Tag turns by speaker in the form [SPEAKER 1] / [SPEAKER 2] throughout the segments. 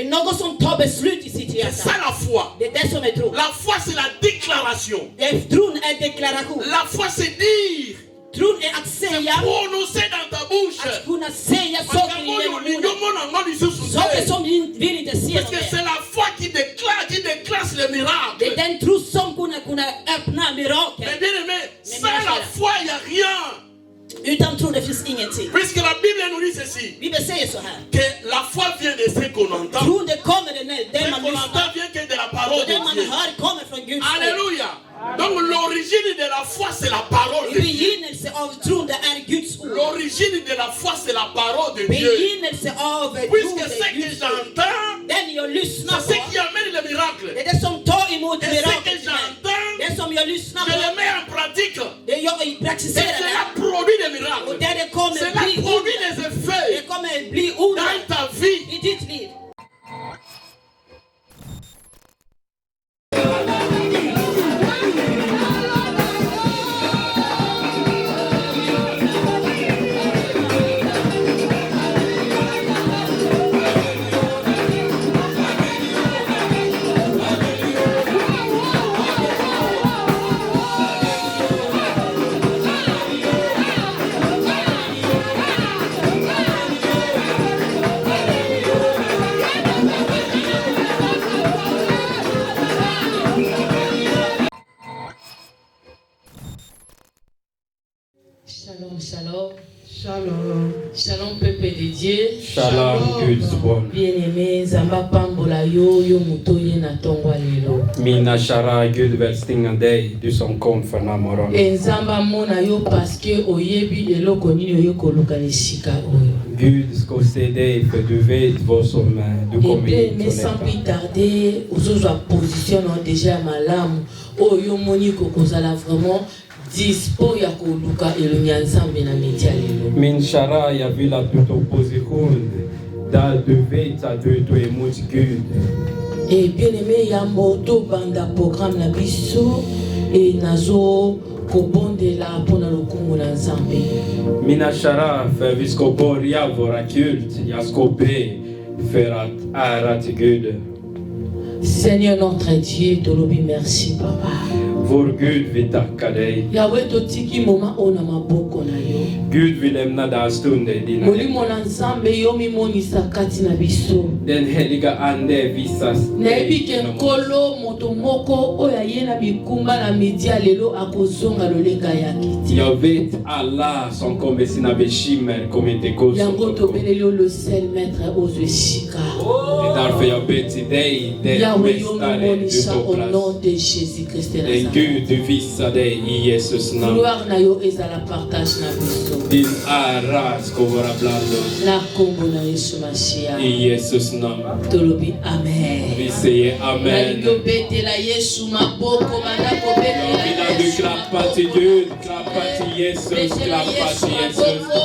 [SPEAKER 1] Det är något som tar beslut i sitt
[SPEAKER 2] C'est
[SPEAKER 1] hjärta.
[SPEAKER 2] ça la foi.
[SPEAKER 1] Det är det som är tro.
[SPEAKER 2] La foi, c'est la déclaration.
[SPEAKER 1] Tron är deklaration.
[SPEAKER 2] La foi, c'est dire.
[SPEAKER 1] Tron är att säga,
[SPEAKER 2] Prononcer dans ta bouche.
[SPEAKER 1] att kunna säga saker genom munnen. Saker som vi vill inte se.
[SPEAKER 2] Parce que c'est la foi qui déclenche les
[SPEAKER 1] Det
[SPEAKER 2] miracles.
[SPEAKER 1] är den tro som kunna öppna mirakel.
[SPEAKER 2] Mais bien aimé, sans la foi, il n'y a rien.
[SPEAKER 1] Utan tro det finns ingenting.
[SPEAKER 2] Puisque la Bible nous dit ceci.
[SPEAKER 1] Bibeln säger så här.
[SPEAKER 2] Que la foi vient de ce qu'on entend.
[SPEAKER 1] Tron det kommer det
[SPEAKER 2] Ce
[SPEAKER 1] man
[SPEAKER 2] qu'on entend
[SPEAKER 1] lyssnar.
[SPEAKER 2] vient que de la parole
[SPEAKER 1] Och det
[SPEAKER 2] de
[SPEAKER 1] man
[SPEAKER 2] Dieu.
[SPEAKER 1] hör kommer från Guds ord.
[SPEAKER 2] Alléluia. Donc l'origine de la foi, c'est la parole
[SPEAKER 1] I
[SPEAKER 2] de Dieu.
[SPEAKER 1] begynnelse av tron det är Guds ord.
[SPEAKER 2] L'origine de la foi, c'est la parole de Dieu.
[SPEAKER 1] Begynnelse av tron
[SPEAKER 2] Puisque
[SPEAKER 1] det
[SPEAKER 2] ce
[SPEAKER 1] är
[SPEAKER 2] que
[SPEAKER 1] Guds ord.
[SPEAKER 2] j'entends,
[SPEAKER 1] Den jag lyssnar
[SPEAKER 2] c'est ce
[SPEAKER 1] på.
[SPEAKER 2] qui amène le miracle.
[SPEAKER 1] Det är det som tar emot
[SPEAKER 2] Et ce que
[SPEAKER 1] mirakel.
[SPEAKER 2] j'entends,
[SPEAKER 1] Det som jag lyssnar
[SPEAKER 2] je
[SPEAKER 1] på.
[SPEAKER 2] le mets en pratique.
[SPEAKER 1] Det jag
[SPEAKER 2] Et
[SPEAKER 1] praktiserar
[SPEAKER 2] cela
[SPEAKER 1] det.
[SPEAKER 2] produit des
[SPEAKER 1] Och
[SPEAKER 2] miracles.
[SPEAKER 1] där det kommer
[SPEAKER 2] Cela
[SPEAKER 1] bli
[SPEAKER 2] produit
[SPEAKER 1] under.
[SPEAKER 2] des effets
[SPEAKER 1] Det kommer bli under
[SPEAKER 2] dans ta vie.
[SPEAKER 1] i ditt liv.
[SPEAKER 3] Shalom, shalom.
[SPEAKER 4] Shalom.
[SPEAKER 3] Shalom, peuple de Dieu.
[SPEAKER 5] Shalom, Guds barn.
[SPEAKER 3] Bien-aimé, Zamba Pambola yo mutoye na tongwa lelo.
[SPEAKER 5] Mina kära Gud välsigna dig, du som kom för den här morgonen.
[SPEAKER 3] E Zamba mona yo parce que oyebi eloko nini oyo koluka nesika oyo.
[SPEAKER 5] Gud ska se dig för du vet vad som du
[SPEAKER 3] Et
[SPEAKER 5] kommer hit
[SPEAKER 3] bien,
[SPEAKER 5] och
[SPEAKER 3] sans
[SPEAKER 5] detta.
[SPEAKER 3] plus tarder, ozozwa position na déjà malamu. Oyo moni kokozala vraiment dispo ya koluka elongi nzambe na media lelo.
[SPEAKER 5] Min kära, jag vill att du tar position där du vet att du tar emot Gud.
[SPEAKER 3] Et bien-aimé, yambo to banda programme na biso et nazo kobondela mpona lokumu na nzambe.
[SPEAKER 5] Mina kära, för vi ska börja våra kult. Jag ska be för att ära till Gud.
[SPEAKER 3] Seigneur notre Dieu, tolobi merci papa.
[SPEAKER 5] Vår Gud, vi tackar dig.
[SPEAKER 3] Yahweh totiki moma ona maboko na yo.
[SPEAKER 5] Gud, vi lämnar den här stunden i dina händer.
[SPEAKER 3] Molimo na nzambe yo mimonisa kati na biso.
[SPEAKER 5] Den heliga ande visas
[SPEAKER 3] Nayebi ke nkolo moto moko oyo aye na bikumba na media lelo akozonga lolenga yake te.
[SPEAKER 5] Jag vet alla som kommer sina bekymmer kommer inte gå
[SPEAKER 3] Yango
[SPEAKER 5] som de kom.
[SPEAKER 3] tobeleli yo le seul maître aux esika.
[SPEAKER 5] Det är därför jag ber till dig, den
[SPEAKER 3] Yahweh yo
[SPEAKER 5] mästare, du
[SPEAKER 3] mimonisa au
[SPEAKER 5] tar plats.
[SPEAKER 3] nom de Jésus-Christ de
[SPEAKER 5] Den
[SPEAKER 3] Nazareth.
[SPEAKER 5] Gud, du visar dig i Jesus namn.
[SPEAKER 3] Gloire na yo ezala partage na biso.
[SPEAKER 5] Din ära ska vara bland oss.
[SPEAKER 3] Na kombo na Yesu Mashiach.
[SPEAKER 5] I Jesus namn.
[SPEAKER 3] Tolobi amen.
[SPEAKER 5] Vi säger amen.
[SPEAKER 3] Nalingi obetela Yesu maboko manda
[SPEAKER 5] Jag
[SPEAKER 3] kobetela
[SPEAKER 5] vill att du
[SPEAKER 3] Yesu
[SPEAKER 5] klappar till Gud, klappar till Jesus,
[SPEAKER 3] betela
[SPEAKER 5] klappar
[SPEAKER 3] Yesu
[SPEAKER 5] till Jesus,
[SPEAKER 3] maboko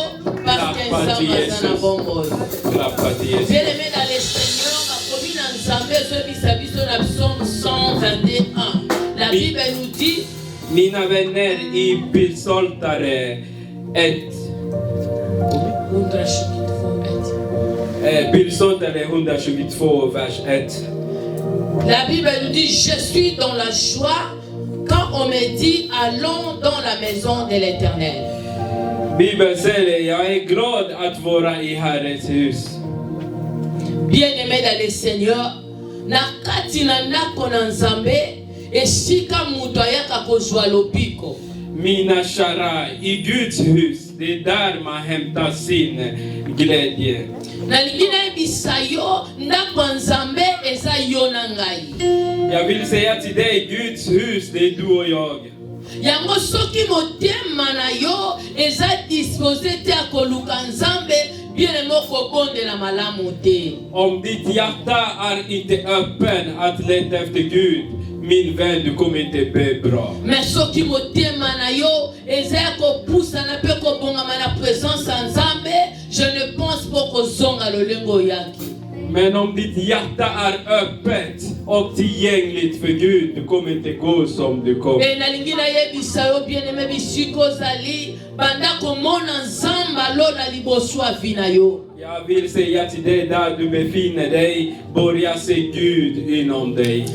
[SPEAKER 3] parce que
[SPEAKER 5] klappar till
[SPEAKER 3] nzambe aza na
[SPEAKER 5] Jesus,
[SPEAKER 3] bomoi.
[SPEAKER 5] klappar till Jesus.
[SPEAKER 3] Bien aimé dans le Seigneur, makomi na nzambe ezobisa biso na psaume 121. La Bible nous dit
[SPEAKER 5] Mina vänner, i Psaltare 1, Psaltare 122, vers 1.
[SPEAKER 3] La Bible nous dit, je suis dans la joie quand on me dit, allons dans la maison de l'Éternel.
[SPEAKER 5] Bibeln säger, jag är glad att vara i Herrens hus.
[SPEAKER 3] Bien-aimé dans le Seigneur, na kati na ndako na nzambe esika mutu ayaka kozwa lobiko.
[SPEAKER 5] Mina kära, i Guds hus, det är där man hämtar sin glädje.
[SPEAKER 3] Nalingi nayebisa yo ndako ya nzambe eza yo na ngai.
[SPEAKER 5] Jag vill säga till dig, Guds hus, det är du och jag.
[SPEAKER 3] Yango soki motema na yo eza disposé te ya koluka nzambe bien moko bondela malamu te.
[SPEAKER 5] Om ditt hjärta är inte öppen att leta efter Gud, min vän, du kommer inte be bra.
[SPEAKER 3] Mais soki motema na yo eza ya kopusana mpe kobongama na présence ya nzambe, je ne pense pas kozonga lolengo yaki.
[SPEAKER 5] Men om ditt hjärta är öppet och tillgängligt för Gud, du kommer inte gå som du kom.
[SPEAKER 3] E nalingi nayebisa yo bien-aimé bisika ozali banda komona nzambe alola liboso ya vi na yo.
[SPEAKER 5] Jag vill säga till dig där du befinner dig, börja se Gud inom dig.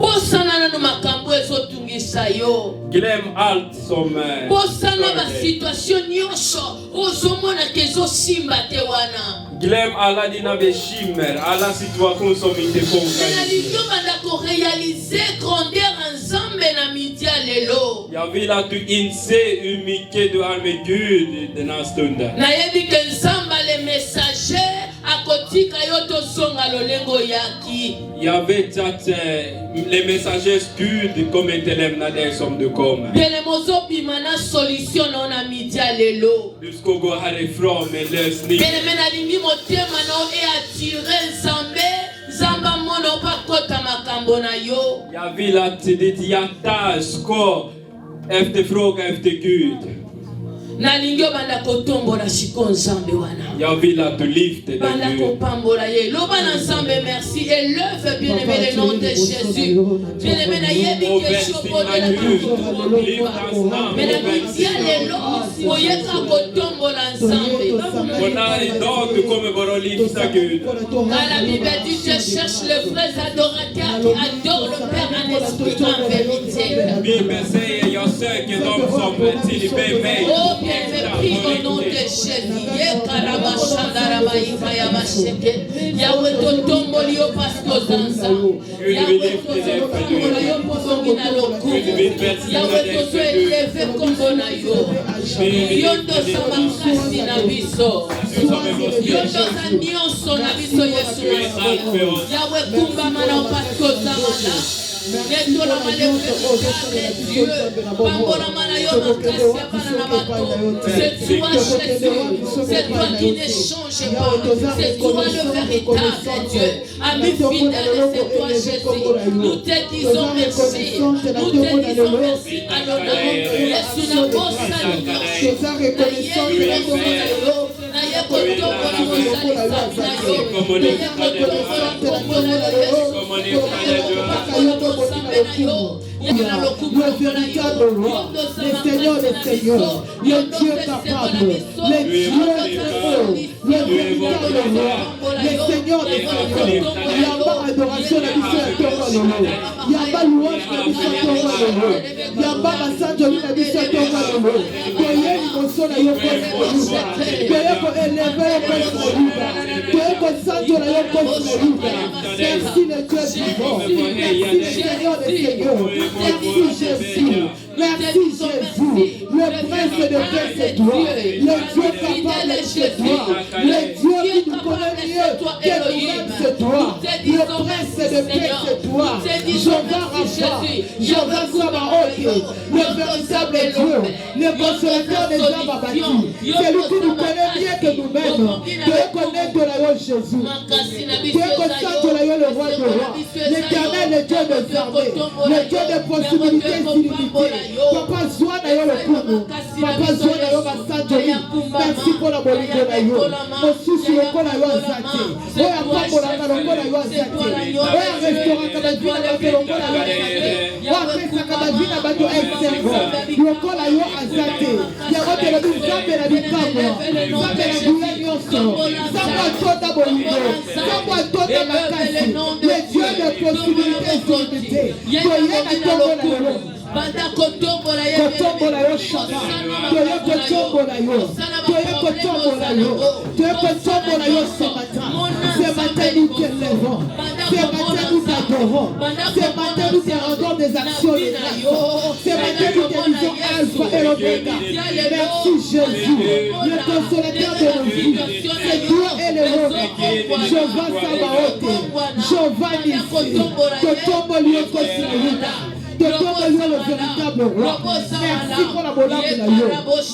[SPEAKER 3] Bosana na makambo ezotungisa yo.
[SPEAKER 5] Glöm allt som
[SPEAKER 3] Bosana ba situation nyonso ozomona kezo simba te wana.
[SPEAKER 5] glöm alla dina bekymmer, alla situationer som inte funkar. Jag vill att du inser hur mycket du är med Gud den här stunden. Jag vet att les messagers Gud kommer inte lämna dig som du kommer. Du ska gå härifrån med lösning. Jag vill att ditt hjärta ska efterfråga efter Gud. Jag vill att du lyfter dig nu.
[SPEAKER 3] Merci. Élève bien-aimé le nom de Jésus. Bien-aimé na yebi kesho bola na la Bible dit je cherche les vrais adorateurs qui adorent le Père en esprit en vérité. Oh bien prie au nom de Jésus. Yahweh totomboli yo pasko zanza. Yahweh totomboli yo posongi na lokumu. Yahweh tozo eleve kombo na yo. Yondo sa makasi na biso. Yondo sa nyonso na biso Yesu Kristo. Yahweh kumbama na pasko zamana. C'est toi Jésus, c'est toi qui ne change pas, c'est toi le véritable Dieu. Ami fidèle, c'est toi Jésus. Nous te disons merci, nous te disons merci à l'honneur. Yesu na bosa
[SPEAKER 4] le véritable roi, le Seigneur des Seigneurs, le Dieu capable, le Dieu très haut, le véritable roi, le Seigneur des Seigneurs. Il n'y a pas adoration de l'histoire de Torah. Il n'y a pas louange de l'histoire de Torah. Il n'y a pas massage de l'histoire de Torah. Soyez l'émotion de l'histoire de Torah. Soyez élevé au poste de Juda. Soyez consacré au poste de Juda. Merci le Dieu vivant. Merci le Seigneur des Seigneurs. Merci Jésus. Merci Jésus. Le prince de paix c'est toi. Le Dieu capable c'est toi. Le Dieu qui nous connaît mieux que nous-mêmes c'est toi. Le prince de paix c'est toi. Jéhovah Rapha, Jéhovah Sabaoth, le véritable Dieu, le consolateur des âmes abattues. C'est lui qui nous connaît mieux que nous-mêmes. Tu es connaître la loi Jésus. Tu es consacré la loi le roi de roi. L'Éternel, le Dieu des armées, le Dieu des possibilités illimitées. Papa Zouana yo le kumu, Papa Zouana yo basajoli. Merci pour la bolingo na yo. Mosusu lokola yo azate. Oya pambolanga lokola yo azate. Oya restaurant kadavina bato lokola yo azate. Oya pesa kadavina bato exergo. Lokola yo azate. Yango telobi nzambe na bikamwa. Nzambe na nguya nyonso. Nzambe atota bolingo. Nzambe atota makasi. Le Dieu des possibilités illimitées. Toyena tongo na yo. Kotombola yo shaka, toye kotombola yo, toye kotombola yo, toye kotombola yo ce matin. Ce matin nous t'élevons, ce matin nous t'adorons, ce matin nous te rendons des actions de grâce. Ce matin nous te disons Alpha et Omega. Merci Jésus, le consolateur de nos vies. C'est toi et le roi. Jéhovah Sabaoth, Jéhovah Nissi, kotombola yo kotombola. Le véritable roi. Merci pour la bonne âme de la yo.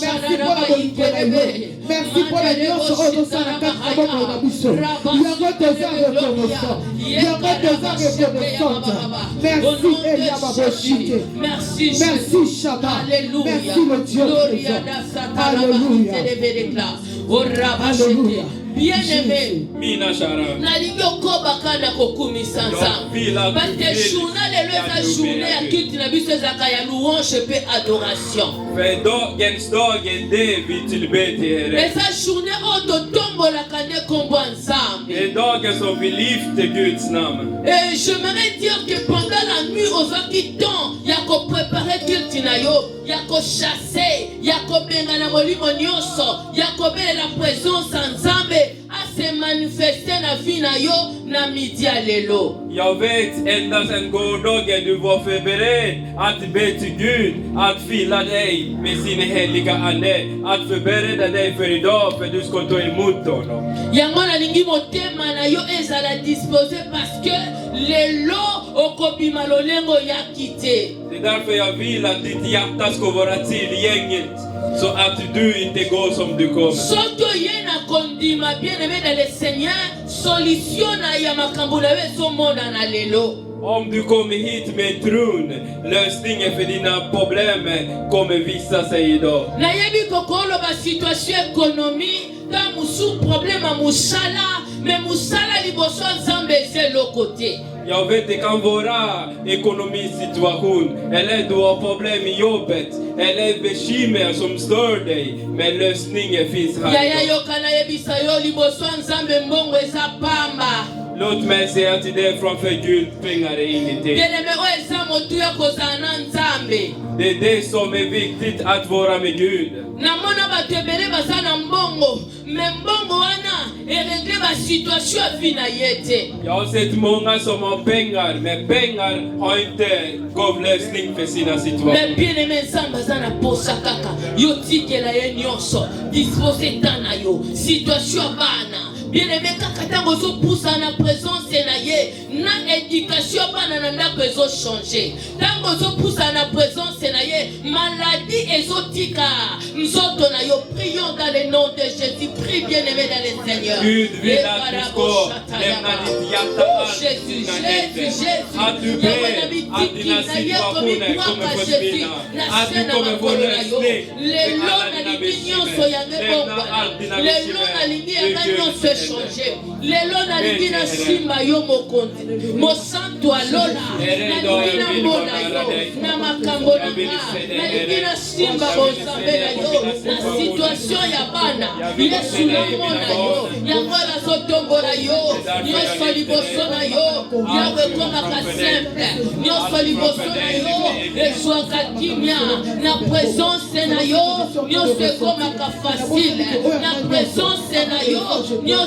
[SPEAKER 4] Merci pour la bonne âme de la yo. Merci pour la nuance au dos de la carte de mon abisso. Il y a des arts reconnaissants. Il y a des arts reconnaissants. Merci Elia Baboshite. Merci Shabbat. Merci le Dieu présent. Alléluia. Alléluia.
[SPEAKER 3] Bien-aimé, nalingi okobaka na kokumisa nzambe parce que journal elo eza journée ya culte na biso ezalaka ya louange mpe adoration eza journée oyo totomba
[SPEAKER 5] Et dagen som vi lyfter Guds namn.
[SPEAKER 3] Et j'aimerais dire que pendant la nuit, aux gens qui t'ont, il y a qu'à préparer culte na yo, il y a qu'à chasser, il y a qu'à benga na molimo nyonso, il y a qu'à benga la présence ensemble, à se manifester na vie na yo, na midi à lelo.
[SPEAKER 5] Jag vet endast en god dag du var förberedd att be till Gud, att fylla dig med sin heliga ande, att förbereda dig för idag, för du ska ta emot honom.
[SPEAKER 3] Yangona lingi motema na yo ezala disposé parce que lelo okobima lolengo ya kite.
[SPEAKER 5] Det är därför jag vill att ditt hjärta ska vara tillgängligt, så att du inte går som du kommer.
[SPEAKER 3] Soto yena kondima bien-aimé dans le Seigneur, solution na ya makambo na weso monda na lelo.
[SPEAKER 5] Om du kommer hit med tron, lösningen för dina problem kommer visa sig idag.
[SPEAKER 3] Na yebi kokolo ba situation économique, ta musu problème musala, mais musala liboso Nzambe c'est le côté.
[SPEAKER 5] Jag vet det kan vara ekonomisituation, eller du har problem i jobbet, eller bekymmer som stör dig, men lösningen finns här.
[SPEAKER 3] Ya yo kana yebisa yo liboso Nzambe mbongo eza pamba.
[SPEAKER 5] Låt mig säga till dig framför Gud, pengar är ingenting. Det är det som är viktigt, att vara med Gud. Jag har sett många som har pengar, men pengar har inte gav lösning för sina situationer.
[SPEAKER 3] Bien-aimé, quand on pousse en présence, na éducation, pas changer. Quand on pousse en présence, maladie exotique, nous autres, prions dans le nom de Jésus. Prie, bien-aimé, dans le Seigneur.
[SPEAKER 5] Gud vill att du ska lämna ditt hjärta allt dina nätter. Att du ber att dina situationer kommer försvinna. Att du kommer få lösning för alla dina bekymmer. Lämna allt dina bekymmer.
[SPEAKER 3] Changer. Lelo na ligina simba yo mokonzi. Mosantu alola. Na ligina mona yo. Na makambo na na ligina simba bozambe na yo. Na situation ya bana. Yesu na mona yo. Yangola sotombola yo. Nyoso liboso na yo. Yawe koma ka simple. Nyoso liboso na yo. Ezwaka kimia. Na présence na yo. Nyoso koma ka facile. Na présence na yo. Nyoso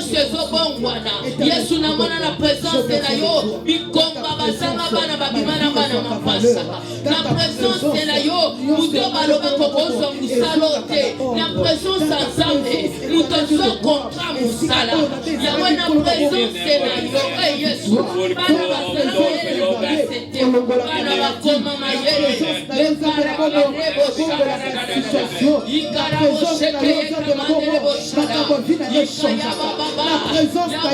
[SPEAKER 3] bongwana. Yesu na mwana na présence na yo. Bikomba basanga bana babimana bana mapasa. Na présence na yo. Muto baloba kokoso musalote. Na présence ensemble. Muto so kontra musala. Yawe na présence na yo. Hey Yesu. Bana basanga bana bakoma mayele. Lekara nebo shara. Ikara bosheke kamande boshara. Ikaya baba.
[SPEAKER 4] La présence de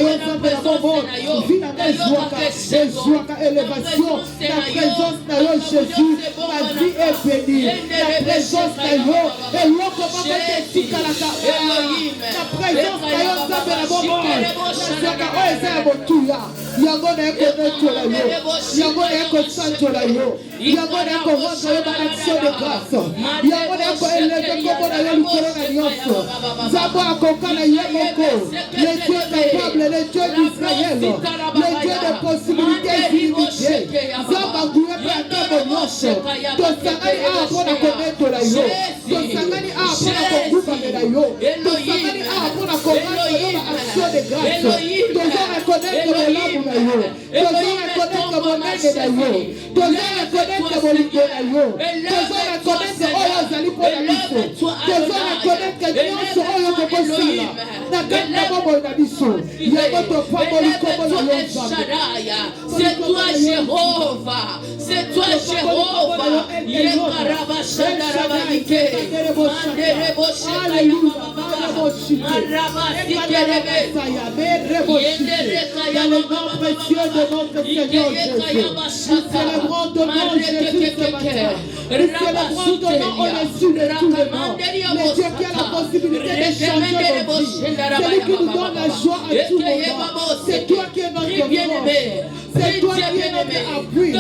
[SPEAKER 4] élévation, la présence de Jésus, la vie est bénie. La présence de la capable, le Dieu d'Israël, le Dieu de possibilités illimitées. Zabagoué peut être Tosangani a appris à connaître la yo. Tosangani a appris à comprendre la yo. Tosangani a appris à comprendre l'action de grâce. Tosangani a connaître le lamu la yo. Tosangani a connaître mon aide la yo. Tosangani a connaître mon ligue la yo. Tosangani a connaître Oyo Zali pour la liste. Tosangani a connaître Nyonso Oyo Kobosala. Nakanda Bobo Nabiso.
[SPEAKER 3] C'est toi Jéhovah, c'est toi Jéhovah.
[SPEAKER 4] Dans le nom précieux de notre Seigneur Jésus, nous célébrons ton nom Jésus ce matin. Nous célébrons ton nom au-dessus de tout le monde. Le Dieu qui a la possibilité de changer nos vies. Celui qui nous donne la joie à tout moment. C'est toi qui es notre force. C'est toi qui es notre appui.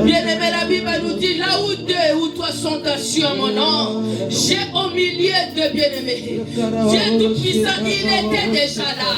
[SPEAKER 3] Bien-aimé, la Bible nous dit là où deux ou trois sont assis à mon nom, j'ai au milieu de bien-aimés. Dieu tout-puissant, il était déjà là.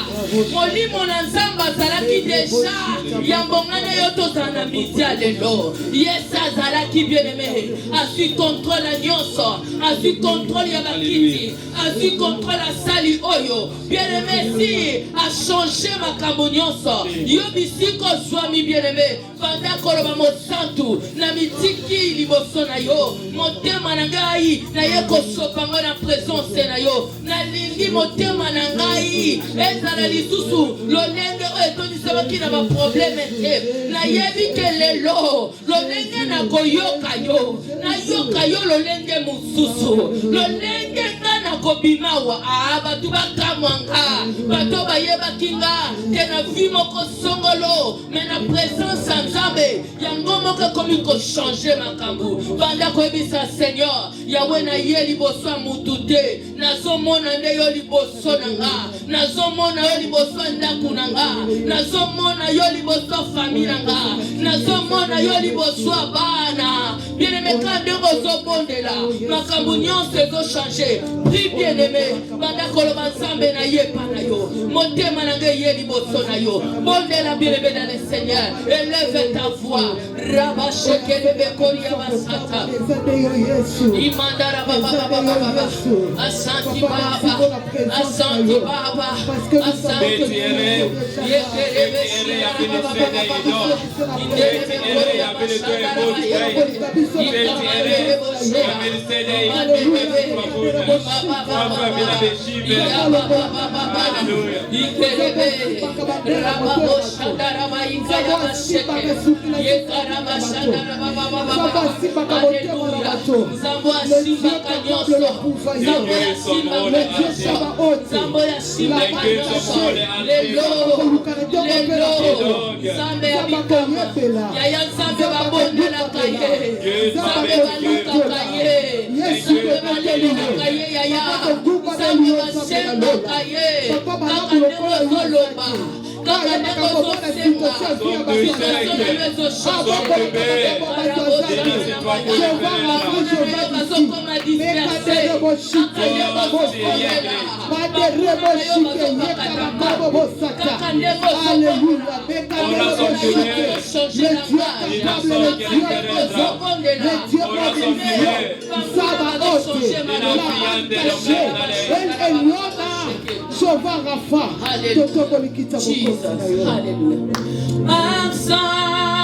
[SPEAKER 3] Moli mon ensemble, Zalaki déjà. Yambongane yoto zanamiti alelo. Yesa Zalaki bien-aimé. A su contrôle la nyonso. A su contrôle Yabakiti. A su contrôle la sali oyo. Bien-aimé si a changé ma kabonyonso. Yobisi ko swami bien-aimé. Fanda koloba mo santu. Na mitiki liboso na yo. Motema na ngai. Na yeko sopango na présence na yo. Na lingi motema na ngai. Ezala lisusu. Lolenge o etonisema kina ba problème te. Na yebi ke lelo. Lolenge na koyoka yo. Na yoka yo lolenge mususu. Lolenge na kobimawa. Batu bakamwanga. Bato bayeba kinga. Tena vimo ko songolo. Mais na présence Nzambe. Yango moka komi ko changer makambu. Banda ko ebisa Seigneur. Yawe na ye liboso mutute. Nazomona nde yo liboso nanga. Nazomona yo liboso ndaku nanga. Nazomona yo liboso famille nanga. Nazomona yo liboso abana. Bien-aimé kandengo zobondela. Makambu nyonso ezo changer. Prie bien-aimé. Banda koloba Nzambe na ye pana yo. Motema nanga ye liboso na yo. Bondela bien-aimé dans le Seigneur. Élève ta voix. Rabba shekele bekori abasata. Imandara baba baba baba. Asanti baba. Asanti baba. Asanti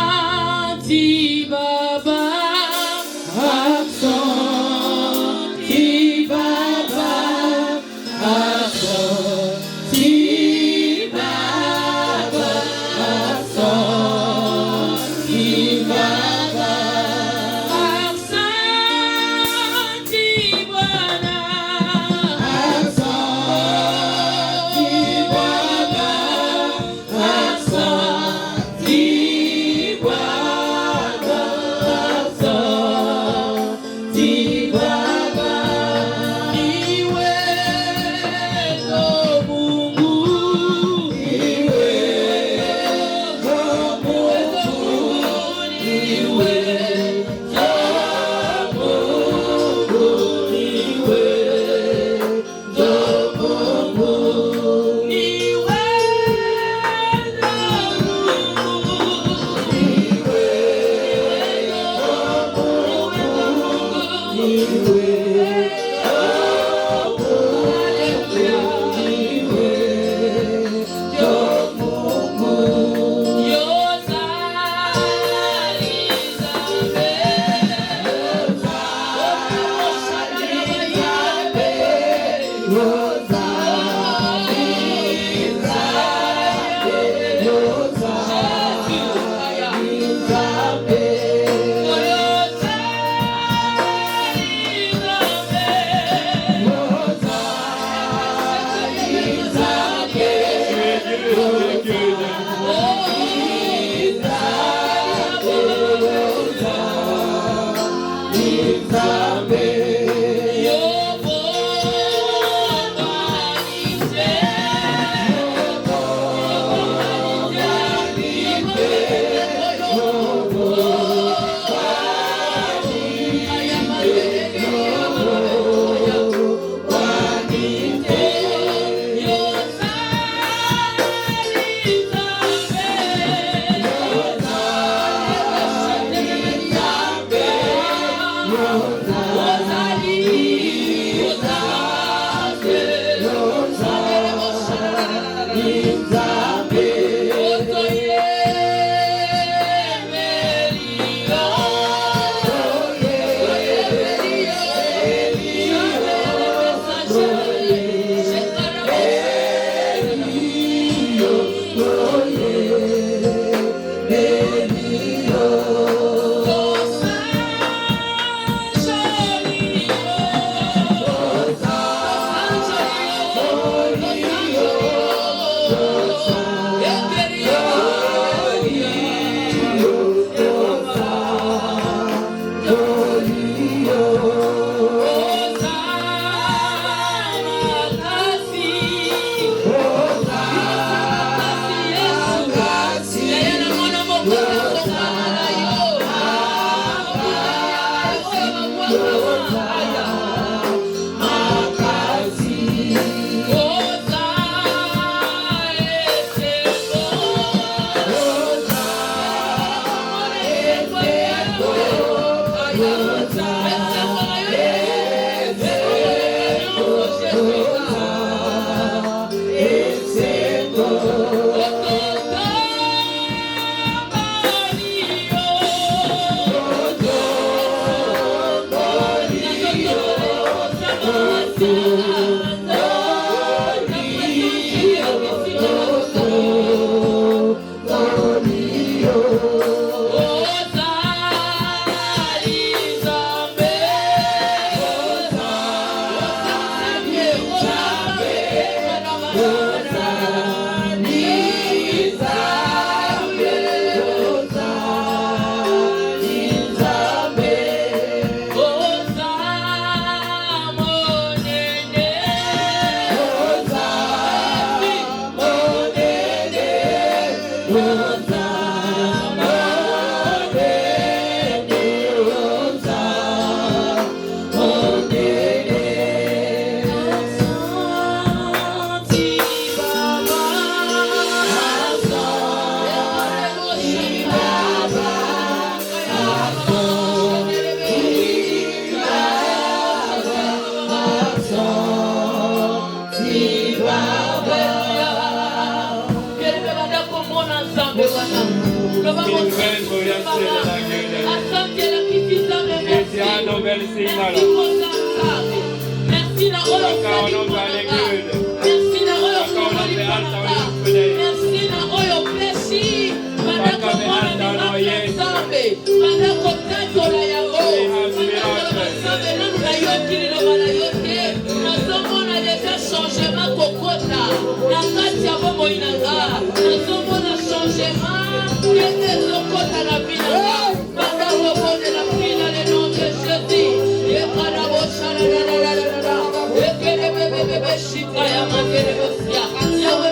[SPEAKER 3] Absenti Baba, absenti Baba, absenti Baba, absenti Baba, absenti Bwana, absenti Baba, absenti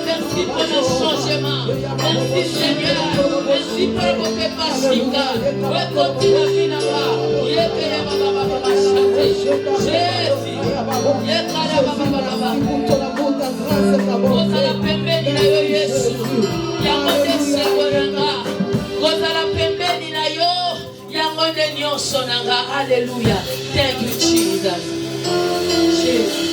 [SPEAKER 3] Merci pour le changement. Merci Seigneur. Merci pour le pépachika. Continue à venir là-bas. Jésus. Kozala pembeni na yo Yesu. Yango nde nanga. Kozala pembeni na yo. Yango nde nyonso nanga. Hallelujah. Thank you Jesus. Jesus.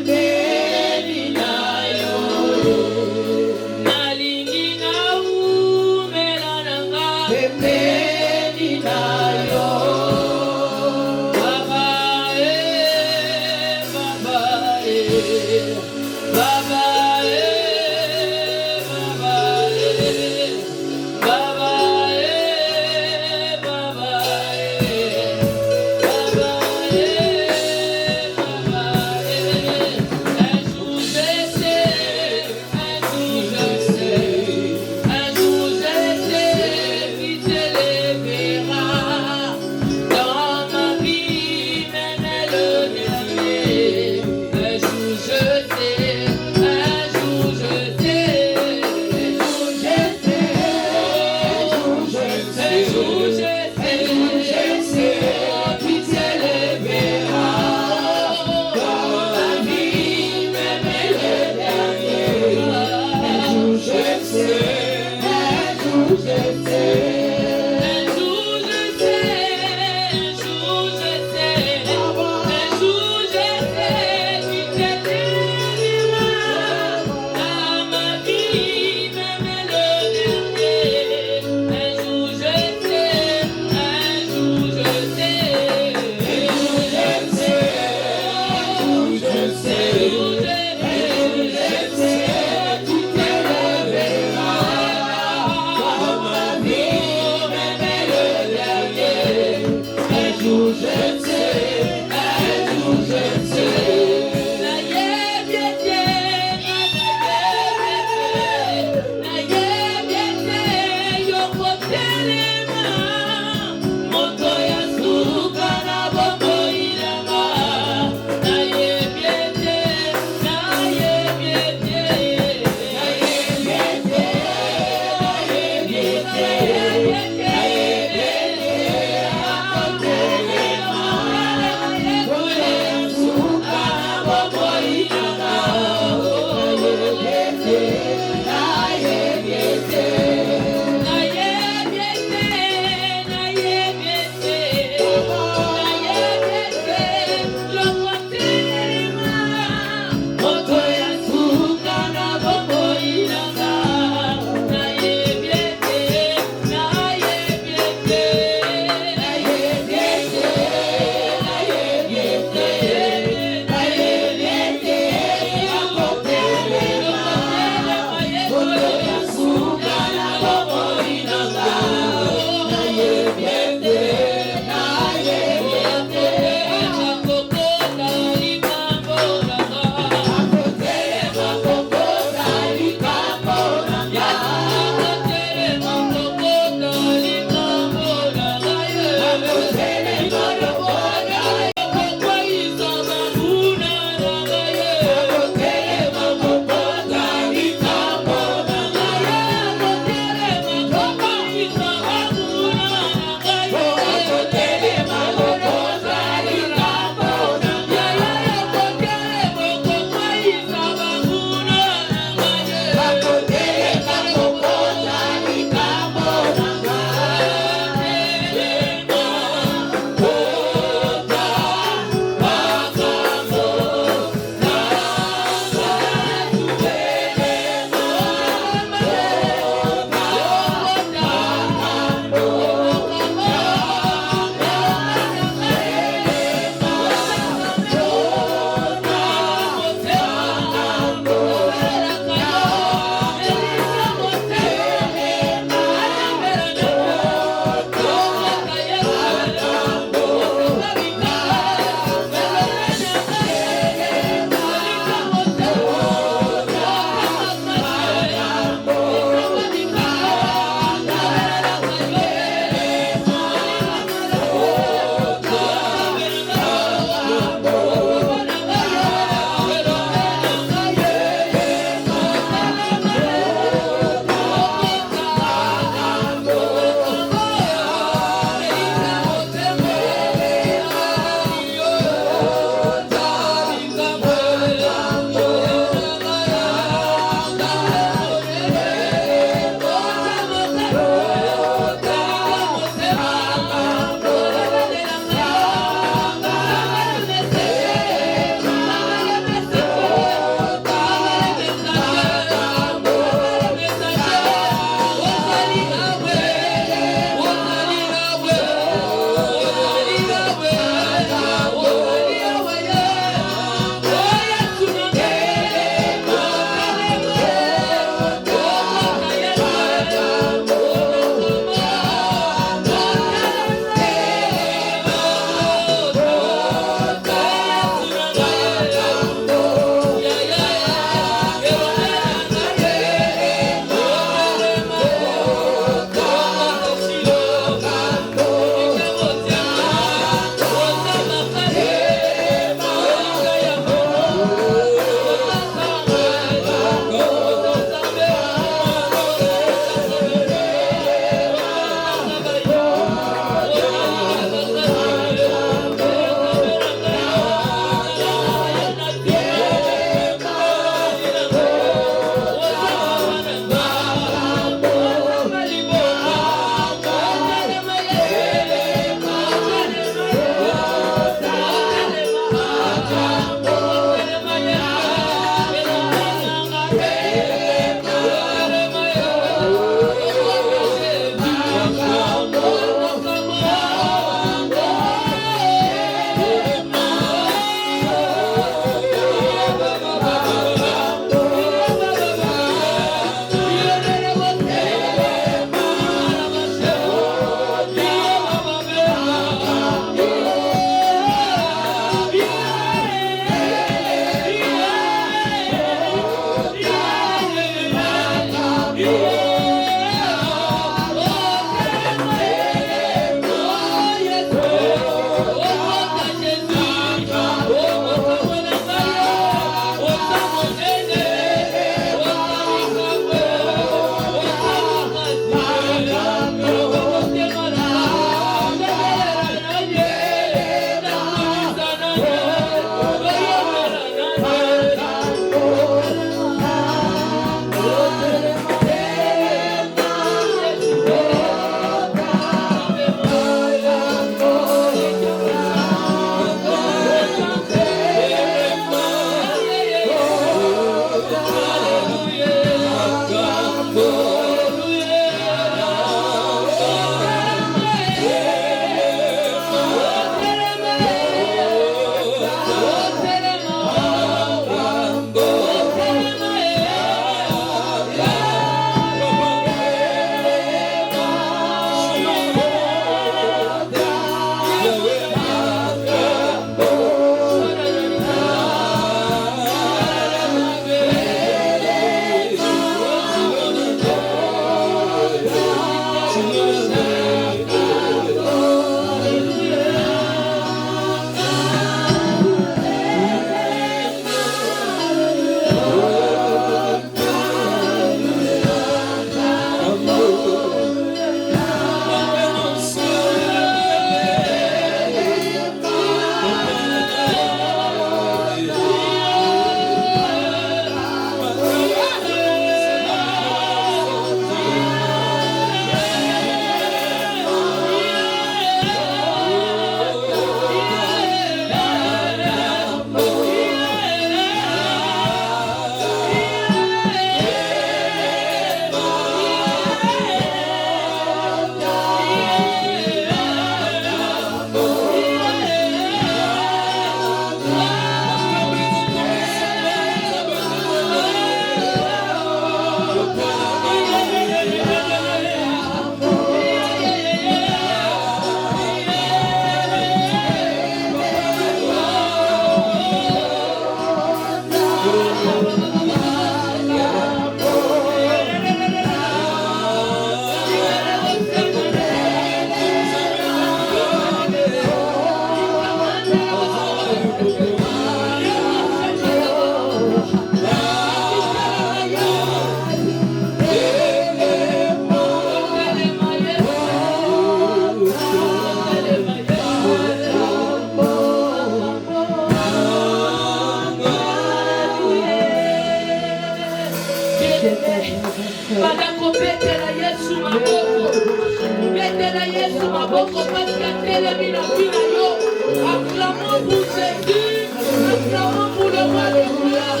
[SPEAKER 3] Acclamons pour Jésus, acclamons pour le roi de gloire.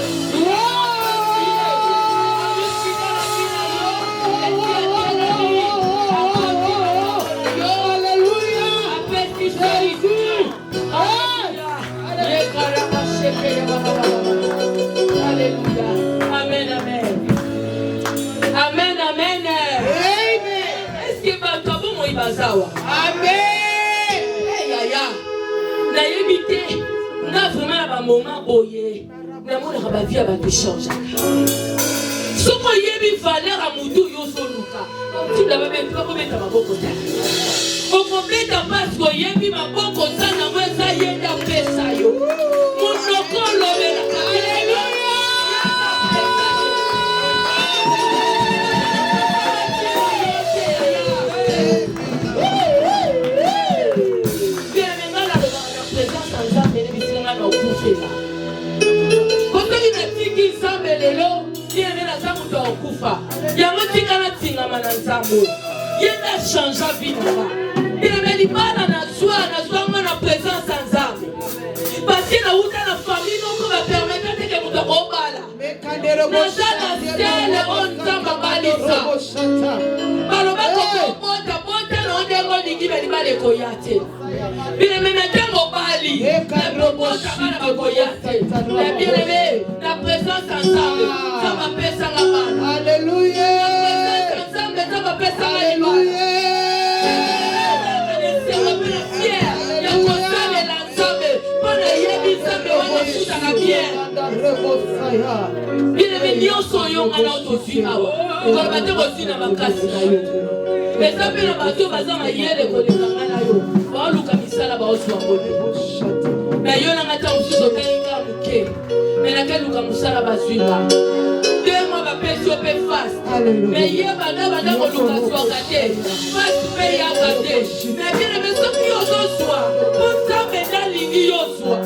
[SPEAKER 3] Alléluia. Amen, amen. Amen, amen. Est-ce que Batabu Moïbazawa? Amen. Yaya. Na yebite. Na vraiment un moment boyé. Na mon rabavi a battu change. Soko yebi valeur à mutu yo soluka. Tu l'avais même pas mettre ma boko ta. Oko beta parce que yebi ma boko ta na weza yenda pesa yo. Monoko lobela. La présence ensemble, ça va faire ça la balle. Alléluia. La présence ensemble, ça va faire ça la balle. Mais laquelle nous avons ça la basula. 2 mois va payer sur face. Mais hier va nous location gâté. Face paye à gâté. Mais bien le maison qui au soir. Pour ça maintenant l'igi au soir.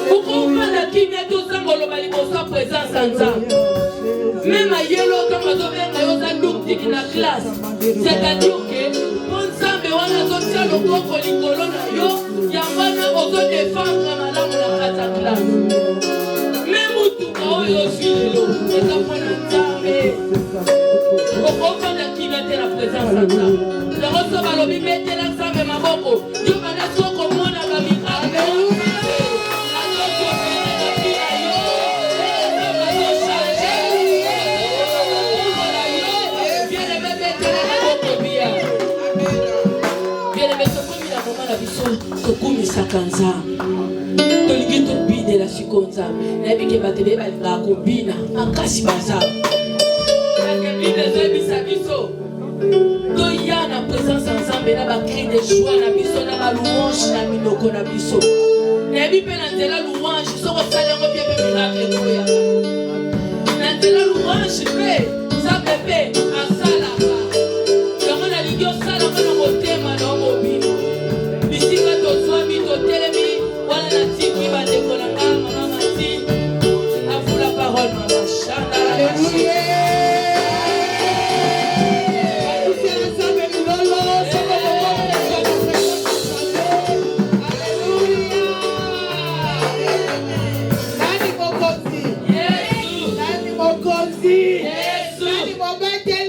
[SPEAKER 3] Pour comprendre qui met tout ça dans le bali pour sa présence ensemble. Même à yellow comme on a dans la classe. C'est-à-dire que pour ça mais on a sorti le coco l'icolo na yo. Yamana ozo défendre madame la katakla. Même tout kao yo filo, et ça prend un temps. Au fond de qui mettait la présence ensemble. Le reste va le mettre l'ensemble ma boko. Yo va la soko mona ba mika. Tokumisa kanza tolingi tobinela sikonza nayebi ke bato ebe balingaka kobina makasi baza nakebine ezoyebisa biso toya na présence ensemble na bacri de joie na biso na balouange na minoko na biso nayebi mpe na nzela louange soko osala yango bie mpe miracle ekoyaka na nzela louange mpe nzambe mpe asalaka yango nalingi osalaka na motema na omobino bisika tozwami totelemi wana natiki bandeko na nga mama mati avu la parole mama chanda la
[SPEAKER 4] Nani mokozi? Yesu. Nani mobetelemi?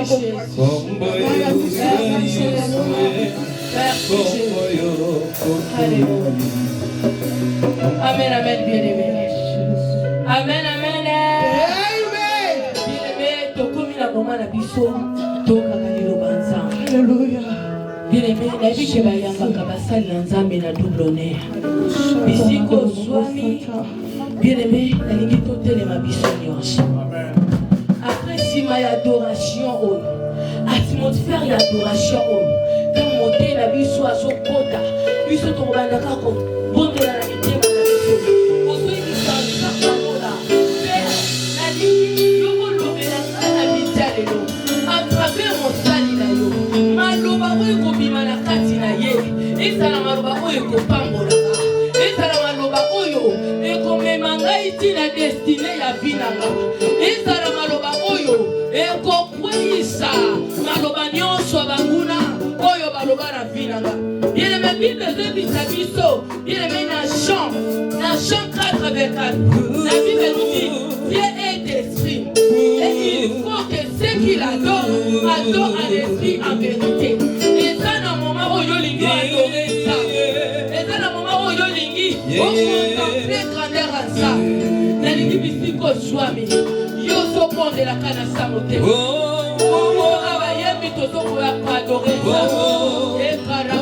[SPEAKER 3] Amen, amen, bien-aimé. Amen, amen. Bien-aimé, tokomi na moment na biso, tokaka liloba nzambe. Alléluia. Bien-aimé, na vie ke bayambaka basali na nzambe na double honneur. Bisiko zwami. Bien-aimé, nalingi totelema biso nyonso. Après sima ya adoration oyo, atmosphère ya adoration oyo, quand moté na biso azokota, biso tokobandaka kobondela na mitema na biso. Ozoyebisa nzambola, mpe nalingi yo kolobela ngai na mitya lelo, à travers mosali na yo, maloba oyo ekobima na kati na ye, ezala maloba oyo ekopambolaka, ezala maloba oyo ekomema ngai ntina destine ya vi na nga, ezala maloba oyo ekokweyisa maloba nyonso banguna oyo baloba na vi na nga. Bien-aimé, Bible ezobisa biso, bien-aimé, na Jean 4 avec 4, la Bible nous dit Dieu est esprit et il faut que ceux qui l'adorent adorent en esprit en vérité. Et ça dans le moment où yo lingi adorer ça, et ça dans le moment où yo lingi contempler grandeur en ça, na lingi bisiko swami yo sokonde la kana sa motema oh abayembi tozoko ya adorer ça et para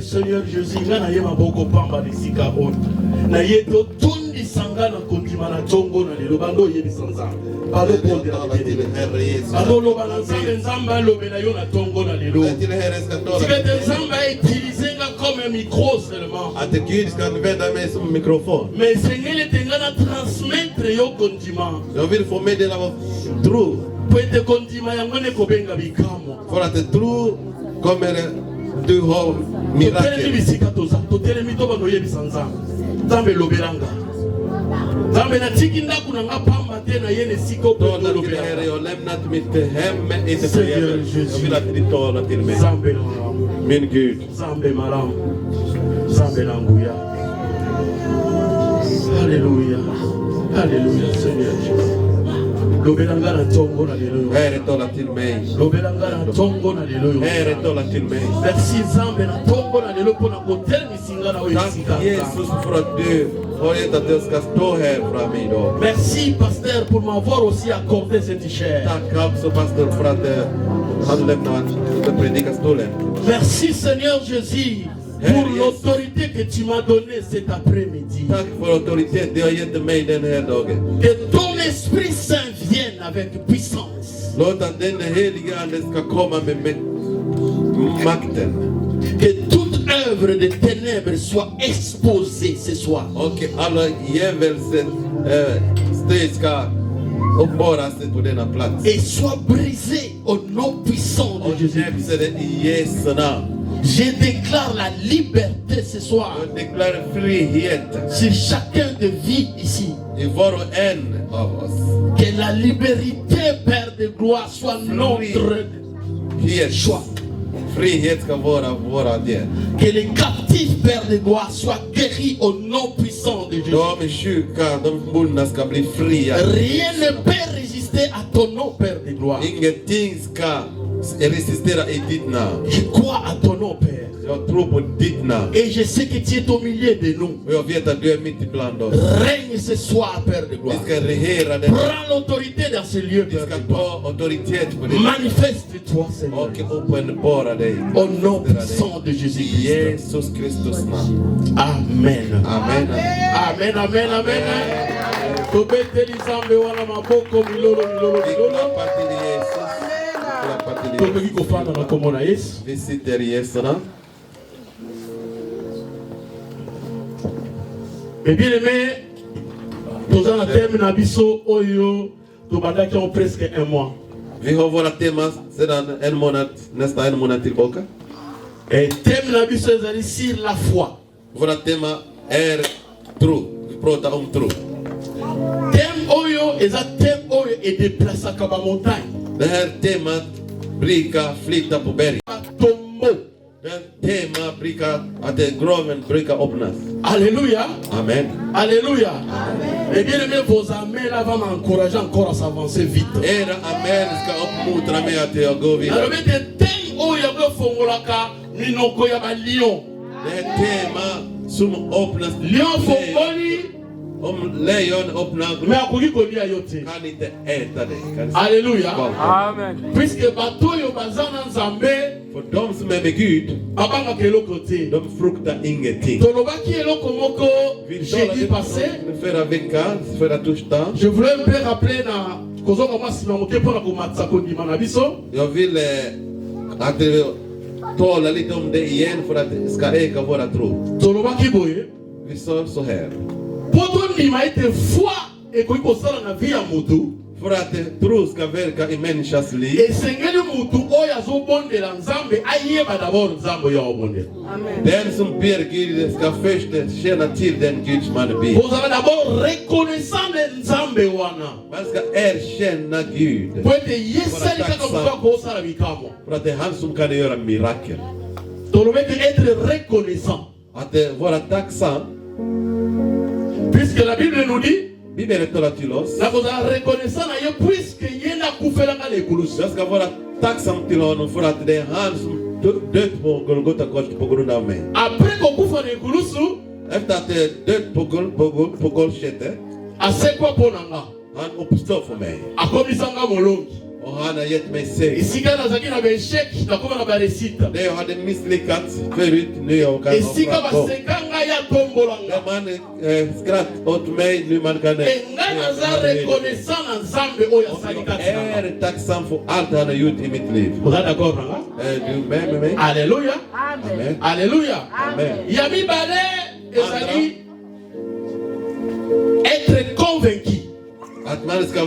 [SPEAKER 2] Seigneur Jésus, na ye maboko pamba lisika on. Na ye to tundi sangana kontima na tongo na lelo bando ye bisanza. Parle pour de la vérité. Alo bana nzamba lobe na yo na tongo na lelo. Tu veux te nzamba utiliser comme un micro seulement.
[SPEAKER 6] Att Gud ska använda mig som mikrofon.
[SPEAKER 2] Mais Seigneur le tengana transmettre yo kontima.
[SPEAKER 6] Jag vill få meddela vad tro.
[SPEAKER 2] Poete kontima yangone kobenga bikamo.
[SPEAKER 6] För att tro kommer du har mirakel. Herre, jag har lämnat mitt hem inte förgäves. Jag vill att du talar till mig. Min Gud.
[SPEAKER 2] Alléluia. Alléluia, Seigneur Jésus.
[SPEAKER 6] Retola til mig. Retola till mig. Tack Jesus för att du har gett att jag ska stå här framme idag.
[SPEAKER 2] Merci pasteur pour m'avoir aussi accordé cette chair.
[SPEAKER 6] Tack också pastor för att han lämnar predikastolen.
[SPEAKER 2] Merci Seigneur Jésus pour l'autorité que tu m'as donnée cet après-midi.
[SPEAKER 6] Tack för auktoritet du har gett mig den här dagen.
[SPEAKER 2] Que ton Esprit Saint vienne avec puissance.
[SPEAKER 6] Låt att den helige ande ska komma med makten.
[SPEAKER 2] Que toute œuvre de ténèbres soit exposée ce soir.
[SPEAKER 6] Och alla djävulsens steg ska uppenbaras på denna plats.
[SPEAKER 2] Et soit brisée au nom puissant de Jésus.
[SPEAKER 6] I Jesu namn.
[SPEAKER 2] Je déclare la liberté ce soir
[SPEAKER 6] Jag deklarerar frihet
[SPEAKER 2] sur chacun de vie ici.
[SPEAKER 6] i var och en av oss.
[SPEAKER 2] Que la liberté, Père de gloire, soit notre choix.
[SPEAKER 6] Frihet ska vara våra del.
[SPEAKER 2] Que les captifs, Père de gloire, soient guéris au nom puissant de Jésus.
[SPEAKER 6] De sjuka, de bundna ska bli fria.
[SPEAKER 2] Rien ne peut résister à ton nom, Père de gloire.
[SPEAKER 6] Ingenting ska resistera i ditt namn.
[SPEAKER 2] Je crois à ton nom, Père.
[SPEAKER 6] Jag tror på ditt namn.
[SPEAKER 2] Et je sais que tu es au milieu de nous.
[SPEAKER 6] Och jag vet att du är mitt ibland oss.
[SPEAKER 2] Règne ce soir, Père de gloire.
[SPEAKER 6] Vi ska regera den.
[SPEAKER 2] Prends l'autorité dans ce lieu,
[SPEAKER 6] Vi
[SPEAKER 2] Père
[SPEAKER 6] ska
[SPEAKER 2] de gloire.
[SPEAKER 6] ta auktoritet på det.
[SPEAKER 2] Manifeste-toi, Seigneur.
[SPEAKER 6] Och uppenbara dig.
[SPEAKER 2] Au nom puissant de
[SPEAKER 6] I
[SPEAKER 2] Jésus-Christ.
[SPEAKER 6] Jesus Kristus namn.
[SPEAKER 2] Amen.
[SPEAKER 6] Amen.
[SPEAKER 2] Amen, amen, amen. Tobeteli Nzambe wana maboko milolo milolo milolo.
[SPEAKER 6] Klappa till Jesus. Klappa till Jesus.
[SPEAKER 2] Tokoki kofanda na kombo na Yesu.
[SPEAKER 6] Vi sitter i Jesu namn.
[SPEAKER 2] Et bien aimé, toza na thème na biso oyo tobandaki en presque un mois.
[SPEAKER 6] Vi har våra teman sedan en månad, nästa en månad tillbaka.
[SPEAKER 2] Et thème na biso ezali sur la foi.
[SPEAKER 6] Våra tema är tro. Vi pratar om tro.
[SPEAKER 2] Thème oyo eza thème oyo edeplasaka ba montagne.
[SPEAKER 6] Det här temat brukar flytta på berg.
[SPEAKER 2] Tombo.
[SPEAKER 6] Det här temat brukar, att graven brukar öppnas.
[SPEAKER 2] Alléluia.
[SPEAKER 6] Amen.
[SPEAKER 2] Alléluia. Et bien aimé, vos amens là vont m'encourager encore à s'avancer vite.
[SPEAKER 6] Era amen ska uppmuntra mig att jag går vidare.
[SPEAKER 2] Alors mettez thème oyo ya fongolaka minoko ya ba lion.
[SPEAKER 6] Det här temat som öppnas.
[SPEAKER 2] Lion fongoli.
[SPEAKER 6] Om lejon öppnar
[SPEAKER 2] Mais akoki kolia yote.
[SPEAKER 6] kan inte äta det.
[SPEAKER 2] Alléluia.
[SPEAKER 5] Amen.
[SPEAKER 2] Puisque bato yo bazana nzambe
[SPEAKER 6] För de som är med Gud,
[SPEAKER 2] babanga keloko te.
[SPEAKER 6] de fruktar ingenting.
[SPEAKER 2] Tolobaki eloko moko jeudi passé.
[SPEAKER 6] Förra veckan, förra torsdagen.
[SPEAKER 2] Je voulais un peu rappeler na kozoka mwasi na moke pona komatsa kondima na biso.
[SPEAKER 6] Jag vill att vi talar lite om det igen för att det ska öka våra tro.
[SPEAKER 2] Tolobaki boye.
[SPEAKER 6] Vi sa så här.
[SPEAKER 2] Poto ndima ete foi ekoki kosala na vie ya mutu.
[SPEAKER 6] För att tro ska verka i människans liv.
[SPEAKER 2] Esengeli mutu oyo azobondela nzambe ayeba d'abord nzambe oyo akobondela.
[SPEAKER 6] Den som ber Gud ska först känna till den Gud som han ber.
[SPEAKER 2] Bozala d'abord reconnaissant de nzambe wana.
[SPEAKER 6] Man ska erkänna Gud.
[SPEAKER 2] Po ete yesali kaka mutu akosala bikamwa.
[SPEAKER 6] För att det är han som kan göra mirakel.
[SPEAKER 2] Tolobeki être reconnaissant.
[SPEAKER 6] Att vara tacksam.
[SPEAKER 2] Puisque la Bible nous dit,
[SPEAKER 6] Bibeln talar till oss.
[SPEAKER 2] la kozala reconnaissant na ye puisque yena kufelanga lekulusi.
[SPEAKER 6] Jag ska vara tacksam till honom för att det är han som dött på Golgotha kors på grund av mig.
[SPEAKER 2] Après kokufa lekulusu,
[SPEAKER 6] Efter att det dött på Golgotha,
[SPEAKER 2] asekwa ponanga.
[SPEAKER 6] han uppstår för mig.
[SPEAKER 2] Akomisanga molongi.
[SPEAKER 6] Och han har gett mig seger.
[SPEAKER 2] Esika nazaki na beshek nakoma na baresita.
[SPEAKER 6] Det jag hade misslyckats förut, nu jag kan
[SPEAKER 2] Esika
[SPEAKER 6] hoppa på.
[SPEAKER 2] basekanga ya tombolanga.
[SPEAKER 6] När man skratt åt mig, nu man kan...
[SPEAKER 2] Enga naza reconnaissant na nzambe oyo asali kati na nga.
[SPEAKER 6] Jag är tacksam för allt han har gjort i mitt liv.
[SPEAKER 2] Oza d'accord nanga?
[SPEAKER 6] Du är med mig?
[SPEAKER 2] Alléluia.
[SPEAKER 6] Amen.
[SPEAKER 2] Alléluia.
[SPEAKER 6] Amen.
[SPEAKER 2] Ya mibale ezali être convaincu.
[SPEAKER 6] Att man ska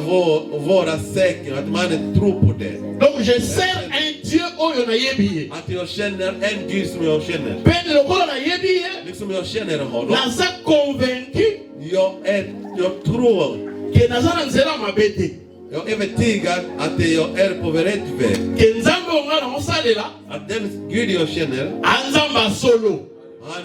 [SPEAKER 6] vara säker, att man tror på det.
[SPEAKER 2] Donc je sers un Dieu oyo na yebi.
[SPEAKER 6] Att jag känner en Gud som jag känner.
[SPEAKER 2] Pende lokola na yebi.
[SPEAKER 6] Liksom jag känner honom.
[SPEAKER 2] Naza convaincu.
[SPEAKER 6] Jag tror.
[SPEAKER 2] Que naza na nzela mabete.
[SPEAKER 6] Jag är övertygad att jag är på rätt väg.
[SPEAKER 2] Que nzambe onga na osalela.
[SPEAKER 6] Att den Gud jag känner,
[SPEAKER 2] Anzamba solo.
[SPEAKER 6] Han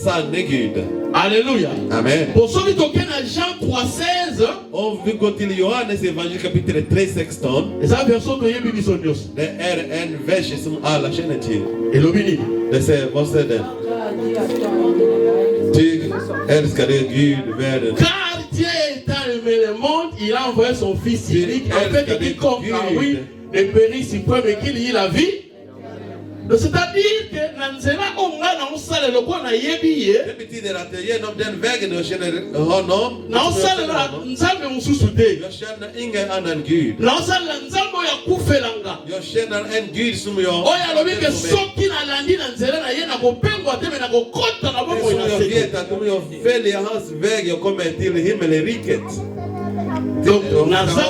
[SPEAKER 6] sanne Gud.
[SPEAKER 2] Alléluia.
[SPEAKER 6] Amen.
[SPEAKER 2] Pour ceux qui toquent dans Jean 3,16,
[SPEAKER 6] Om vi går till Johannes evangelium kapitel 3:16.
[SPEAKER 2] et ça version que Yebi Bisonios.
[SPEAKER 6] Det en vers som alla känner till.
[SPEAKER 2] Et l'obéni.
[SPEAKER 6] Det säger, vad säger den? Ty älskade Gud världen.
[SPEAKER 2] Car Dieu étant aimé le monde, il a envoyé son Fils unique, afin que quiconque en lui ne périsse point, mais qu'il y ait la vie. C'est-à-dire que Nanzela Onga na osale loko na yebi ye.
[SPEAKER 6] Det betyder att genom den vägen jag känner honom.
[SPEAKER 2] Na osale na nzambe mususu te.
[SPEAKER 6] Jag känner ingen annan Gud.
[SPEAKER 2] Na osale na nzambe ya kufelanga.
[SPEAKER 6] Jag känner en Gud som jag.
[SPEAKER 2] Oya lobi ke soki na landi na nzela na ye na kopengwa te me na kokota na bomo ina
[SPEAKER 6] Jag vet att om jag följer hans väg jag kommer till himmelriket.
[SPEAKER 2] Donc naza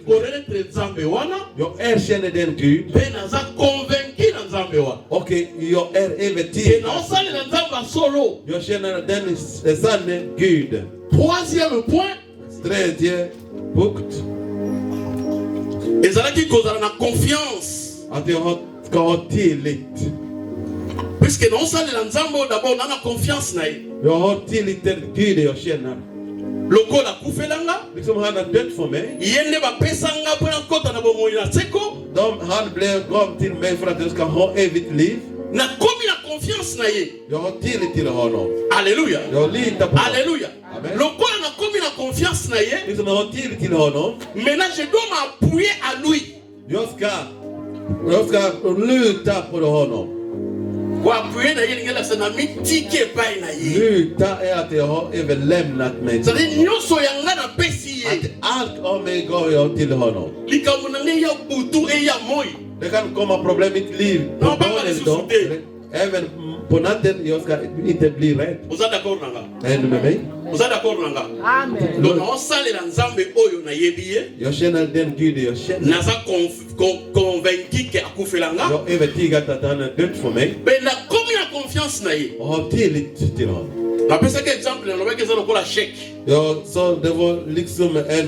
[SPEAKER 2] koretre nzambe wana.
[SPEAKER 6] Jag erkänner den Gud.
[SPEAKER 2] Pe naza convaincu na nzambe wana.
[SPEAKER 6] Och jag är övertygad.
[SPEAKER 2] Na osale na nzambe solo.
[SPEAKER 6] Jag känner den sanne Gud.
[SPEAKER 2] Troisième point.
[SPEAKER 6] Tredje punkt.
[SPEAKER 2] Ezalaki kozala na confiance.
[SPEAKER 6] Att jag ska ha tillit.
[SPEAKER 2] Puisque na osale na nzambe d'abord na confiance na ye.
[SPEAKER 6] Jag har tillit till Gud jag känner.
[SPEAKER 2] Lokola kufelanga.
[SPEAKER 6] Liksom han har dött för mig.
[SPEAKER 2] Yende ba pesanga pona kota na bomo ina seko.
[SPEAKER 6] Han gav till mig för att jag ska ha evigt liv.
[SPEAKER 2] Na komi na confiance na ye.
[SPEAKER 6] Jag har tillit till honom.
[SPEAKER 2] Alléluia.
[SPEAKER 6] Jag litar på honom.
[SPEAKER 2] Alléluia.
[SPEAKER 6] Amen.
[SPEAKER 2] Lokola na komi na confiance na ye.
[SPEAKER 6] Liksom jag har tillit till honom.
[SPEAKER 2] Maintenant je dois m'appuyer à lui.
[SPEAKER 6] Jag ska luta på honom.
[SPEAKER 2] Kwa appuyer na ye ngela sana mitike pai na ye.
[SPEAKER 6] Luta är att jag har överlämnat mig
[SPEAKER 2] Ça
[SPEAKER 6] till
[SPEAKER 2] dit nyoso yanga na pesi ye.
[SPEAKER 6] att allt om mig går jag till honom.
[SPEAKER 2] Likambo na nge ya butu e ya moi.
[SPEAKER 6] Det kan komma problem i mitt liv.
[SPEAKER 2] No, bara det så det.
[SPEAKER 6] Även på natten jag ska inte bli rädd.
[SPEAKER 2] Vous êtes d'accord nanga?
[SPEAKER 6] Är du med mig?
[SPEAKER 2] Vous êtes d'accord nanga? Amen. Donc on sale na nzambe oyo na yebi ye.
[SPEAKER 6] Jag känner den Gud jag känner.
[SPEAKER 2] Naza convaincu que akufelanga.
[SPEAKER 6] Jag är övertygad att han är dött för mig.
[SPEAKER 2] Mais na komi na confiance na ye.
[SPEAKER 6] Och har tillit till honom.
[SPEAKER 2] Na pesa que exemple na lobeke za lokola chèque.
[SPEAKER 6] Jag sa det var liksom en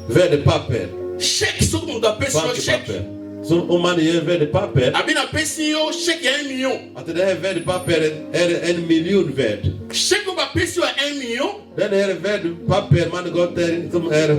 [SPEAKER 6] värdepapper.
[SPEAKER 2] Chèque so ko muta pesa chèque.
[SPEAKER 6] Bankpapper. Så om man ger värdepapper.
[SPEAKER 2] Abina pesi yo chèque ya 1 million.
[SPEAKER 6] Att det här värdepapperet är 1 miljon värd.
[SPEAKER 2] Chèque ba pesi yo 1 million.
[SPEAKER 6] Den här värdepapper man gått där som är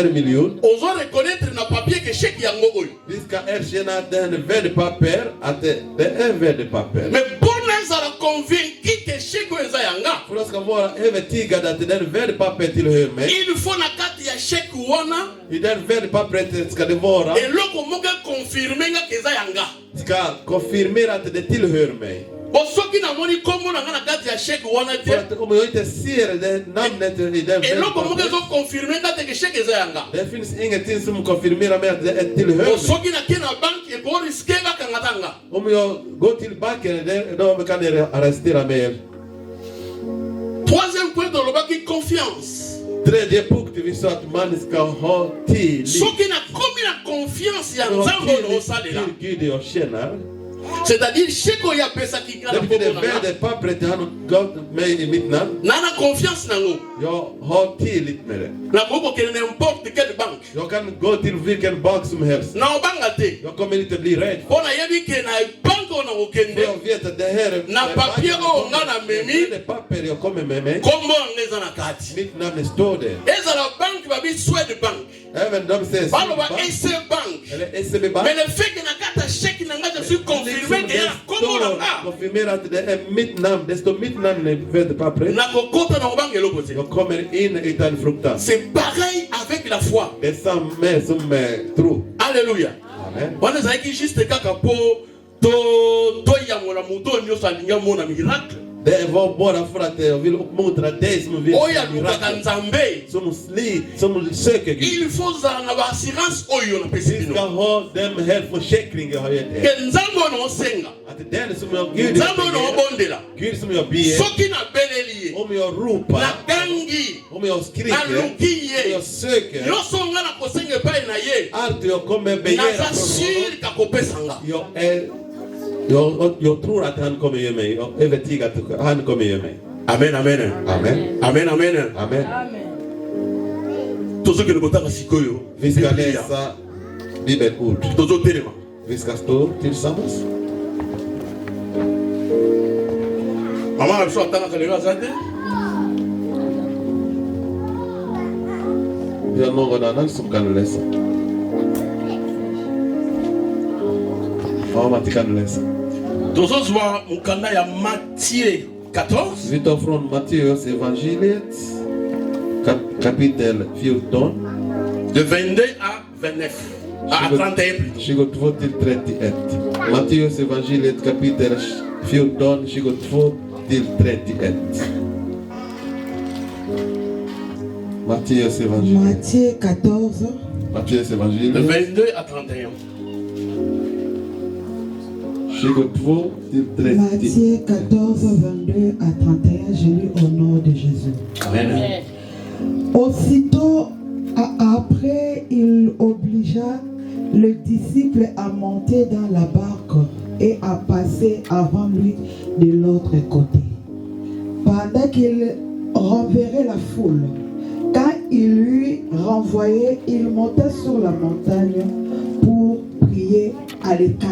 [SPEAKER 6] 1 miljon.
[SPEAKER 2] Ozo reconnaître na papier que chèque yango oyo.
[SPEAKER 6] Vi ska erkänna att det är värdepapper, att det är värdepapper.
[SPEAKER 2] Mais bona zara convaincu que chèque eza yanga.
[SPEAKER 6] För att ska vara övertygad att det värdepapper tillhör mig.
[SPEAKER 2] Il faut na kati ya chèque wana.
[SPEAKER 6] I den värdepappret ska det vara.
[SPEAKER 2] Eloko moka confirmer nga que eza yanga.
[SPEAKER 6] Ska konfirmera att det tillhör mig.
[SPEAKER 2] Bosoki na moni kombo na nga na kati ya chèque wana
[SPEAKER 6] För
[SPEAKER 2] te.
[SPEAKER 6] att om jag inte ser det namnet i den
[SPEAKER 2] Eloko moka
[SPEAKER 6] värdepappret.
[SPEAKER 2] zo confirmer nga te que chèque eza yanga.
[SPEAKER 6] Det finns ingenting som konfirmerar mig att det tillhör mig.
[SPEAKER 2] Bosoki na ke na banque e ko risquer nga kangatanga.
[SPEAKER 6] Om jag går till banken, då kan de arrestera mig.
[SPEAKER 2] Troisième point dans le baki confiance.
[SPEAKER 6] Tredje punkt vi sa att man ska ha tillit.
[SPEAKER 2] Soki na komi na confiance ya nzambe no salela.
[SPEAKER 6] Till Gud jag känner.
[SPEAKER 2] C'est-à-dire chèque ya pesa ki
[SPEAKER 6] Det
[SPEAKER 2] kana
[SPEAKER 6] betyder
[SPEAKER 2] kombo na nga.
[SPEAKER 6] värdepappret han gav mig i mitt namn.
[SPEAKER 2] Na na confiance nango.
[SPEAKER 6] Jag har tillit med det.
[SPEAKER 2] Na koko kene n'importe quelle banque.
[SPEAKER 6] Jag kan gå till vilken bank som helst.
[SPEAKER 2] Na obanga te.
[SPEAKER 6] Jag kommer inte bli rädd.
[SPEAKER 2] Pona yebi ke na banque ona
[SPEAKER 6] För
[SPEAKER 2] okende.
[SPEAKER 6] jag vet att det här är
[SPEAKER 2] Na papier o nga na memi.
[SPEAKER 6] det papper jag kommer med mig.
[SPEAKER 2] Kombo ngeza na kati.
[SPEAKER 6] Mitt namn står där.
[SPEAKER 2] Eza la banque babi Swede bank.
[SPEAKER 6] Även de säger
[SPEAKER 2] Balo ba SC bank.
[SPEAKER 6] eller SEB bank.
[SPEAKER 2] Mais le fait que na kata chèque na nga je suis confirmé que ya kombo na nga.
[SPEAKER 6] Konfirmera att det är mitt namn. Det står mitt namn i värdepappret.
[SPEAKER 2] Na kokota na obanga eloko te.
[SPEAKER 6] Jag kommer in utan fruktan.
[SPEAKER 2] C'est pareil avec la foi.
[SPEAKER 6] Det är samma som tro.
[SPEAKER 2] Alléluia.
[SPEAKER 6] Amen.
[SPEAKER 2] Wana ezalaki juste kaka po toyambola moto nyonso alingi amona miracle
[SPEAKER 6] Det var bara för att jag vill uppmuntra dig som vill
[SPEAKER 2] oyo alukaka nzambe.
[SPEAKER 6] som söker Gud.
[SPEAKER 2] Il faut zala na baassurance oyo napesi
[SPEAKER 6] Vi ska
[SPEAKER 2] bino
[SPEAKER 6] ha den här försäkringen jag har gett er.
[SPEAKER 2] ke nzambe oyo naosenga,
[SPEAKER 6] Att den som jag Gud
[SPEAKER 2] nzambe oyo naobondela,
[SPEAKER 6] Gud som jag ber.
[SPEAKER 2] soki nabeleli ye,
[SPEAKER 6] Om jag ropar,
[SPEAKER 2] nakangi,
[SPEAKER 6] om jag skriker,
[SPEAKER 2] naluki
[SPEAKER 6] om
[SPEAKER 2] ye,
[SPEAKER 6] jag söker,
[SPEAKER 2] nyonso nga nakosenga epai na ye,
[SPEAKER 6] allt jag kommer begära
[SPEAKER 2] naza
[SPEAKER 6] från
[SPEAKER 2] sur
[SPEAKER 6] honom.
[SPEAKER 2] kakopesanga.
[SPEAKER 6] Jag tror att han kommer ge mig. Jag är övertygad att han kommer ge mig.
[SPEAKER 2] Amen, amen.
[SPEAKER 6] Amen.
[SPEAKER 2] Amen, amen.
[SPEAKER 6] Amen.
[SPEAKER 2] Tozokende kotanga sikoyo.
[SPEAKER 6] Vi ska läsa bibelord.
[SPEAKER 2] Tozotelema.
[SPEAKER 6] Vi ska stå tillsammans.
[SPEAKER 2] Maman a besoin d'attendre que les gens s'attendent.
[SPEAKER 6] Ya nongo na nan sum kan lesa. Oh matikan lesa.
[SPEAKER 2] Tozozwa mukanda ya Matthieu 14.
[SPEAKER 6] Vite offrons Matthieu évangile chapitre 14
[SPEAKER 2] de 22 à 29. À 31 plutôt.
[SPEAKER 6] Shigot votil 31. Matthieu évangile chapitre 14 shigot votil 31. Matthieu évangile.
[SPEAKER 4] Matthieu 14.
[SPEAKER 6] Matthieu évangile.
[SPEAKER 2] De 22 à 31.
[SPEAKER 4] Matthieu 14, 22 à 31, je lis au nom de Jésus.
[SPEAKER 2] Amen.
[SPEAKER 4] Aussitôt après, il obligea le disciple à monter dans la barque et à passer avant lui de l'autre côté. Pendant qu'il renverrait la foule, quand il lui renvoyait, il monta sur la montagne pour prier à l'écart.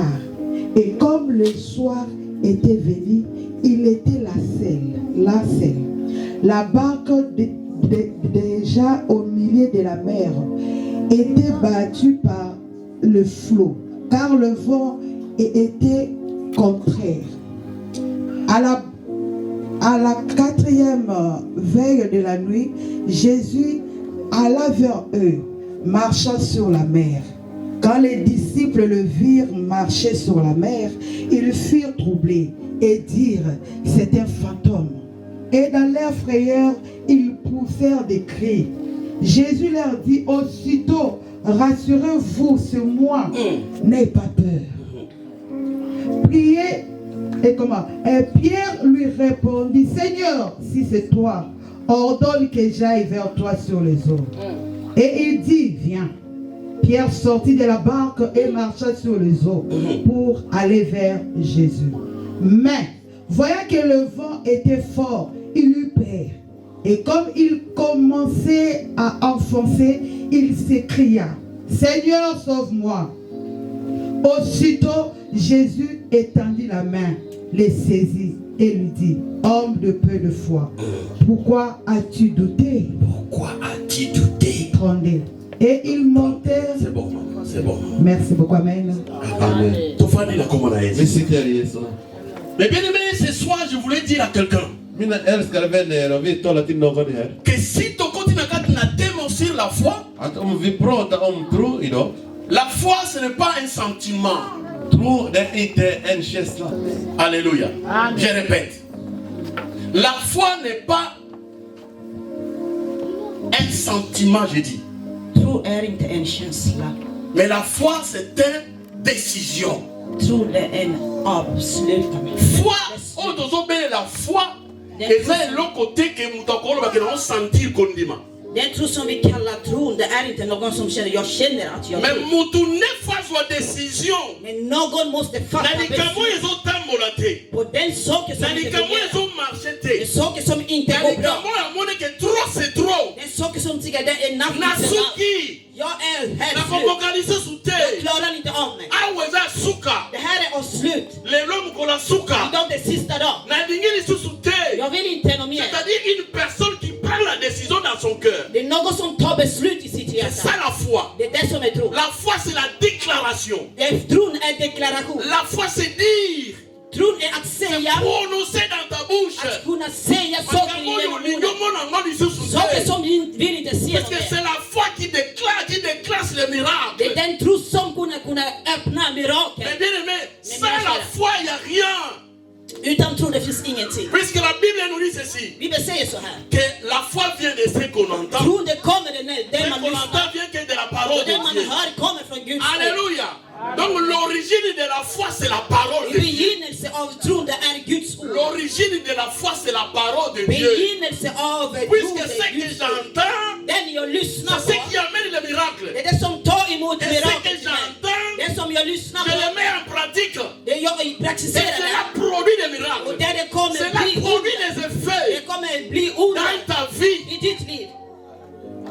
[SPEAKER 4] Et comme le soir était venu, il était la seule. La barque déjà au milieu de la mer était battue par le flot, car le vent était contraire. À la 4e veille de la nuit, Jésus alla vers eux, marchant sur la mer. Quand les disciples le virent marcher sur la mer, ils furent troublés et dirent, c'est un fantôme. Et dans leur frayeur, ils poussèrent des cris. Jésus leur dit aussitôt, rassurez-vous, c'est moi, n'ayez pas peur. Priez, et comment? Et Pierre lui répondit, Seigneur, si c'est toi, ordonne que j'aille vers toi sur les eaux. Et il dit, viens. Pierre sortit de la barque et marcha sur les eaux pour aller vers Jésus. Mais, voyant que le vent était fort, il eut peur. Et comme il commençait à enfoncer, il s'écria, Seigneur, sauve-moi. Aussitôt, Jésus étendit la main, le saisit et lui dit, homme de peu de foi, pourquoi as-tu douté?
[SPEAKER 2] Pourquoi as-tu douté?
[SPEAKER 4] Trondé. Et ils montèrent.
[SPEAKER 2] C'est bon, maman, c'est bon.
[SPEAKER 4] Merci beaucoup, Amen.
[SPEAKER 6] Amen.
[SPEAKER 2] Mais bien aimé, ce soir, je voulais dire à quelqu'un que si ton continent n'a démontré la foi, la foi ce n'est pas un sentiment. Alléluia. Je répète. La foi n'est pas un sentiment, j'ai dit. Mais la foi, c'est une décision. Foi, on doit bien la foi. Et c'est l'autre côté que nous devons sentir qu'on dit.
[SPEAKER 1] Den tro som vi kallar tron, det är inte någon som känner, jag känner att jag
[SPEAKER 2] men
[SPEAKER 1] tror.
[SPEAKER 2] mutu ne façon décision.
[SPEAKER 1] Men någon måste fatta beslut. På den saker som inte fungerar. Det är saker som inte går bra. Det är saker som tycker det är natt. Jag är här slut. Jag klarar inte av mig. Det här är av slut. Idag det sista dag. Jag vill inte något mer.
[SPEAKER 2] C'est-à-dire une personne qui prend la décision dans son cœur.
[SPEAKER 1] Det är någon som tar beslut i sitt hjärta.
[SPEAKER 2] C'est ça la foi.
[SPEAKER 1] Det är det som är tro.
[SPEAKER 2] La foi c'est la déclaration.
[SPEAKER 1] Tron är deklaration.
[SPEAKER 2] La foi c'est dire.
[SPEAKER 1] Tron är att säga.
[SPEAKER 2] Prononcer dans ta bouche.
[SPEAKER 1] Att kunna säga saker i din mun. Saker som du vill inte se.
[SPEAKER 2] Parce que c'est la foi qui déclare le miracle.
[SPEAKER 1] Det är den tro som kunna öppna mirakel.
[SPEAKER 2] Mais bien aimé, sans la foi il n'y a rien.
[SPEAKER 1] Utan tro det finns ingenting.
[SPEAKER 2] Puisque la Bible nous dit ceci.
[SPEAKER 1] Bibeln säger så här.
[SPEAKER 2] Que la foi vient de ce qu'on entend.
[SPEAKER 1] Tron det kommer det man
[SPEAKER 2] qu'on entend vient que de la parole de
[SPEAKER 1] det man
[SPEAKER 2] Dieu.
[SPEAKER 1] hör kommer från Guds ord.
[SPEAKER 2] Alléluia. Donc l'origine de la foi c'est la parole de Dieu.
[SPEAKER 1] Begynnelse av tron det är Guds ord.
[SPEAKER 2] L'origine de la foi c'est la parole de Dieu.
[SPEAKER 1] Begynnelse av tron
[SPEAKER 2] Puisque
[SPEAKER 1] det
[SPEAKER 2] ce
[SPEAKER 1] är
[SPEAKER 2] que
[SPEAKER 1] Guds ord.
[SPEAKER 2] j'entends,
[SPEAKER 1] Den jag lyssnar
[SPEAKER 2] c'est ce
[SPEAKER 1] på.
[SPEAKER 2] qui amène le miracle.
[SPEAKER 1] Det är det som tar emot
[SPEAKER 2] Et ce que
[SPEAKER 1] mirakel.
[SPEAKER 2] j'entends,
[SPEAKER 1] Det som jag lyssnar
[SPEAKER 2] je
[SPEAKER 1] på.
[SPEAKER 2] le mets en pratique.
[SPEAKER 1] Det jag
[SPEAKER 2] Et
[SPEAKER 1] praktiserar
[SPEAKER 2] cela
[SPEAKER 1] det.
[SPEAKER 2] produit des miracles.
[SPEAKER 1] Och där det kommer
[SPEAKER 2] Cela
[SPEAKER 1] bli
[SPEAKER 2] produit
[SPEAKER 1] ord.
[SPEAKER 2] des effets
[SPEAKER 1] Det kommer bli ord
[SPEAKER 2] dans ta vie.
[SPEAKER 1] i ditt liv.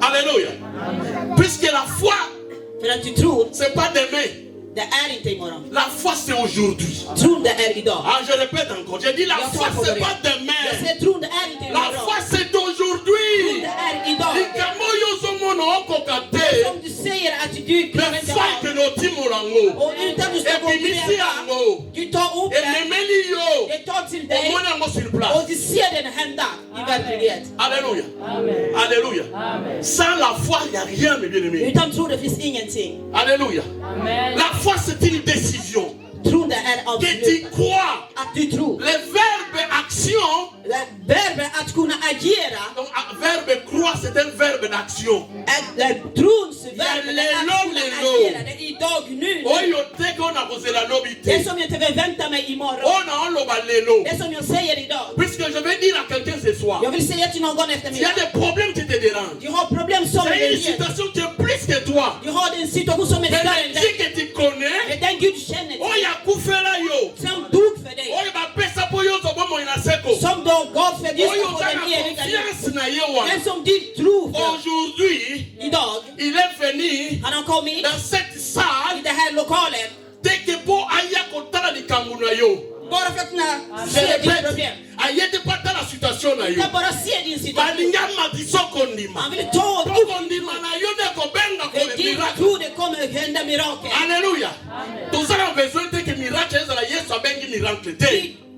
[SPEAKER 2] Alléluia. Puisque la foi,
[SPEAKER 1] För att du tror,
[SPEAKER 2] c'est pas demain.
[SPEAKER 1] Det är inte imorgon.
[SPEAKER 2] La foi c'est aujourd'hui.
[SPEAKER 1] Tron det är idag.
[SPEAKER 2] Ah, je répète encore. J'ai dit la foi c'est pas
[SPEAKER 1] Jag
[SPEAKER 2] demain.
[SPEAKER 1] säger tron det är inte
[SPEAKER 2] La
[SPEAKER 1] imorgon.
[SPEAKER 2] foi c'est
[SPEAKER 1] Tron
[SPEAKER 2] aujourd'hui.
[SPEAKER 1] det är idag. Som du säger att du klarar inte av. Och utan du ska gå och du tar upp det tar till dig och du ser den hända i verklighet.
[SPEAKER 2] Alléluia. Alléluia. Sans la foi, il n'y a rien, mes bien-aimés.
[SPEAKER 1] Utan tro det finns ingenting.
[SPEAKER 2] Alléluia. La foi, c'est une décision.
[SPEAKER 1] Tron det är
[SPEAKER 2] Que tu
[SPEAKER 1] absolut.
[SPEAKER 2] crois.
[SPEAKER 1] Att du tror.
[SPEAKER 2] Le verbe action.
[SPEAKER 1] Verbet att kunna agera.
[SPEAKER 2] Donc, verbe croire, c'est un verbe d'action.
[SPEAKER 1] Trons verbe är att kunna agera. Det är idag nu. Det som jag inte förväntar mig imorgon. Det som jag säger idag.
[SPEAKER 2] Puisque je vais dire à quelqu'un ce soir.
[SPEAKER 1] Jag vill säga till någon
[SPEAKER 2] Il y a
[SPEAKER 1] eftermiddag.
[SPEAKER 2] des problèmes qui te dérangent.
[SPEAKER 1] Du har problem som är
[SPEAKER 2] C'est une
[SPEAKER 1] dig.
[SPEAKER 2] situation qui est plus que toi.
[SPEAKER 1] Du har en situation som är
[SPEAKER 2] Mais
[SPEAKER 1] större än
[SPEAKER 2] le Dieu
[SPEAKER 1] dig.
[SPEAKER 2] que tu connais,
[SPEAKER 1] Det är den Gud känner
[SPEAKER 2] oh,
[SPEAKER 1] till.
[SPEAKER 2] il y a Koufela yo.
[SPEAKER 1] Som dog för dig.
[SPEAKER 2] Oh, il va payer ça pour yo, so bon, il a seko.
[SPEAKER 1] Som då gav för Gud
[SPEAKER 2] Oh, il
[SPEAKER 1] på
[SPEAKER 2] a
[SPEAKER 1] den eviga livet.
[SPEAKER 2] confiance na ye wa.
[SPEAKER 1] Den som du tror för.
[SPEAKER 2] Aujourd'hui,
[SPEAKER 1] Idag.
[SPEAKER 2] il est venu
[SPEAKER 1] Han har kommit
[SPEAKER 2] dans cette
[SPEAKER 1] i
[SPEAKER 2] salle.
[SPEAKER 1] det här lokalen.
[SPEAKER 2] Dès que pour aya kotala di kanguna yo.
[SPEAKER 1] Bara för att kunna
[SPEAKER 2] Je
[SPEAKER 1] se ditt
[SPEAKER 2] répète,
[SPEAKER 1] problem.
[SPEAKER 2] ayete pas dans la situation na yo.
[SPEAKER 1] Inte bara se din situation.
[SPEAKER 2] Balinga madisoko ndima.
[SPEAKER 1] Han vill ta upp
[SPEAKER 2] Toko ndima na yo ne ko benga ko
[SPEAKER 1] för
[SPEAKER 2] le
[SPEAKER 1] din
[SPEAKER 2] miracle.
[SPEAKER 1] tro det kommer att hända mirakel.
[SPEAKER 2] Alléluia. Tous avons besoin de que miracle ezala Yesu abengi miracle te.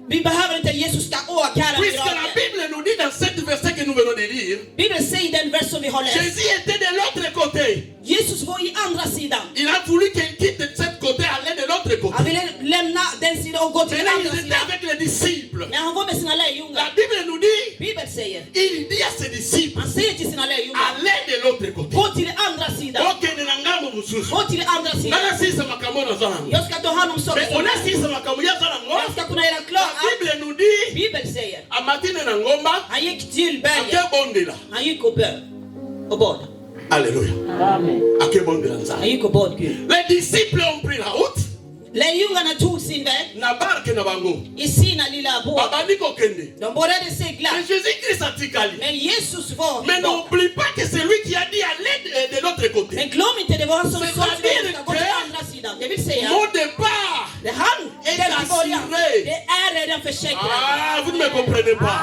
[SPEAKER 1] Vi behöver inte Jesus ska åkalla
[SPEAKER 2] Puisque la
[SPEAKER 1] mirakel.
[SPEAKER 2] Bible nous dit dans cette verset que nous venons de lire,
[SPEAKER 1] Bibeln säger den vers som vi har läst.
[SPEAKER 2] Jésus était de l'autre côté.
[SPEAKER 1] Jesus var i andra sidan.
[SPEAKER 2] Il a voulu qu'il quitte de cette côté, aller de l'autre côté.
[SPEAKER 1] Han ville lämna den sidan och gå till den
[SPEAKER 2] Maintenant,
[SPEAKER 1] andra
[SPEAKER 2] il était
[SPEAKER 1] sidan.
[SPEAKER 2] avec les disciples.
[SPEAKER 1] Men han var med sina
[SPEAKER 2] La
[SPEAKER 1] lärjungar.
[SPEAKER 2] Bible nous dit,
[SPEAKER 1] Bibeln säger.
[SPEAKER 2] il dit à ses disciples,
[SPEAKER 1] Han säger till sina lärjungar.
[SPEAKER 2] allez de l'autre côté.
[SPEAKER 1] Gå till den andra sidan.
[SPEAKER 2] Ok, ne nangambo mususu.
[SPEAKER 1] Gå till den andra sidan.
[SPEAKER 2] Nana sisa makambo na zanango.
[SPEAKER 1] Jag ska ta hand om
[SPEAKER 2] Mais on
[SPEAKER 1] saker.
[SPEAKER 2] a sisa makambo ya zanango.
[SPEAKER 1] Jag ska kunna göra
[SPEAKER 2] La
[SPEAKER 1] klart.
[SPEAKER 2] Bible nous dit,
[SPEAKER 1] Bibeln säger.
[SPEAKER 2] à matine na ngomba,
[SPEAKER 1] Han gick till berget.
[SPEAKER 2] ake bondela.
[SPEAKER 1] Han gick och bad. Och bad.
[SPEAKER 2] Alléluia. Ake bondela nzala.
[SPEAKER 1] Han gick och bad Gud.
[SPEAKER 2] Les disciples ont pris la route.
[SPEAKER 1] Lärjungarna tog sin väg
[SPEAKER 2] Na barke na bango.
[SPEAKER 1] i sina lilla båt.
[SPEAKER 2] Babandi kokende.
[SPEAKER 1] De började segla.
[SPEAKER 2] Mais Jésus-Christ a tikali.
[SPEAKER 1] Men Jesus var
[SPEAKER 2] Mais
[SPEAKER 1] borta.
[SPEAKER 2] n'oublie pas que c'est lui qui a dit allez de l'autre côté.
[SPEAKER 1] Men glöm inte, det var han som
[SPEAKER 2] Men
[SPEAKER 1] sa att vi
[SPEAKER 2] det
[SPEAKER 1] ska gå till andra sidan. Det vill säga,
[SPEAKER 2] Mon départ
[SPEAKER 1] det är han,
[SPEAKER 2] est
[SPEAKER 1] den i början.
[SPEAKER 2] assuré.
[SPEAKER 1] Det är redan försäkrat.
[SPEAKER 2] Ah, vous ne me comprenez pas.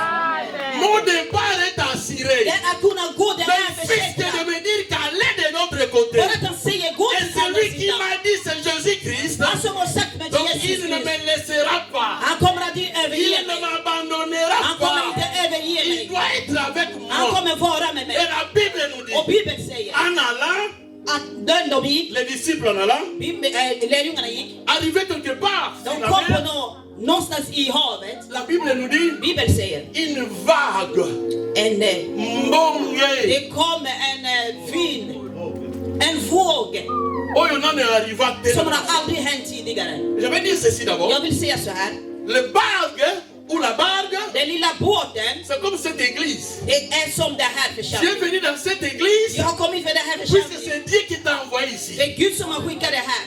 [SPEAKER 2] Mon départ est assuré.
[SPEAKER 1] Det är att kunna gå, det är
[SPEAKER 2] Le fils de
[SPEAKER 1] försäkrat.
[SPEAKER 2] me dire qu'aller de l'autre côté.
[SPEAKER 1] Bara att han säger gå
[SPEAKER 2] Et
[SPEAKER 1] till andra
[SPEAKER 2] celui qui
[SPEAKER 1] sidan.
[SPEAKER 2] m'a dit c'est Jésus-Christ.
[SPEAKER 1] Han som har sagt mig
[SPEAKER 2] Donc
[SPEAKER 1] till Jesus
[SPEAKER 2] il ne me
[SPEAKER 1] Kristus.
[SPEAKER 2] laissera pas.
[SPEAKER 1] Han kommer att överge
[SPEAKER 2] Il ne
[SPEAKER 1] mig.
[SPEAKER 2] m'abandonnera
[SPEAKER 1] Han kommer
[SPEAKER 2] pas.
[SPEAKER 1] inte överge
[SPEAKER 2] Il
[SPEAKER 1] mig.
[SPEAKER 2] doit être avec
[SPEAKER 1] Han
[SPEAKER 2] moi.
[SPEAKER 1] kommer vara med
[SPEAKER 2] Et
[SPEAKER 1] mig.
[SPEAKER 2] la Bible nous
[SPEAKER 1] Och
[SPEAKER 2] dit,
[SPEAKER 1] Bibeln säger
[SPEAKER 2] en allant,
[SPEAKER 1] att den de gick,
[SPEAKER 2] les disciples en allant,
[SPEAKER 1] lärjungarna gick,
[SPEAKER 2] arrivaient quelque part
[SPEAKER 1] de
[SPEAKER 2] sur la
[SPEAKER 1] kom på
[SPEAKER 2] mer,
[SPEAKER 1] någonstans i havet.
[SPEAKER 2] la Bible nous dit,
[SPEAKER 1] Bibeln säger
[SPEAKER 2] une vague,
[SPEAKER 1] en
[SPEAKER 2] mbonge,
[SPEAKER 1] det kommer en vind, en våg
[SPEAKER 2] oyo nane arriva
[SPEAKER 1] som
[SPEAKER 2] tellement.
[SPEAKER 1] har aldrig hänt tidigare.
[SPEAKER 2] Je vais dire ceci d'abord.
[SPEAKER 1] Jag vill säga så här.
[SPEAKER 2] Le barque ou la barque,
[SPEAKER 1] Den lilla båten,
[SPEAKER 2] c'est comme cette église.
[SPEAKER 1] det är som det här
[SPEAKER 2] Tu es
[SPEAKER 1] församlingen.
[SPEAKER 2] venu dans cette église
[SPEAKER 1] Jag har kommit för det här
[SPEAKER 2] puisque
[SPEAKER 1] församlingen.
[SPEAKER 2] c'est Dieu qui t'a envoyé ici.
[SPEAKER 1] Det är Gud som har skickat det här.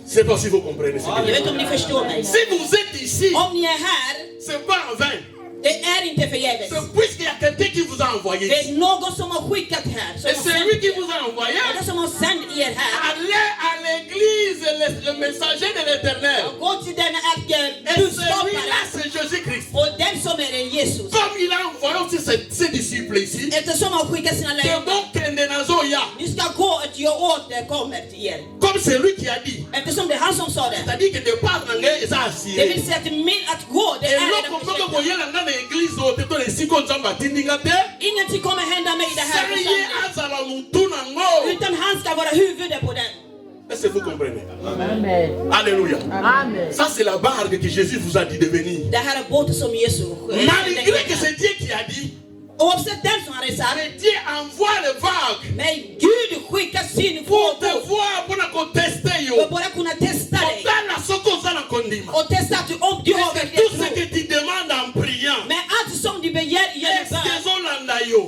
[SPEAKER 2] C'est pas si vous comprenez ce que
[SPEAKER 1] Jag
[SPEAKER 2] je
[SPEAKER 1] vet
[SPEAKER 2] dis.
[SPEAKER 1] inte om ni förstår mig.
[SPEAKER 2] Si vous êtes ici,
[SPEAKER 1] Om ni är här,
[SPEAKER 2] c'est pas en vain.
[SPEAKER 1] det är inte förgäves.
[SPEAKER 2] C'est puisqu'il y a quelqu'un qui vous a envoyé
[SPEAKER 1] Det
[SPEAKER 2] ici.
[SPEAKER 1] är någon som har skickat här. Som
[SPEAKER 2] Et
[SPEAKER 1] har
[SPEAKER 2] c'est
[SPEAKER 1] sänt
[SPEAKER 2] lui qui
[SPEAKER 1] er.
[SPEAKER 2] vous a envoyé.
[SPEAKER 1] Det är det som har sänt er här.
[SPEAKER 2] Allez à l'église, le messager de l'éternel.
[SPEAKER 1] Gå till den
[SPEAKER 2] Et
[SPEAKER 1] budskaparen.
[SPEAKER 2] celui-là, c'est Jésus-Christ.
[SPEAKER 1] Och den som är en Jesus.
[SPEAKER 2] Comme il a envoyé aussi ses disciples ici,
[SPEAKER 1] Eftersom han skickar sina
[SPEAKER 2] que
[SPEAKER 1] lärjungar.
[SPEAKER 2] bon kende nazoya.
[SPEAKER 1] Ni ska gå och jag återkommer till er.
[SPEAKER 2] Comme c'est lui qui a dit.
[SPEAKER 1] Eftersom det är han som sa det.
[SPEAKER 2] C'est-à-dire que départ nangai eza
[SPEAKER 1] Det
[SPEAKER 2] assuré.
[SPEAKER 1] vill säga att min att gå, det är
[SPEAKER 2] eloko
[SPEAKER 1] redan
[SPEAKER 2] moko
[SPEAKER 1] försäkrat.
[SPEAKER 2] koyela nga na église oyo te to na esika oyo nzambe atindinga te
[SPEAKER 1] Ingenting kommer hända mig i det här
[SPEAKER 2] se ye
[SPEAKER 1] församlingen.
[SPEAKER 2] azala motu nango.
[SPEAKER 1] Utan han ska vara huvudet på den.
[SPEAKER 2] Est-ce que vous comprenez? Alléluia. Ça c'est la barque que Jésus vous a dit de venir.
[SPEAKER 1] Det här är båten som Jesus
[SPEAKER 2] Malgré que c'est Dieu qui a dit,
[SPEAKER 1] Oavsett den som har reser.
[SPEAKER 2] mais Dieu envoie les vagues
[SPEAKER 1] Men Gud skickar sin
[SPEAKER 2] pour te
[SPEAKER 1] fågel
[SPEAKER 2] voir, pour te tester yo.
[SPEAKER 1] för att bara kunna testa dig.
[SPEAKER 2] Otala soko ozala kondima.
[SPEAKER 1] Och testa att om du har
[SPEAKER 2] Est-ce que
[SPEAKER 1] verkligen
[SPEAKER 2] tout ce
[SPEAKER 1] tro.
[SPEAKER 2] que tu demandes en priant,
[SPEAKER 1] Men allt som du begär i en
[SPEAKER 2] est-ce que
[SPEAKER 1] bön,
[SPEAKER 2] ezolanda yo?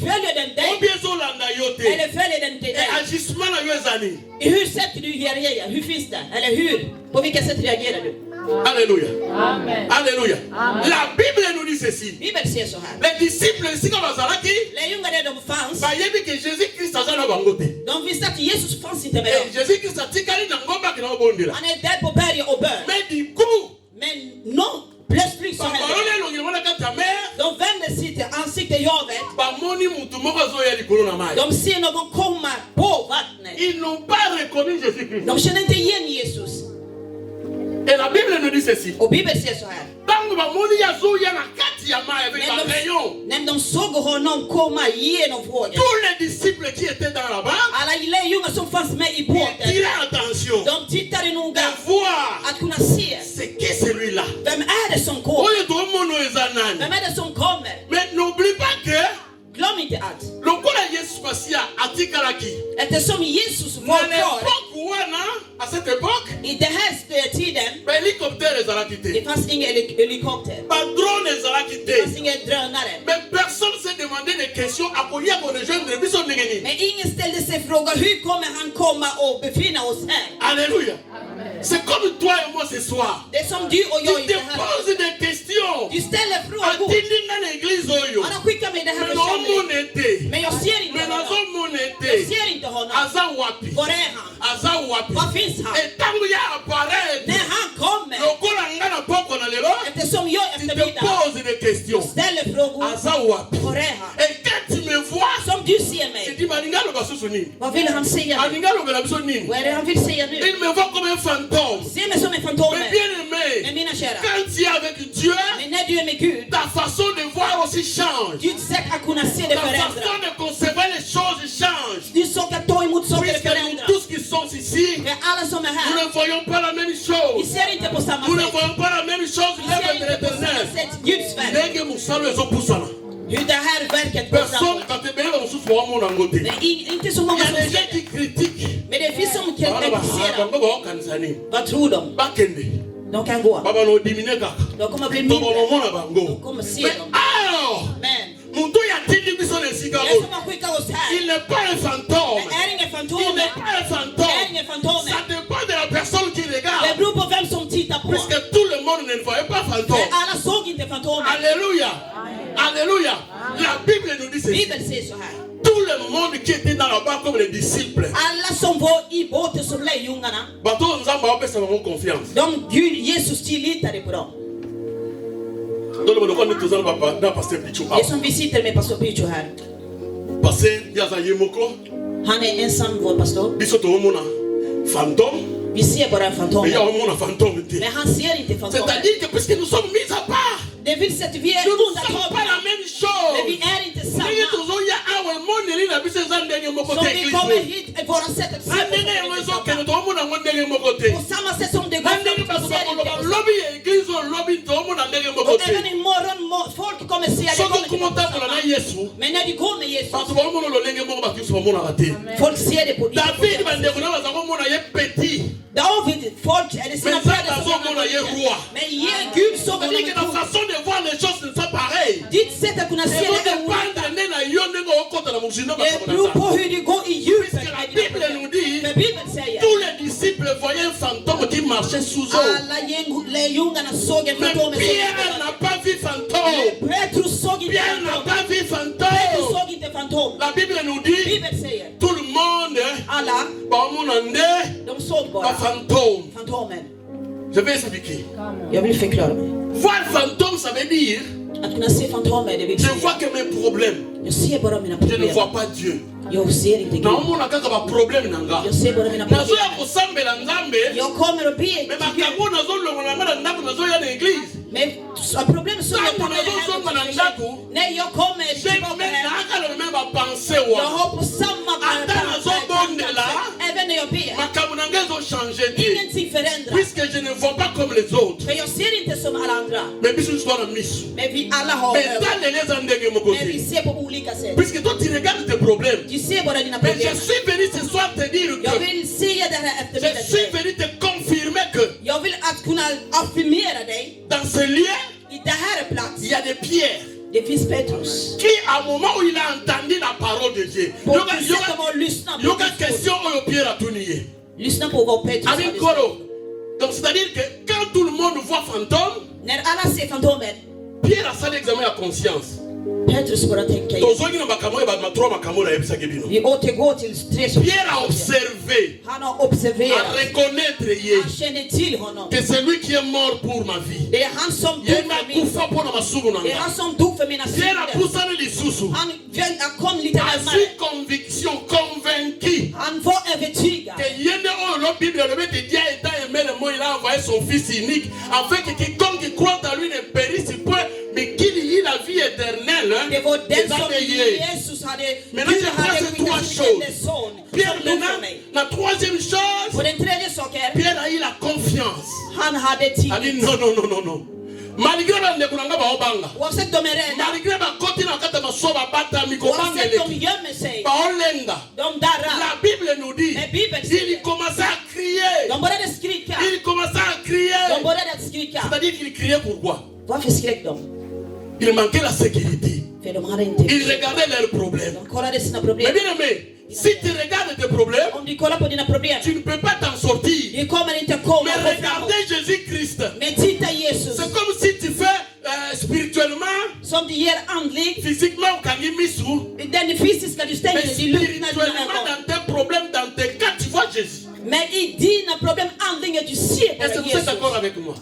[SPEAKER 1] följer den
[SPEAKER 2] Ou
[SPEAKER 1] dig
[SPEAKER 2] bien ezolanda yo te?
[SPEAKER 1] eller följer den till
[SPEAKER 2] Et
[SPEAKER 1] dig?
[SPEAKER 2] agissement na yo ezali.
[SPEAKER 1] Hur sätter du reagerar? Hur finns det? Eller hur? På vilka sätt reagerar du?
[SPEAKER 2] Alléluia.
[SPEAKER 3] Amen.
[SPEAKER 2] Alléluia.
[SPEAKER 3] Amen.
[SPEAKER 2] La Bible nous dit ceci.
[SPEAKER 1] Bibeln säger så här.
[SPEAKER 2] Les disciples ici comme Bazalaki,
[SPEAKER 1] Lärjungarna där de fanns,
[SPEAKER 2] bah yebi que Jésus-Christ a na bango te.
[SPEAKER 1] de visste att Jesus fanns inte med
[SPEAKER 2] Et
[SPEAKER 1] dem.
[SPEAKER 2] Jésus-Christ a tikali na ngomba ki na obondela.
[SPEAKER 1] Han är där på berget och bön.
[SPEAKER 2] Mais du coup,
[SPEAKER 1] Men plötsligt så
[SPEAKER 2] bah
[SPEAKER 1] händer
[SPEAKER 2] parole
[SPEAKER 1] det.
[SPEAKER 2] lo ngirona ka ta mer,
[SPEAKER 1] De vänder sig till ansiktet i havet.
[SPEAKER 2] bah moni mutu moko zo ya likolo na mai.
[SPEAKER 1] De ser någon komma på vattnet.
[SPEAKER 2] Ils n'ont pas reconnu Jésus-Christ.
[SPEAKER 1] De känner inte igen Jesus.
[SPEAKER 2] Et la Bible nous dit ceci.
[SPEAKER 1] Och Bibeln säger så här.
[SPEAKER 2] Tango ba moni ya zo ya na kati ya mai avec la rayon.
[SPEAKER 1] När de såg honom komma genom vågen.
[SPEAKER 2] Tous les disciples qui étaient dans la barque,
[SPEAKER 1] Alla lärjungar som fanns med i
[SPEAKER 2] ils
[SPEAKER 1] båten.
[SPEAKER 2] tiraient attention.
[SPEAKER 1] De tittade noga
[SPEAKER 2] De voir
[SPEAKER 1] att kunna se.
[SPEAKER 2] c'est qui celui-là.
[SPEAKER 1] Vem är det som kommer?
[SPEAKER 2] Oyo to mono ezanani.
[SPEAKER 1] Vem är det som kommer?
[SPEAKER 2] Mais n'oublie pas que
[SPEAKER 1] Glöm inte att
[SPEAKER 2] lokola Yesu Masia atikalaki.
[SPEAKER 1] eftersom Jesus
[SPEAKER 2] À
[SPEAKER 1] var kvar
[SPEAKER 2] l'époque wana, à cette époque,
[SPEAKER 1] i den här tiden,
[SPEAKER 2] ba hélicoptère ezalaki
[SPEAKER 1] det
[SPEAKER 2] te.
[SPEAKER 1] fanns ingen helikopter.
[SPEAKER 2] Ba drone ezalaki
[SPEAKER 1] Det
[SPEAKER 2] te.
[SPEAKER 1] fanns ingen drönare.
[SPEAKER 2] Mais personne s'est demandé des questions à koya ko rejoindre biso ndenge nini.
[SPEAKER 1] Men ingen ställde sig frågan hur kommer han komma och befinna oss här?
[SPEAKER 2] Alléluia. C'est comme toi et moi ce soir.
[SPEAKER 1] Det är som du och jag
[SPEAKER 2] Tu
[SPEAKER 1] i
[SPEAKER 2] te
[SPEAKER 1] det här.
[SPEAKER 2] poses des questions.
[SPEAKER 1] Du ställer frågor.
[SPEAKER 2] Atindi na l'église oyo.
[SPEAKER 1] Han har skickat mig i den här
[SPEAKER 2] Mais
[SPEAKER 1] församlingen.
[SPEAKER 2] non te.
[SPEAKER 1] Men jag ser inte
[SPEAKER 2] Mais
[SPEAKER 1] honom.
[SPEAKER 2] nazo monete.
[SPEAKER 1] Jag ser inte honom.
[SPEAKER 2] Aza wapi.
[SPEAKER 1] Var är han?
[SPEAKER 2] Aza wapi.
[SPEAKER 1] Var finns han?
[SPEAKER 2] Et tango ya apparaît.
[SPEAKER 1] När han kommer,
[SPEAKER 2] Lokola ngana poko na lelo.
[SPEAKER 1] eftersom jag
[SPEAKER 2] Tu te
[SPEAKER 1] eftermiddag
[SPEAKER 2] poses des questions.
[SPEAKER 1] ställer frågor.
[SPEAKER 2] Aza wapi.
[SPEAKER 1] Var är han?
[SPEAKER 2] Et quand tu me vois,
[SPEAKER 1] Som du ser
[SPEAKER 2] tu
[SPEAKER 1] mig.
[SPEAKER 2] dis maningalo basusu nini.
[SPEAKER 1] Vad vill han säga nu?
[SPEAKER 2] Maningalo bela biso nini.
[SPEAKER 1] Vad är det han vill säga nu?
[SPEAKER 2] Il me voit comme un fantôme.
[SPEAKER 1] Se mig som en
[SPEAKER 2] Mais
[SPEAKER 1] fantom.
[SPEAKER 2] bien aimé,
[SPEAKER 1] Men mina kära,
[SPEAKER 2] quand tu es avec Dieu,
[SPEAKER 1] men när du är med Gud,
[SPEAKER 2] ta façon de voir aussi change.
[SPEAKER 1] Ditt sätt att kunna se det
[SPEAKER 2] Ta façon
[SPEAKER 1] förändras.
[SPEAKER 2] de concevoir les choses change.
[SPEAKER 1] Ditt sätt att ta emot saker
[SPEAKER 2] Puisque nous
[SPEAKER 1] förändras.
[SPEAKER 2] tous qui sommes ici,
[SPEAKER 1] För alla som är
[SPEAKER 2] nous
[SPEAKER 1] här,
[SPEAKER 2] ne voyons pas la même
[SPEAKER 1] vi
[SPEAKER 2] chose.
[SPEAKER 1] ser inte på samma
[SPEAKER 2] Nous ne
[SPEAKER 1] sätt.
[SPEAKER 2] voyons pas la même chose
[SPEAKER 1] Vi
[SPEAKER 2] l'œuvre
[SPEAKER 1] ser
[SPEAKER 2] de
[SPEAKER 1] inte på samma
[SPEAKER 2] l'éternel.
[SPEAKER 1] sätt Guds verk.
[SPEAKER 2] Ndenge musalo ezopusana.
[SPEAKER 1] Hur det här verket går
[SPEAKER 2] Personne
[SPEAKER 1] framåt.
[SPEAKER 2] katebela mosusu wamona ngo te.
[SPEAKER 1] Det är inte så
[SPEAKER 2] Il
[SPEAKER 1] många
[SPEAKER 2] y a
[SPEAKER 1] som
[SPEAKER 2] des gens
[SPEAKER 1] ser
[SPEAKER 2] qui
[SPEAKER 1] det.
[SPEAKER 2] critiquent.
[SPEAKER 1] Men det finns som
[SPEAKER 2] Bana
[SPEAKER 1] kritiserar.
[SPEAKER 2] bango baokanisa nini.
[SPEAKER 1] Vad tror de?
[SPEAKER 2] Bakende.
[SPEAKER 1] De kan gå.
[SPEAKER 2] Baba no dimine kaka.
[SPEAKER 1] De kommer bli
[SPEAKER 2] To
[SPEAKER 1] mindre.
[SPEAKER 2] bomona
[SPEAKER 1] De
[SPEAKER 2] bango.
[SPEAKER 1] kommer se
[SPEAKER 2] Mais
[SPEAKER 1] dem.
[SPEAKER 2] alors,
[SPEAKER 1] Men
[SPEAKER 2] muntu yatindi biso lesika
[SPEAKER 1] det
[SPEAKER 2] oyo.
[SPEAKER 1] som har skickat oss här,
[SPEAKER 2] Il n'est pas un fantôme.
[SPEAKER 1] det är ingen
[SPEAKER 2] Il
[SPEAKER 1] fantomer.
[SPEAKER 2] n'est pas un
[SPEAKER 1] Det är
[SPEAKER 2] fantôme.
[SPEAKER 1] ingen fantomer.
[SPEAKER 2] Ça dépend de la personne qui
[SPEAKER 1] Det
[SPEAKER 2] regarde.
[SPEAKER 1] beror på vem som tittar på.
[SPEAKER 2] Puisque tout le monde ne voyait pas fantôme.
[SPEAKER 1] För alla såg inte fantomer.
[SPEAKER 2] Alléluia. Alléluia. La Bible nous dit ceci.
[SPEAKER 1] Bibeln säger så här.
[SPEAKER 2] Tout le monde qui était dans la barque comme les disciples.
[SPEAKER 1] Alla som var i båten som lärjungarna,
[SPEAKER 2] Bateau nzamba opesa bango confiance.
[SPEAKER 1] Gud, Jesus tillitade på dem.
[SPEAKER 2] Donc le monde tous dans pasteur Pichu.
[SPEAKER 1] Det är som vi sitter med pastor Pichu här.
[SPEAKER 2] Pasteur Yaza Yemoko.
[SPEAKER 1] Han är ensam vår pastor.
[SPEAKER 2] Biso to mona fantôme.
[SPEAKER 1] Vi ser bara en
[SPEAKER 2] Mais
[SPEAKER 1] fantom.
[SPEAKER 2] il y a un monde fantôme.
[SPEAKER 1] Men han ser inte fantomer.
[SPEAKER 2] C'est-à-dire que puisque nous sommes mis à part,
[SPEAKER 1] Det vill säga att vi är
[SPEAKER 2] nous ne sommes pas
[SPEAKER 1] undantagna.
[SPEAKER 2] la même
[SPEAKER 1] Men
[SPEAKER 2] chose.
[SPEAKER 1] vi är inte
[SPEAKER 2] Ndenge
[SPEAKER 1] samma.
[SPEAKER 2] tozoya awa emoneli na biso eza ndenge moko
[SPEAKER 1] Som
[SPEAKER 2] te
[SPEAKER 1] vi
[SPEAKER 2] église
[SPEAKER 1] kommer
[SPEAKER 2] oyo.
[SPEAKER 1] hit, våra sätt att se
[SPEAKER 2] Ndenge yango
[SPEAKER 1] på
[SPEAKER 2] ezokende
[SPEAKER 1] samma.
[SPEAKER 2] toomona yango ndenge moko te.
[SPEAKER 1] På samma sätt som det går
[SPEAKER 2] Ndenge
[SPEAKER 1] fram,
[SPEAKER 2] bato
[SPEAKER 1] vi ser
[SPEAKER 2] bakoloba
[SPEAKER 1] inte.
[SPEAKER 2] lobi ya église oyo lobi toomona ndenge moko
[SPEAKER 1] Och
[SPEAKER 2] te.
[SPEAKER 1] även imorgon, folk kommer se det
[SPEAKER 2] Soki
[SPEAKER 1] kommer
[SPEAKER 2] okoma
[SPEAKER 1] inte
[SPEAKER 2] otambola na
[SPEAKER 1] samma.
[SPEAKER 2] Yesu,
[SPEAKER 1] Men när du går med Jesus,
[SPEAKER 2] bato baomona lolenge moko bakristo bamonaka te.
[SPEAKER 1] folk ser det på
[SPEAKER 2] David bandeko na baza komona ye petit.
[SPEAKER 1] David, folk är det sina
[SPEAKER 2] Mais
[SPEAKER 1] bröder
[SPEAKER 2] ça,
[SPEAKER 1] som
[SPEAKER 2] ça, on a eu roi.
[SPEAKER 1] Men Gud såg
[SPEAKER 2] Ça veut dire que la
[SPEAKER 1] honom.
[SPEAKER 2] façon de voir les choses ne sont pas pareilles.
[SPEAKER 1] Ditt sätt att kunna se
[SPEAKER 2] Et
[SPEAKER 1] det
[SPEAKER 2] donc,
[SPEAKER 1] är olika.
[SPEAKER 2] dépendre de la yo ndenge okota na mokili no
[SPEAKER 1] Det beror på hur du går i djupet.
[SPEAKER 2] Puisque la Bible nous dit,
[SPEAKER 1] Men Bibeln säger
[SPEAKER 2] tous les disciples voyaient un fantôme qui marchait sous eux.
[SPEAKER 1] alla lärjungarna såg en
[SPEAKER 2] Mais
[SPEAKER 1] fantom.
[SPEAKER 2] Pierre n'a pas vu fantôme.
[SPEAKER 1] Petrus såg inte
[SPEAKER 2] Pierre n'a
[SPEAKER 1] fantom.
[SPEAKER 2] pas vu
[SPEAKER 1] Petrus
[SPEAKER 2] fantôme.
[SPEAKER 1] såg inte fantom.
[SPEAKER 2] La Bible nous dit,
[SPEAKER 1] Bibeln säger
[SPEAKER 2] tout le monde,
[SPEAKER 1] alla,
[SPEAKER 2] baomona nde
[SPEAKER 1] de såg
[SPEAKER 2] ba
[SPEAKER 1] bara
[SPEAKER 2] fantôme.
[SPEAKER 1] fantomen.
[SPEAKER 2] Je vais expliquer.
[SPEAKER 1] Jag vill förklara mig.
[SPEAKER 2] Voir fantôme, ça veut dire,
[SPEAKER 1] Att kunna se fantomer, det
[SPEAKER 2] je
[SPEAKER 1] betyder
[SPEAKER 2] vois que mes problèmes,
[SPEAKER 1] jag ser bara mina
[SPEAKER 2] je ne
[SPEAKER 1] problem.
[SPEAKER 2] vois pas Dieu.
[SPEAKER 1] Jag ser inte Gud.
[SPEAKER 2] naomona kaka baproblème na nga.
[SPEAKER 1] Jag ser bara mina
[SPEAKER 2] Nazoya
[SPEAKER 1] problem.
[SPEAKER 2] kosambela Nzambe,
[SPEAKER 1] Jag kommer att be
[SPEAKER 2] mais
[SPEAKER 1] till Gud.
[SPEAKER 2] makambo nazolongola nga na ndako nazoya na église.
[SPEAKER 1] Men problemet som jag
[SPEAKER 2] Tango nazozonga na ndako,
[SPEAKER 1] när jag kommer tillbaka
[SPEAKER 2] mais
[SPEAKER 1] hem,
[SPEAKER 2] naakala meme bapense
[SPEAKER 1] jag
[SPEAKER 2] wa.
[SPEAKER 1] har på samma
[SPEAKER 2] Ata nazobondela,
[SPEAKER 1] även när jag ber.
[SPEAKER 2] makambo na nga ezochange te.
[SPEAKER 1] Ingenting förändras.
[SPEAKER 2] Puisque je ne vois pas comme les autres.
[SPEAKER 1] För jag ser inte som alla andra.
[SPEAKER 2] Mais biso nyonso twana miso.
[SPEAKER 1] Men vi alla har
[SPEAKER 2] Mais
[SPEAKER 1] ögon.
[SPEAKER 2] etaleli eza ndenge moko
[SPEAKER 1] Men vi
[SPEAKER 2] te.
[SPEAKER 1] ser på olika sätt.
[SPEAKER 2] Puisque toi tu regardes tes problèmes.
[SPEAKER 1] Du ser bara dina
[SPEAKER 2] Mais je
[SPEAKER 1] problem.
[SPEAKER 2] suis venu ce soir te dire
[SPEAKER 1] Jag
[SPEAKER 2] que
[SPEAKER 1] vill se det här
[SPEAKER 2] je suis
[SPEAKER 1] eftermiddagen.
[SPEAKER 2] venu te confirmer que
[SPEAKER 1] Jag vill att kunna affirmera dig.
[SPEAKER 2] dans ce lieu,
[SPEAKER 1] I det här plats.
[SPEAKER 2] il y a des pierres.
[SPEAKER 1] Det finns Petrus.
[SPEAKER 2] Qui à un moment où il a entendu la parole de Dieu,
[SPEAKER 1] På sätt de har lyssnat på
[SPEAKER 2] yoga
[SPEAKER 1] Guds ord.
[SPEAKER 2] question oyo Pierre a tuniye.
[SPEAKER 1] Lyssna på vad Petrus
[SPEAKER 2] Ami
[SPEAKER 1] hade
[SPEAKER 2] koro,
[SPEAKER 1] sagt.
[SPEAKER 2] Donc c'est-à-dire que quand tout le monde voit fantôme,
[SPEAKER 1] När alla ser Fantomen,
[SPEAKER 2] Pierre a fait l'examen à conscience.
[SPEAKER 1] Petrus börjar tänka
[SPEAKER 2] Donc
[SPEAKER 1] igen.
[SPEAKER 2] Pierre
[SPEAKER 1] Vi återgår till 3
[SPEAKER 2] a observé,
[SPEAKER 1] Han har
[SPEAKER 2] à
[SPEAKER 1] observerat.
[SPEAKER 2] reconnaître
[SPEAKER 1] Han känner till honom.
[SPEAKER 2] que c'est lui qui est mort pour ma vie.
[SPEAKER 1] Det är han som dog för min. Det är han som dog för mina
[SPEAKER 2] Pierre a
[SPEAKER 1] synder.
[SPEAKER 2] poussé les sous.
[SPEAKER 1] Han kom lite
[SPEAKER 2] A
[SPEAKER 1] närmare.
[SPEAKER 2] su conviction, convaincu
[SPEAKER 1] Han var övertygad.
[SPEAKER 2] que Yende oh la Bible le dit Dieu étant aimé le monde, il a envoyé son fils unique afin que quiconque croit en lui ne périsse point, mais qu'il y ait la vie éternelle.
[SPEAKER 1] Det var den som
[SPEAKER 2] Éternelle.
[SPEAKER 1] Jesus hade.
[SPEAKER 2] Maintenant,
[SPEAKER 1] Gud
[SPEAKER 2] je
[SPEAKER 1] hade
[SPEAKER 2] crois que
[SPEAKER 1] skickat
[SPEAKER 2] trois
[SPEAKER 1] sin
[SPEAKER 2] choses.
[SPEAKER 1] enda son.
[SPEAKER 2] Pierre,
[SPEAKER 1] Som dog för
[SPEAKER 2] maintenant,
[SPEAKER 1] mig.
[SPEAKER 2] la troisième chose,
[SPEAKER 1] Och den tredje saken.
[SPEAKER 2] Pierre a eu la confiance.
[SPEAKER 1] Han hade
[SPEAKER 2] Il a dit
[SPEAKER 1] tid.
[SPEAKER 2] non, non, non, non, non. Malgré la nekulanga baobanga.
[SPEAKER 1] Oavsett de är rädda.
[SPEAKER 2] Malgré ba koti na kata masoba bata mikobanga
[SPEAKER 1] Oavsett de
[SPEAKER 2] leki.
[SPEAKER 1] gömmer sig.
[SPEAKER 2] Baolenga.
[SPEAKER 1] De darrar.
[SPEAKER 2] La Bible nous dit,
[SPEAKER 1] Mais Bibeln
[SPEAKER 2] il
[SPEAKER 1] säger.
[SPEAKER 2] commençait à crier.
[SPEAKER 1] De började skrika.
[SPEAKER 2] Il commençait à crier.
[SPEAKER 1] De började att skrika.
[SPEAKER 2] C'est-à-dire qu'il criait pourquoi?
[SPEAKER 1] Varför skrek de?
[SPEAKER 2] Il manquait la sécurité.
[SPEAKER 1] För de hade inte.
[SPEAKER 2] Il regardait leurs problèmes.
[SPEAKER 1] De kollade sina
[SPEAKER 2] Mais
[SPEAKER 1] problem.
[SPEAKER 2] bien aimé, si tu regardes tes problèmes,
[SPEAKER 1] Om du kollar på dina problem.
[SPEAKER 2] tu ne peux pas t'en sortir.
[SPEAKER 1] Du kommer inte komma
[SPEAKER 2] Mais
[SPEAKER 1] på framåt.
[SPEAKER 2] regardez Jésus-Christ.
[SPEAKER 1] Men titta Jesus.
[SPEAKER 2] C'est comme si tu fais spirituellement,
[SPEAKER 1] Som du ger andlig.
[SPEAKER 2] physiquement,
[SPEAKER 1] Den fysiska du
[SPEAKER 2] mais
[SPEAKER 1] stänger. Du
[SPEAKER 2] spirituellement
[SPEAKER 1] lucknar dina ögon.
[SPEAKER 2] dans tes problèmes, dans tes cas, tu vois Jésus.
[SPEAKER 1] Men i dina problem andligen du ser
[SPEAKER 2] Est-ce que
[SPEAKER 1] bara
[SPEAKER 2] vous êtes d'accord
[SPEAKER 1] Jesus.
[SPEAKER 2] avec moi?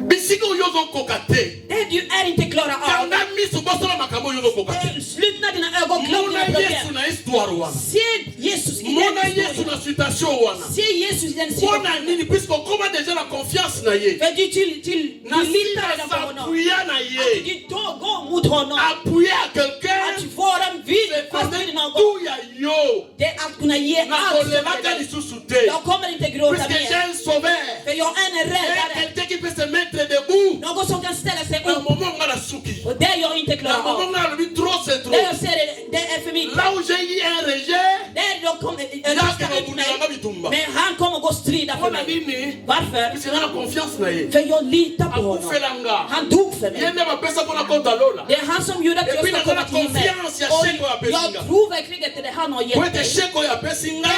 [SPEAKER 2] Mais si vous avez cocaté,
[SPEAKER 1] Det du är inte klara
[SPEAKER 2] quand
[SPEAKER 1] av.
[SPEAKER 2] on a mis ce boss dans ma camo, vous avez cocaté.
[SPEAKER 1] Slutna dina ögon, glöm
[SPEAKER 2] Mona
[SPEAKER 1] dina
[SPEAKER 2] Yesu
[SPEAKER 1] problem.
[SPEAKER 2] na histoire wana.
[SPEAKER 1] Se Jesus i
[SPEAKER 2] Mona
[SPEAKER 1] den
[SPEAKER 2] Yesu
[SPEAKER 1] historien.
[SPEAKER 2] na situation wana.
[SPEAKER 1] Se Jesus i den
[SPEAKER 2] Mona
[SPEAKER 1] situationen.
[SPEAKER 2] nini puisqu'on commence déjà la confiance na ye.
[SPEAKER 1] För du litar redan på honom.
[SPEAKER 2] S'appuyer na
[SPEAKER 1] Att
[SPEAKER 2] ye.
[SPEAKER 1] du då går mot honom.
[SPEAKER 2] Appuyer à quelqu'un.
[SPEAKER 1] Att vara vid
[SPEAKER 2] C'est
[SPEAKER 1] fast
[SPEAKER 2] connaître
[SPEAKER 1] vid någon.
[SPEAKER 2] tout ya yo.
[SPEAKER 1] Det är att kunna ge
[SPEAKER 2] Na
[SPEAKER 1] allt som
[SPEAKER 2] kolera
[SPEAKER 1] är
[SPEAKER 2] kali
[SPEAKER 1] dig.
[SPEAKER 2] sous te.
[SPEAKER 1] Jag kommer inte gråta
[SPEAKER 2] Puisque j'ai
[SPEAKER 1] mer.
[SPEAKER 2] un sauveur.
[SPEAKER 1] För jag är en
[SPEAKER 2] Et
[SPEAKER 1] räddare.
[SPEAKER 2] quelqu'un qui peut se mettre debout.
[SPEAKER 1] Någon som kan ställa sig
[SPEAKER 2] Na
[SPEAKER 1] upp.
[SPEAKER 2] moment ngala suki.
[SPEAKER 1] Och det jag inte
[SPEAKER 2] Na
[SPEAKER 1] klarar av.
[SPEAKER 2] moment ngala lui trop c'est trop.
[SPEAKER 1] Det jag ser det är för mycket.
[SPEAKER 2] Là où j'ai eu un rejet.
[SPEAKER 1] Där de kommer
[SPEAKER 2] Là que nous voulons bitumba.
[SPEAKER 1] men han kommer gå och strida för
[SPEAKER 2] On a
[SPEAKER 1] mig.
[SPEAKER 2] dit ni.
[SPEAKER 1] Varför?
[SPEAKER 2] Puisque on a confiance na ye.
[SPEAKER 1] För jag litar på honom.
[SPEAKER 2] Akufelanga.
[SPEAKER 1] Han dog för mig.
[SPEAKER 2] Yende bapesa mpona kota lola.
[SPEAKER 1] Det är han som gjorde att jag
[SPEAKER 2] Et puis,
[SPEAKER 1] ska
[SPEAKER 2] när
[SPEAKER 1] komma
[SPEAKER 2] man har
[SPEAKER 1] till himlen.
[SPEAKER 2] confiance, jag
[SPEAKER 1] Och
[SPEAKER 2] känner vad jag besingar.
[SPEAKER 1] jag tror verkligen att det är han har
[SPEAKER 2] Po
[SPEAKER 1] gett
[SPEAKER 2] ete
[SPEAKER 1] mig.
[SPEAKER 2] chèque oyo apesinga.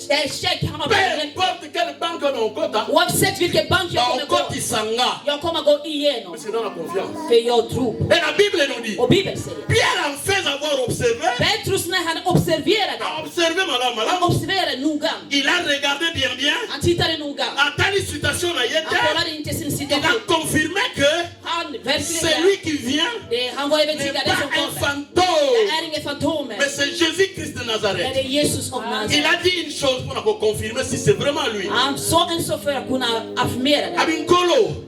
[SPEAKER 1] Det är check han har
[SPEAKER 2] Peu
[SPEAKER 1] gett mig.
[SPEAKER 2] importe quelle banque on okota.
[SPEAKER 1] Oavsett vilken bank jag kommer gå.
[SPEAKER 2] Baokotisanga.
[SPEAKER 1] Jag kommer gå igenom.
[SPEAKER 2] Parce que dans la confiance.
[SPEAKER 1] För jag tror på.
[SPEAKER 2] Et la Bible nous dit.
[SPEAKER 1] Och Bibeln säger.
[SPEAKER 2] Pierre en fait avoir observé.
[SPEAKER 1] Petrus när han observerade.
[SPEAKER 2] A observé madame
[SPEAKER 1] Han
[SPEAKER 2] madame.
[SPEAKER 1] observerade noga.
[SPEAKER 2] Il a regardé bien bien.
[SPEAKER 1] Han tittade noga.
[SPEAKER 2] A telle situation na
[SPEAKER 1] Han
[SPEAKER 2] yete.
[SPEAKER 1] kollade inte sin
[SPEAKER 2] Il a
[SPEAKER 1] situation.
[SPEAKER 2] confirmé que
[SPEAKER 1] Han
[SPEAKER 2] c'est
[SPEAKER 1] verkligen.
[SPEAKER 2] lui qui vient.
[SPEAKER 1] Han var
[SPEAKER 2] N'est
[SPEAKER 1] övertygad
[SPEAKER 2] pas
[SPEAKER 1] det som
[SPEAKER 2] un
[SPEAKER 1] kommer.
[SPEAKER 2] fantôme.
[SPEAKER 1] Det är ingen fantomen.
[SPEAKER 2] Mais c'est Jésus-Christ de
[SPEAKER 1] Det
[SPEAKER 2] Nazareth.
[SPEAKER 1] är Jesus av
[SPEAKER 2] Il
[SPEAKER 1] Nazaret.
[SPEAKER 2] a dit une chose pour confirmer si c'est vraiment lui.
[SPEAKER 1] Han sa en sak för att kunna affirmera det.
[SPEAKER 2] Abinkolo.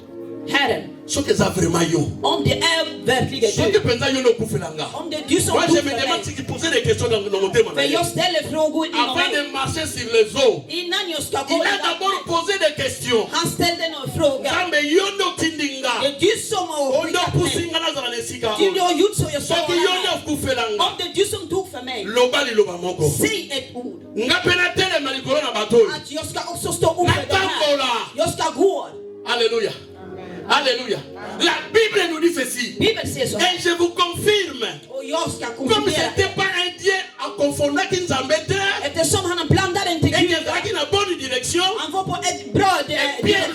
[SPEAKER 1] Herren,
[SPEAKER 2] Ce que ça vraiment yo.
[SPEAKER 1] om det är verkligen
[SPEAKER 2] Ce que
[SPEAKER 1] du.
[SPEAKER 2] pensa yo no kufelanga.
[SPEAKER 1] Om det är du som
[SPEAKER 2] Moi
[SPEAKER 1] dog
[SPEAKER 2] je me
[SPEAKER 1] för
[SPEAKER 2] demande
[SPEAKER 1] mig.
[SPEAKER 2] si tu posais des questions dans mon thème.
[SPEAKER 1] För jag ställer frågor inom
[SPEAKER 2] Avant
[SPEAKER 1] mig.
[SPEAKER 2] de marcher sur les eaux,
[SPEAKER 1] Innan jag ska
[SPEAKER 2] il
[SPEAKER 1] gå
[SPEAKER 2] a
[SPEAKER 1] i
[SPEAKER 2] d'abord
[SPEAKER 1] vattnet.
[SPEAKER 2] posé des questions.
[SPEAKER 1] Han ställde några frågor.
[SPEAKER 2] Zambe yondo tindinga.
[SPEAKER 1] Det är du som har
[SPEAKER 2] Ondo
[SPEAKER 1] skickat mig.
[SPEAKER 2] pusinga nazala nesika.
[SPEAKER 1] Du har gjort så jag sa
[SPEAKER 2] Soki yondo
[SPEAKER 1] här.
[SPEAKER 2] kufelanga.
[SPEAKER 1] Om det är du som dog för mig.
[SPEAKER 2] Loba liloba moko.
[SPEAKER 1] Säg ett ord.
[SPEAKER 2] Nga pena tele malikolo na bato.
[SPEAKER 1] Att jag ska också stå upp för det här.
[SPEAKER 2] Natambola.
[SPEAKER 1] Jag ska gå.
[SPEAKER 2] Alléluia. Alléluia. La Bible nous dit ceci.
[SPEAKER 1] Bibeln säger så här.
[SPEAKER 2] Et je vous confirme.
[SPEAKER 1] Och jag ska
[SPEAKER 2] Comme
[SPEAKER 1] konfirmera
[SPEAKER 2] c'était
[SPEAKER 1] det.
[SPEAKER 2] pas un Dieu à confondre qui nous embêtait.
[SPEAKER 1] Eftersom han blandade inte
[SPEAKER 2] Et qu'il
[SPEAKER 1] Gud.
[SPEAKER 2] est dans la bonne direction.
[SPEAKER 1] Han var på ett bra
[SPEAKER 2] Et Pierre,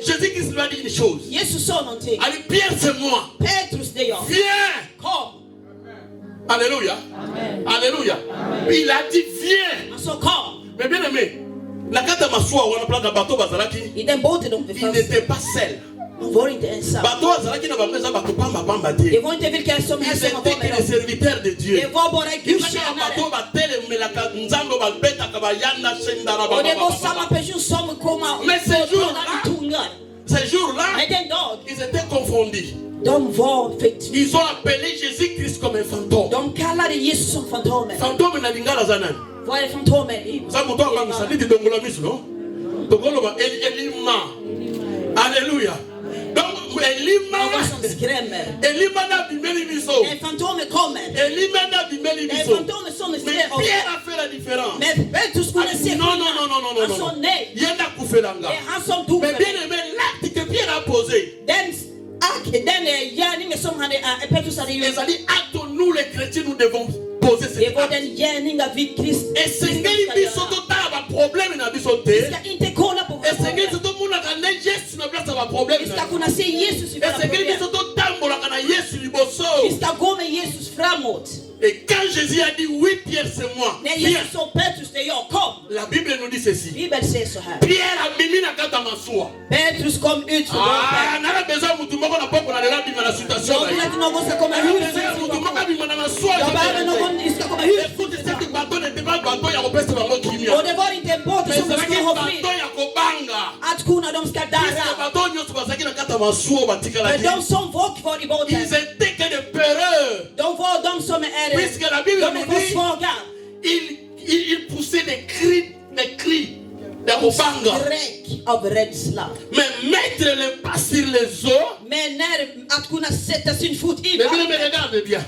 [SPEAKER 2] Jésus-Christ lui a dit une chose.
[SPEAKER 1] Jesus sa någonting.
[SPEAKER 2] Allez, Pierre, c'est moi.
[SPEAKER 1] Petrus, det är jag.
[SPEAKER 2] Viens.
[SPEAKER 1] Kom.
[SPEAKER 2] Alléluia. Alléluia. Il a dit viens.
[SPEAKER 1] Han sa kom.
[SPEAKER 2] Mais bien aimé, la carte à ma soie, on a plein de bateaux bazalaki.
[SPEAKER 1] I den båten de
[SPEAKER 2] Il
[SPEAKER 1] befann sig.
[SPEAKER 2] n'était pas seul.
[SPEAKER 1] Han var inte ensam.
[SPEAKER 2] Bateau bazalaki na bameza bateau pamba pamba
[SPEAKER 1] Det
[SPEAKER 2] te.
[SPEAKER 1] var inte vilka som
[SPEAKER 2] Ils
[SPEAKER 1] helst som var
[SPEAKER 2] étaient que
[SPEAKER 1] med
[SPEAKER 2] les
[SPEAKER 1] dem.
[SPEAKER 2] serviteurs de Dieu.
[SPEAKER 1] Det var bara
[SPEAKER 2] Il
[SPEAKER 1] Guds
[SPEAKER 2] y a un bateau
[SPEAKER 1] tjänare.
[SPEAKER 2] batele melaka nzambo balbeta kabayanda shendara
[SPEAKER 1] Och det var
[SPEAKER 2] baba.
[SPEAKER 1] samma person som kom och
[SPEAKER 2] Men ce jour-là,
[SPEAKER 1] talade i tungar.
[SPEAKER 2] Ces jours-là,
[SPEAKER 1] Men den dag,
[SPEAKER 2] ils étaient confondus.
[SPEAKER 1] de var förtvivlade.
[SPEAKER 2] Ils ont appelé Jésus-Christ comme un fantôme.
[SPEAKER 1] De kallade Jesus som Fantomen.
[SPEAKER 2] Fantôme na lingala zanan.
[SPEAKER 1] Vad är Fantomen i?
[SPEAKER 2] Ça muto anga saditi dongola misu no. Tokolo ba elima. Alléluia. Donc elima.
[SPEAKER 1] Någon som skrämmer.
[SPEAKER 2] Elima na bimeli miso.
[SPEAKER 1] När Fantomen kommer.
[SPEAKER 2] Elima na bimeli
[SPEAKER 1] När
[SPEAKER 2] miso.
[SPEAKER 1] Fantomen som
[SPEAKER 2] Mais
[SPEAKER 1] skrämmer.
[SPEAKER 2] Pierre a fait la différence.
[SPEAKER 1] Men Petrus kunde se
[SPEAKER 2] Non, non, non, non, non, non,
[SPEAKER 1] Han sa
[SPEAKER 2] non.
[SPEAKER 1] nej.
[SPEAKER 2] Yenda kufelanga.
[SPEAKER 1] Det är han som dog
[SPEAKER 2] Mais
[SPEAKER 1] för
[SPEAKER 2] bien
[SPEAKER 1] mig.
[SPEAKER 2] aimé, l'acte que Pierre a posé,
[SPEAKER 1] Den gärningen som Petrus hade gjort.
[SPEAKER 2] les a dit, acte nous les chrétiens, nous devons poser
[SPEAKER 1] Det
[SPEAKER 2] cette
[SPEAKER 1] var
[SPEAKER 2] acte.
[SPEAKER 1] den gärningen vi
[SPEAKER 2] Et Seigneur,
[SPEAKER 1] kristna
[SPEAKER 2] biso tota ba problème na biso
[SPEAKER 1] Vi
[SPEAKER 2] te.
[SPEAKER 1] ska inte kolla på
[SPEAKER 2] Et Seigneur,
[SPEAKER 1] våra
[SPEAKER 2] tout le monde problème.
[SPEAKER 1] Kuna se Yesus iko na
[SPEAKER 2] Est-ce que
[SPEAKER 1] problem.
[SPEAKER 2] biso totambolaka na Yesu liboso?
[SPEAKER 1] Gome Yesus framåt.
[SPEAKER 2] Et quand Jésus a dit oui, Pierre, c'est moi.
[SPEAKER 1] När
[SPEAKER 2] Pierre,
[SPEAKER 1] Jesus sa Petrus, det är jag, kom.
[SPEAKER 2] la Bible nous dit ceci.
[SPEAKER 1] Bibeln säger så här.
[SPEAKER 2] Pierre a mis na kata masua.
[SPEAKER 1] Petrus kom ut från båten.
[SPEAKER 2] Nala besoin mutu moko na poko na lela bima na situation.
[SPEAKER 1] Jag vill att någon ska komma ur sin
[SPEAKER 2] Mutu moko
[SPEAKER 1] situation.
[SPEAKER 2] bima na masua.
[SPEAKER 1] Jag behöver någon som ska komma ur.
[SPEAKER 2] Écoute, cette bateau n'était pas bateau ya kopesa bango kimia.
[SPEAKER 1] Och det var inte en båt
[SPEAKER 2] Mais
[SPEAKER 1] som
[SPEAKER 2] c'est
[SPEAKER 1] skulle
[SPEAKER 2] un
[SPEAKER 1] ha
[SPEAKER 2] bateau
[SPEAKER 1] frid.
[SPEAKER 2] ya kobanga.
[SPEAKER 1] Att kuna de ska
[SPEAKER 2] Puisque
[SPEAKER 1] darra.
[SPEAKER 2] bateau nyonso bazaki na kata masua batika la
[SPEAKER 1] Men
[SPEAKER 2] vie.
[SPEAKER 1] de som var kvar i båten,
[SPEAKER 2] Ils étaient que des peureux.
[SPEAKER 1] de var de som är,
[SPEAKER 2] Puisque la Bible
[SPEAKER 1] de
[SPEAKER 2] nous
[SPEAKER 1] är för
[SPEAKER 2] dit,
[SPEAKER 1] svaga.
[SPEAKER 2] il poussait des cris de kobanga.
[SPEAKER 1] Skräck av rädsla.
[SPEAKER 2] Mais mettre le pas sur les eaux.
[SPEAKER 1] Men när att kunna sätta sin fot i
[SPEAKER 2] Mais me
[SPEAKER 1] vattnet.
[SPEAKER 2] regarde bien.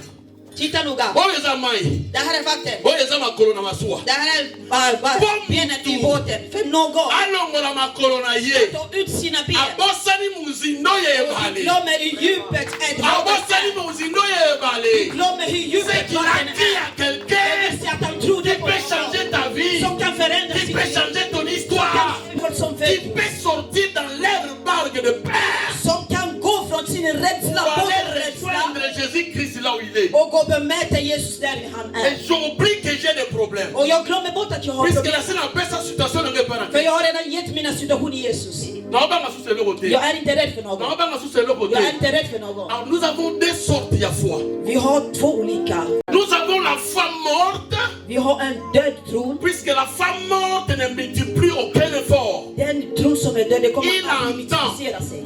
[SPEAKER 1] Titta noga.
[SPEAKER 2] Oyo eza mai.
[SPEAKER 1] Det här är vatten.
[SPEAKER 2] Oyo eza makolo na masua.
[SPEAKER 1] Det här är benet i båten. För någon
[SPEAKER 2] Alongola makolo na ye.
[SPEAKER 1] tar ut sina ben.
[SPEAKER 2] Abosani muzindo ye
[SPEAKER 1] Och
[SPEAKER 2] ebale.
[SPEAKER 1] glömmer hur djupet ett
[SPEAKER 2] Abosani
[SPEAKER 1] vatten är.
[SPEAKER 2] muzindo ye ebale.
[SPEAKER 1] Glömmer hur
[SPEAKER 2] C'est
[SPEAKER 1] djupet
[SPEAKER 2] qu'il a
[SPEAKER 1] vatten
[SPEAKER 2] dit
[SPEAKER 1] är.
[SPEAKER 2] à
[SPEAKER 1] Det
[SPEAKER 2] quelqu'un
[SPEAKER 1] vill säga att han trodde
[SPEAKER 2] qui
[SPEAKER 1] på
[SPEAKER 2] peut changer ta vie.
[SPEAKER 1] som kan förändra
[SPEAKER 2] Qui
[SPEAKER 1] sitt
[SPEAKER 2] peut
[SPEAKER 1] liv.
[SPEAKER 2] changer ton histoire.
[SPEAKER 1] Som
[SPEAKER 2] Qui peut sortir dans l'herbargue de peur.
[SPEAKER 1] som kan gå från sin rädsla,
[SPEAKER 2] Pour
[SPEAKER 1] bort
[SPEAKER 2] aller
[SPEAKER 1] rädsla
[SPEAKER 2] rejoindre Jésus-Christ là où il est.
[SPEAKER 1] och gå och bemöta Jesus där han är.
[SPEAKER 2] Et j'oublie que j'ai des problèmes.
[SPEAKER 1] Och jag glömmer bort att jag har
[SPEAKER 2] Puisque
[SPEAKER 1] problem.
[SPEAKER 2] la scène appelle sa situation ne peut pas.
[SPEAKER 1] För jag har redan gett mina situationer Jesus.
[SPEAKER 2] Naobanga sous le côté.
[SPEAKER 1] Jag är inte rädd för någon.
[SPEAKER 2] Naobanga sous le côté.
[SPEAKER 1] Jag är inte rädd för någon.
[SPEAKER 2] Alors nous avons deux sortes de foi.
[SPEAKER 1] Vi har två olika.
[SPEAKER 2] Nous avons la foi morte,
[SPEAKER 1] Vi har en död tron.
[SPEAKER 2] puisque la foi morte ne multiplie aucun effort.
[SPEAKER 1] Den tron som är död, det kommer
[SPEAKER 2] Il
[SPEAKER 1] att
[SPEAKER 2] entend.
[SPEAKER 1] multiplicera sig.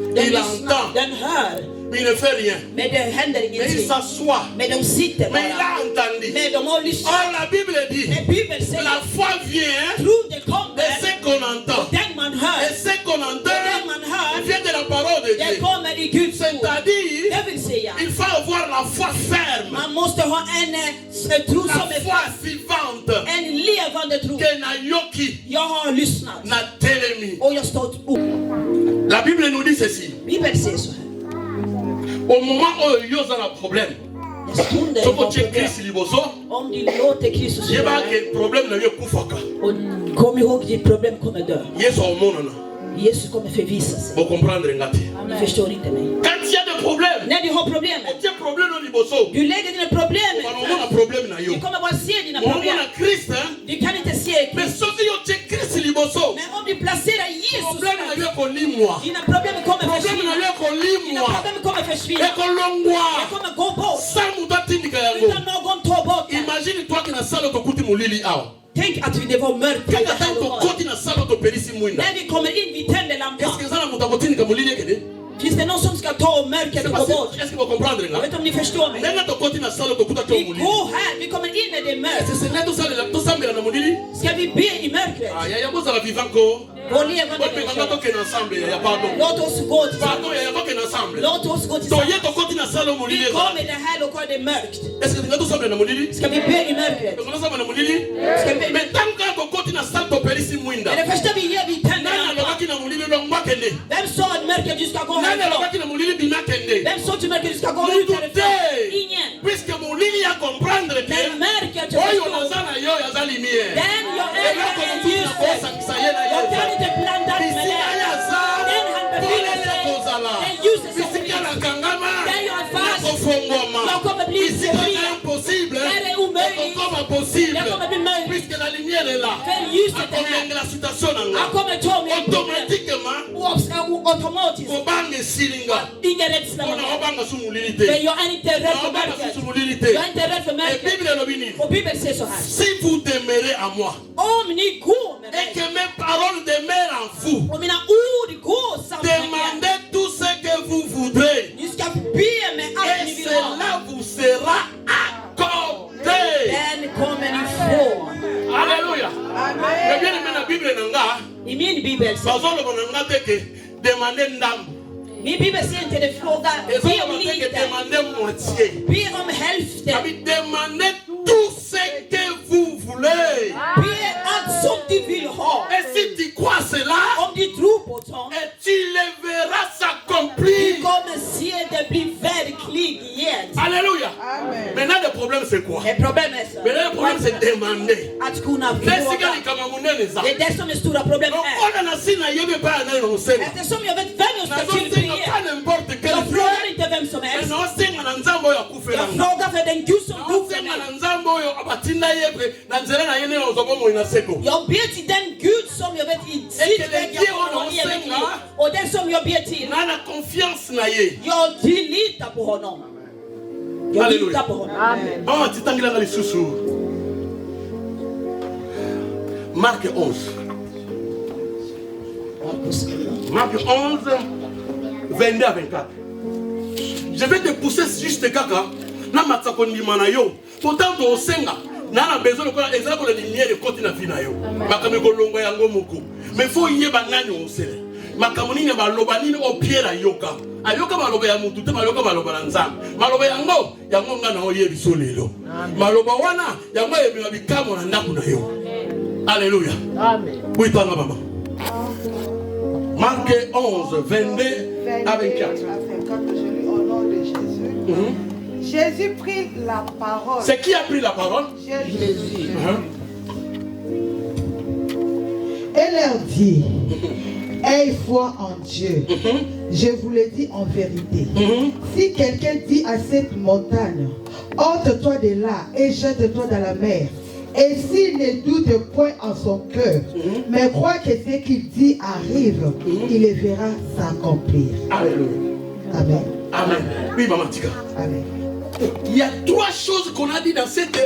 [SPEAKER 2] Il
[SPEAKER 1] Den
[SPEAKER 2] entend.
[SPEAKER 1] lyssnar, den hör,
[SPEAKER 2] Mais il ne fait rien.
[SPEAKER 1] men det händer
[SPEAKER 2] Mais il
[SPEAKER 1] ingenting.
[SPEAKER 2] s'assoit.
[SPEAKER 1] Men de sitter
[SPEAKER 2] Mais il
[SPEAKER 1] bara.
[SPEAKER 2] a entendu.
[SPEAKER 1] Men de har
[SPEAKER 2] Or
[SPEAKER 1] lyssnat.
[SPEAKER 2] la Bible dit,
[SPEAKER 1] Men Bibeln
[SPEAKER 2] la
[SPEAKER 1] säger,
[SPEAKER 2] foi vient
[SPEAKER 1] tron det
[SPEAKER 2] de
[SPEAKER 1] kommer,
[SPEAKER 2] ce qu'on entend.
[SPEAKER 1] den man
[SPEAKER 2] Et
[SPEAKER 1] hör,
[SPEAKER 2] ce qu'on
[SPEAKER 1] den
[SPEAKER 2] entend
[SPEAKER 1] man hör,
[SPEAKER 2] vient de la parole de
[SPEAKER 1] den
[SPEAKER 2] Dieu.
[SPEAKER 1] kommer i Guds ord.
[SPEAKER 2] C'est-à-dire,
[SPEAKER 1] Det vill säga,
[SPEAKER 2] il faut avoir la foi ferme.
[SPEAKER 1] man måste ha en tro
[SPEAKER 2] La
[SPEAKER 1] som är
[SPEAKER 2] foi
[SPEAKER 1] fast.
[SPEAKER 2] vivante.
[SPEAKER 1] En levande tro.
[SPEAKER 2] Que na yoki,
[SPEAKER 1] Jag har lyssnat
[SPEAKER 2] na telemi.
[SPEAKER 1] och jag stått upp.
[SPEAKER 2] La Bible nous dit ceci.
[SPEAKER 1] Bibeln säger så här.
[SPEAKER 2] Au moment où il y a un problème,
[SPEAKER 1] Stunden
[SPEAKER 2] si
[SPEAKER 1] har
[SPEAKER 2] vous checkez
[SPEAKER 1] problem.
[SPEAKER 2] Christ liboso,
[SPEAKER 1] Om du låter Kristus
[SPEAKER 2] il y a
[SPEAKER 1] göra
[SPEAKER 2] un problème na yo kufaka.
[SPEAKER 1] och kom ihåg ditt problem kommer dö.
[SPEAKER 2] Yesu omonana.
[SPEAKER 1] Jesus kommer förvisa sig.
[SPEAKER 2] Vous comprendre ngati.
[SPEAKER 1] Ni förstår inte mig.
[SPEAKER 2] Quand il y a des problèmes,
[SPEAKER 1] När du har problemen,
[SPEAKER 2] il y a un problème au liboso.
[SPEAKER 1] du lägger dina problem.
[SPEAKER 2] On a un problème na yo.
[SPEAKER 1] Du kommer bara se dina
[SPEAKER 2] On
[SPEAKER 1] problem.
[SPEAKER 2] a Christ, hein.
[SPEAKER 1] Du kan inte se
[SPEAKER 2] Mais
[SPEAKER 1] Kristus.
[SPEAKER 2] sauf que yo check Christ liboso.
[SPEAKER 1] Men om du placerar Jesus
[SPEAKER 2] Problème na
[SPEAKER 1] där,
[SPEAKER 2] yo ko limwa.
[SPEAKER 1] dina problem kommer
[SPEAKER 2] Problème na
[SPEAKER 1] försvinna.
[SPEAKER 2] yo ko
[SPEAKER 1] Dina
[SPEAKER 2] limwa.
[SPEAKER 1] problem kommer
[SPEAKER 2] Et
[SPEAKER 1] försvinna.
[SPEAKER 2] ko longwa.
[SPEAKER 1] Det kommer gå bort.
[SPEAKER 2] Sans mutatindika yango.
[SPEAKER 1] Utan någon tar bort det.
[SPEAKER 2] Imagine toi qui na sala to kuti mulili awa.
[SPEAKER 1] Tänk att det var mörkt.
[SPEAKER 2] Kaka tant to koti na sala to perisi mwinda.
[SPEAKER 1] När vi kommer in, vi tänder
[SPEAKER 2] Est-ce
[SPEAKER 1] lampan.
[SPEAKER 2] que ça na mutakotindika mulili kede?
[SPEAKER 1] Finns det någon som ska ta mörkret och gå bort?
[SPEAKER 2] Est-ce que vous comprenez
[SPEAKER 1] Jag
[SPEAKER 2] là?
[SPEAKER 1] vet inte om ni förstår mig.
[SPEAKER 2] Nenga to koti na sala to kuta to
[SPEAKER 1] Vi
[SPEAKER 2] mulili.
[SPEAKER 1] går här, vi kommer in när det är mörkt.
[SPEAKER 2] C'est neto sala to sambela na mulili.
[SPEAKER 1] Ska vi be i mörkret?
[SPEAKER 2] Ah ya boza la vivant ko.
[SPEAKER 1] Vår levande
[SPEAKER 2] Bon mais quand to
[SPEAKER 1] människa.
[SPEAKER 2] ken ensemble ya pardon.
[SPEAKER 1] Låt oss gå till
[SPEAKER 2] Pardon ya to ken ensemble.
[SPEAKER 1] Låt oss gå
[SPEAKER 2] To
[SPEAKER 1] tillsammans.
[SPEAKER 2] ye to koti na sala mulili.
[SPEAKER 1] Vi kommer i det här lokalen, det är mörkt.
[SPEAKER 2] Est-ce que to sambela na mulili?
[SPEAKER 1] Ska vi be i mörkret?
[SPEAKER 2] To sambela na mulili?
[SPEAKER 1] Ska vi be i
[SPEAKER 2] Mais
[SPEAKER 1] mörkret?
[SPEAKER 2] tant que to koti na sala to perisi mwinda.
[SPEAKER 1] Men det första vi gör, vi tänder
[SPEAKER 2] Nana
[SPEAKER 1] lampan.
[SPEAKER 2] lobaki na mulili longwa kende.
[SPEAKER 1] Vem sa att mörkret du ska gå
[SPEAKER 2] Nana
[SPEAKER 1] härifrån?
[SPEAKER 2] lobaki na mulili bima kende.
[SPEAKER 1] Vem sa till mörkret du ska gå
[SPEAKER 2] Mais
[SPEAKER 1] ut härifrån?
[SPEAKER 2] tout
[SPEAKER 1] Ingen.
[SPEAKER 2] puisque mulili ya comprendre que
[SPEAKER 1] Men mörkret, jag
[SPEAKER 2] oyo
[SPEAKER 1] förstår.
[SPEAKER 2] naza na yo yaza lumière.
[SPEAKER 1] Den jag är,
[SPEAKER 2] Eloko
[SPEAKER 1] jag är
[SPEAKER 2] mosusu
[SPEAKER 1] ljuset.
[SPEAKER 2] nakosangisa ye na
[SPEAKER 1] Jag
[SPEAKER 2] ye.
[SPEAKER 1] kan inte blanda med
[SPEAKER 2] Bisika
[SPEAKER 1] det.
[SPEAKER 2] yaza
[SPEAKER 1] Den han befinner
[SPEAKER 2] mpona ye
[SPEAKER 1] sig.
[SPEAKER 2] kozala.
[SPEAKER 1] Den ljuset som
[SPEAKER 2] Bisika
[SPEAKER 1] finns.
[SPEAKER 2] nakangama
[SPEAKER 1] Där jag är fast.
[SPEAKER 2] nakofongwama.
[SPEAKER 1] Jag kommer bli
[SPEAKER 2] Bisika
[SPEAKER 1] fri.
[SPEAKER 2] na impossible
[SPEAKER 1] Där är omöjligt.
[SPEAKER 2] ekokoma possible.
[SPEAKER 1] Det kommer bli möjligt.
[SPEAKER 2] Puisque la lumière est là.
[SPEAKER 1] För ljuset är här.
[SPEAKER 2] akongengela situation na
[SPEAKER 1] Han
[SPEAKER 2] nga.
[SPEAKER 1] kommer ta mig
[SPEAKER 2] Automatiquement
[SPEAKER 1] automatiskt.
[SPEAKER 2] kobanga esilinga.
[SPEAKER 1] Ingen rädsla
[SPEAKER 2] Mpona
[SPEAKER 1] med det.
[SPEAKER 2] obanga su mulili
[SPEAKER 1] För
[SPEAKER 2] te.
[SPEAKER 1] jag är inte rädd för
[SPEAKER 2] Obanga
[SPEAKER 1] mörkret.
[SPEAKER 2] su mulili te.
[SPEAKER 1] Jag är inte rädd för
[SPEAKER 2] Et
[SPEAKER 1] mörkret.
[SPEAKER 2] Bible elobi nini?
[SPEAKER 1] Och Bibeln säger så här.
[SPEAKER 2] Si vous demeurez à moi
[SPEAKER 1] Om ni går med
[SPEAKER 2] et
[SPEAKER 1] mig
[SPEAKER 2] que mes paroles demeurent en vous,
[SPEAKER 1] och mina ord går samman med er.
[SPEAKER 2] demandez tout ce que vous voudrez
[SPEAKER 1] Ni ska be med allt ni
[SPEAKER 2] et
[SPEAKER 1] vill ha.
[SPEAKER 2] cela vous sera accordé.
[SPEAKER 1] Den kommer ni få.
[SPEAKER 2] Alléluia. Mais bien aimé la Bible nanga,
[SPEAKER 1] I min bibel säger,
[SPEAKER 2] bazolo nanga teke demander ndambo.
[SPEAKER 1] min bibel säger inte det fråga, be
[SPEAKER 2] Ezolo
[SPEAKER 1] om
[SPEAKER 2] teke
[SPEAKER 1] lite,
[SPEAKER 2] demander moitié.
[SPEAKER 1] be om hälften,
[SPEAKER 2] Abi demandez tout ce que vous voulez.
[SPEAKER 1] be allt som du vill ha.
[SPEAKER 2] Et si tu crois cela,
[SPEAKER 1] Om du tror på sånt,
[SPEAKER 2] et tu le verras
[SPEAKER 1] du
[SPEAKER 2] s'accomplir.
[SPEAKER 1] kommer se det bli verklighet.
[SPEAKER 3] procent.
[SPEAKER 1] Alléluia.
[SPEAKER 4] Amen.
[SPEAKER 1] Maintenant, le problème, c'est quoi?
[SPEAKER 3] Det problemet är
[SPEAKER 1] Maintenant, le problème, c'est demander.
[SPEAKER 3] att kunna
[SPEAKER 1] Les
[SPEAKER 3] fråga.
[SPEAKER 1] cigars, ils comme mon ça.
[SPEAKER 3] Det är det som är stora problemet
[SPEAKER 1] Donc,
[SPEAKER 3] är.
[SPEAKER 1] on a naissé na yebe pas na innocent.
[SPEAKER 3] Eftersom jag vet vem jag ska
[SPEAKER 1] Na zonga
[SPEAKER 3] tillbe.
[SPEAKER 1] pas n'importe quel
[SPEAKER 3] Jag
[SPEAKER 1] Dieu.
[SPEAKER 3] frågar inte vem som
[SPEAKER 1] Mais
[SPEAKER 3] helst.
[SPEAKER 1] non, c'est un nzambo ya kufela.
[SPEAKER 3] Jag frågar för den Gud som dog för
[SPEAKER 1] C'est
[SPEAKER 3] mig.
[SPEAKER 1] un nzambo yo abatinda yebre na nzela na yene ozobo mo inaseko.
[SPEAKER 3] Jag ber till den Gud som jag vet i sitt väg jag kommer att leva mitt liv. Och den som jag ber till,
[SPEAKER 1] Na na confiance na ye.
[SPEAKER 3] jag litar på honom. Jag
[SPEAKER 1] Halleluja.
[SPEAKER 3] litar på honom.
[SPEAKER 4] Amen.
[SPEAKER 1] Ah, titangila ngali susu. Marc 11. Marc 11, 22 à 24. Je vais te pousser juste kaka. Na matsako ndima na yo. Pourtant to osenga. Na na besoin de ezala ko la lumière de côté na vie na yo. Makambe ko longo yango moko. Mais faut yeba nani osele. Makambo nini baloba nini o pierre ayoka. Ayoka maloba ya mutu te maloba maloba na nzambe. Maloba yango ngana oye biso lelo. Maloba wana yango yebima bikamo na ndako na yo. Alléluia.
[SPEAKER 4] Amen.
[SPEAKER 1] Oui, pardon, maman. Marc 11, 22 à 24.
[SPEAKER 7] Je lis au nom de Jésus. Jésus prit la parole.
[SPEAKER 1] C'est qui a pris la parole?
[SPEAKER 7] Jésus.
[SPEAKER 4] Et leur dit, aie foi en Dieu. Je vous le dis en vérité. Si quelqu'un dit à cette montagne, ôte-toi de là et jette-toi dans la mer, et s'il ne doute point en son cœur, mais croit que ce qu'il dit arrive, il le verra s'accomplir.
[SPEAKER 1] Alléluia.
[SPEAKER 4] Amen.
[SPEAKER 1] Amen. Oui, maman Tika.
[SPEAKER 4] Amen.
[SPEAKER 1] Il y a trois choses qu'on a dit dans cette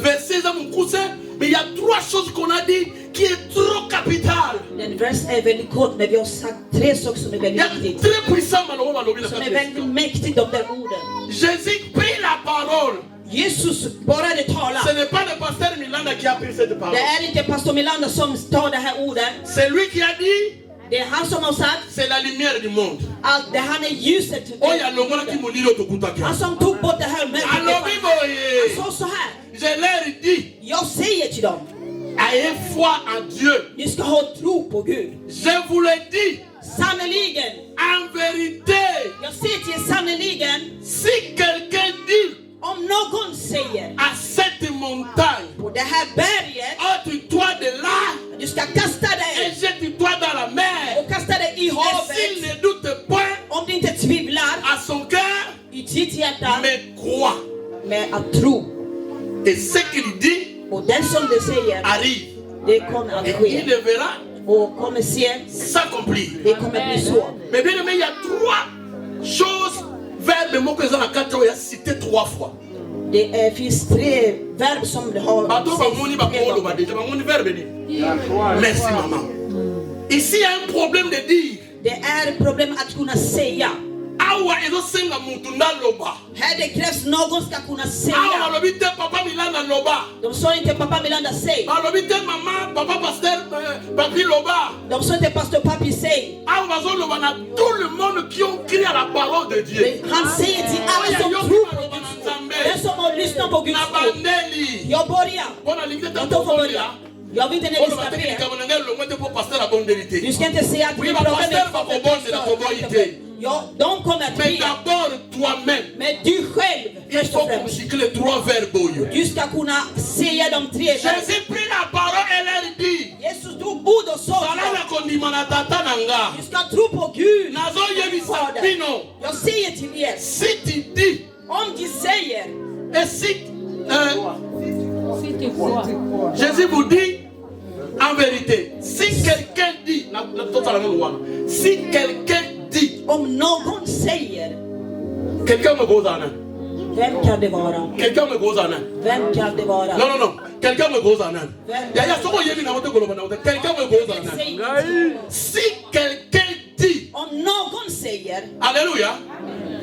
[SPEAKER 1] verset, mon cousin, mais il y a trois choses qu'on a dit qui est trop capitale.
[SPEAKER 3] Den vers är väldigt kort, men vi har sagt tre saker som är
[SPEAKER 1] Il y a
[SPEAKER 3] väldigt viktigt.
[SPEAKER 1] très puissant, malheureusement,
[SPEAKER 3] Som är väldigt mäktigt, de där orden.
[SPEAKER 1] Jésus prit la parole.
[SPEAKER 3] Jesus började tala.
[SPEAKER 1] Ce n'est pas le pasteur Milanda qui a pris cette parole.
[SPEAKER 3] Det är inte pastor Milanda som tar det här orden.
[SPEAKER 1] C'est lui qui a dit,
[SPEAKER 3] Det är han som har sagt
[SPEAKER 1] c'est la lumière du monde.
[SPEAKER 3] att det han är ljuset till
[SPEAKER 1] Oh, il y a l'ongona qui
[SPEAKER 3] världen.
[SPEAKER 1] m'a dit l'autre kutaka.
[SPEAKER 3] Han som tog bort det här mörkret.
[SPEAKER 1] Alors,
[SPEAKER 3] Han sa så här.
[SPEAKER 1] je leur dis,
[SPEAKER 3] Jag säger till dem.
[SPEAKER 1] ayez foi en Dieu.
[SPEAKER 3] Ni ska ha tro på Gud.
[SPEAKER 1] Je vous le dis,
[SPEAKER 3] Sannerligen.
[SPEAKER 1] en vérité,
[SPEAKER 3] Jag säger till er sannerligen.
[SPEAKER 1] si quelqu'un dit
[SPEAKER 3] Om någon säger
[SPEAKER 1] à cette montagne,
[SPEAKER 3] på det här berget.
[SPEAKER 1] ôte-toi de là
[SPEAKER 3] Du ska kasta
[SPEAKER 1] et
[SPEAKER 3] dig.
[SPEAKER 1] jette-toi dans la mer.
[SPEAKER 3] Och kasta dig i
[SPEAKER 1] Et s'il
[SPEAKER 3] havet.
[SPEAKER 1] ne doute point
[SPEAKER 3] Om du inte tvivlar.
[SPEAKER 1] à son cœur,
[SPEAKER 3] I ditt hjärta.
[SPEAKER 1] mais croit.
[SPEAKER 3] Med att tro.
[SPEAKER 1] Et ce qu'il dit
[SPEAKER 3] Och den som det säger.
[SPEAKER 1] arrive.
[SPEAKER 3] Det kommer att
[SPEAKER 1] Et
[SPEAKER 3] ske.
[SPEAKER 1] il le verra
[SPEAKER 3] Och kommer se.
[SPEAKER 1] s'accomplir.
[SPEAKER 3] Det kommer bli så.
[SPEAKER 1] Mais bien aimé, il y a trois choses, verbes, mots que ils ont à quatre, il a cité trois fois.
[SPEAKER 3] Det finns tre verb som det har
[SPEAKER 1] Bateau,
[SPEAKER 3] sagts
[SPEAKER 1] bamoni,
[SPEAKER 3] tre
[SPEAKER 1] bakolo,
[SPEAKER 3] gånger.
[SPEAKER 1] badéja, bamoni, verbe dit. Merci maman. Ici, il y a un problème de dire.
[SPEAKER 3] Det är problem att kunna säga.
[SPEAKER 1] Awa ezosenga mutu ndaloba.
[SPEAKER 3] Här det krävs någon ska kunna
[SPEAKER 1] Awa
[SPEAKER 3] säga.
[SPEAKER 1] balobi te papa Milanda loba.
[SPEAKER 3] De sa inte pappa Milanda säg.
[SPEAKER 1] Balobi te mama papa pasteur papi loba.
[SPEAKER 3] De sa inte pastor Papi säg.
[SPEAKER 1] Awa bazo loba na tout le monde qui ont crié à la parole de Dieu.
[SPEAKER 3] Men han säger till alla som tror på Guds ord. Den som har lyssnat på Guds
[SPEAKER 1] Na
[SPEAKER 3] ord.
[SPEAKER 1] bandeli.
[SPEAKER 3] Jag börjar.
[SPEAKER 1] Bona lingite
[SPEAKER 3] Jag
[SPEAKER 1] ta
[SPEAKER 3] tar från
[SPEAKER 1] tokolia.
[SPEAKER 3] början. Jag vet inte när vi ska be.
[SPEAKER 1] Pasteur la bonne vérité.
[SPEAKER 3] Du ska inte säga att
[SPEAKER 1] Oui,
[SPEAKER 3] vi
[SPEAKER 1] ma
[SPEAKER 3] pratar
[SPEAKER 1] pasteur
[SPEAKER 3] med
[SPEAKER 1] va comprendre la probabilité.
[SPEAKER 3] Ja, de kommer att
[SPEAKER 1] Mais
[SPEAKER 3] be.
[SPEAKER 1] d'abord toi-même.
[SPEAKER 3] Men du själv,
[SPEAKER 1] Il
[SPEAKER 3] först
[SPEAKER 1] faut
[SPEAKER 3] och
[SPEAKER 1] qu'on
[SPEAKER 3] främst.
[SPEAKER 1] cycle les trois verbes.
[SPEAKER 3] Du ska kunna säga de tre verben.
[SPEAKER 1] Jésus prit la parole et leur dit.
[SPEAKER 3] Jesus tog ord och sa till
[SPEAKER 1] Salala
[SPEAKER 3] dem.
[SPEAKER 1] kondima na tata nanga.
[SPEAKER 3] Du ska tro på Gud.
[SPEAKER 1] Nazo yebisa
[SPEAKER 3] Fader.
[SPEAKER 1] bino.
[SPEAKER 3] Jag säger till er.
[SPEAKER 1] Si tu dis,
[SPEAKER 3] Om de säger.
[SPEAKER 1] et si Jésus vous dit en vérité, si quelqu'un dit, si quelqu'un dit,
[SPEAKER 3] Om någon säger.
[SPEAKER 1] quelqu'un me goes en un.
[SPEAKER 3] Vem kan det vara?
[SPEAKER 1] Quelqu'un me goes en un.
[SPEAKER 3] Vem kan det vara?
[SPEAKER 1] Non, non, non. Quelqu'un me goes en un. Quelqu'un me goes en un.
[SPEAKER 3] Säg.
[SPEAKER 1] Si quelqu'un dit,
[SPEAKER 3] Om någon säger.
[SPEAKER 1] Alléluia,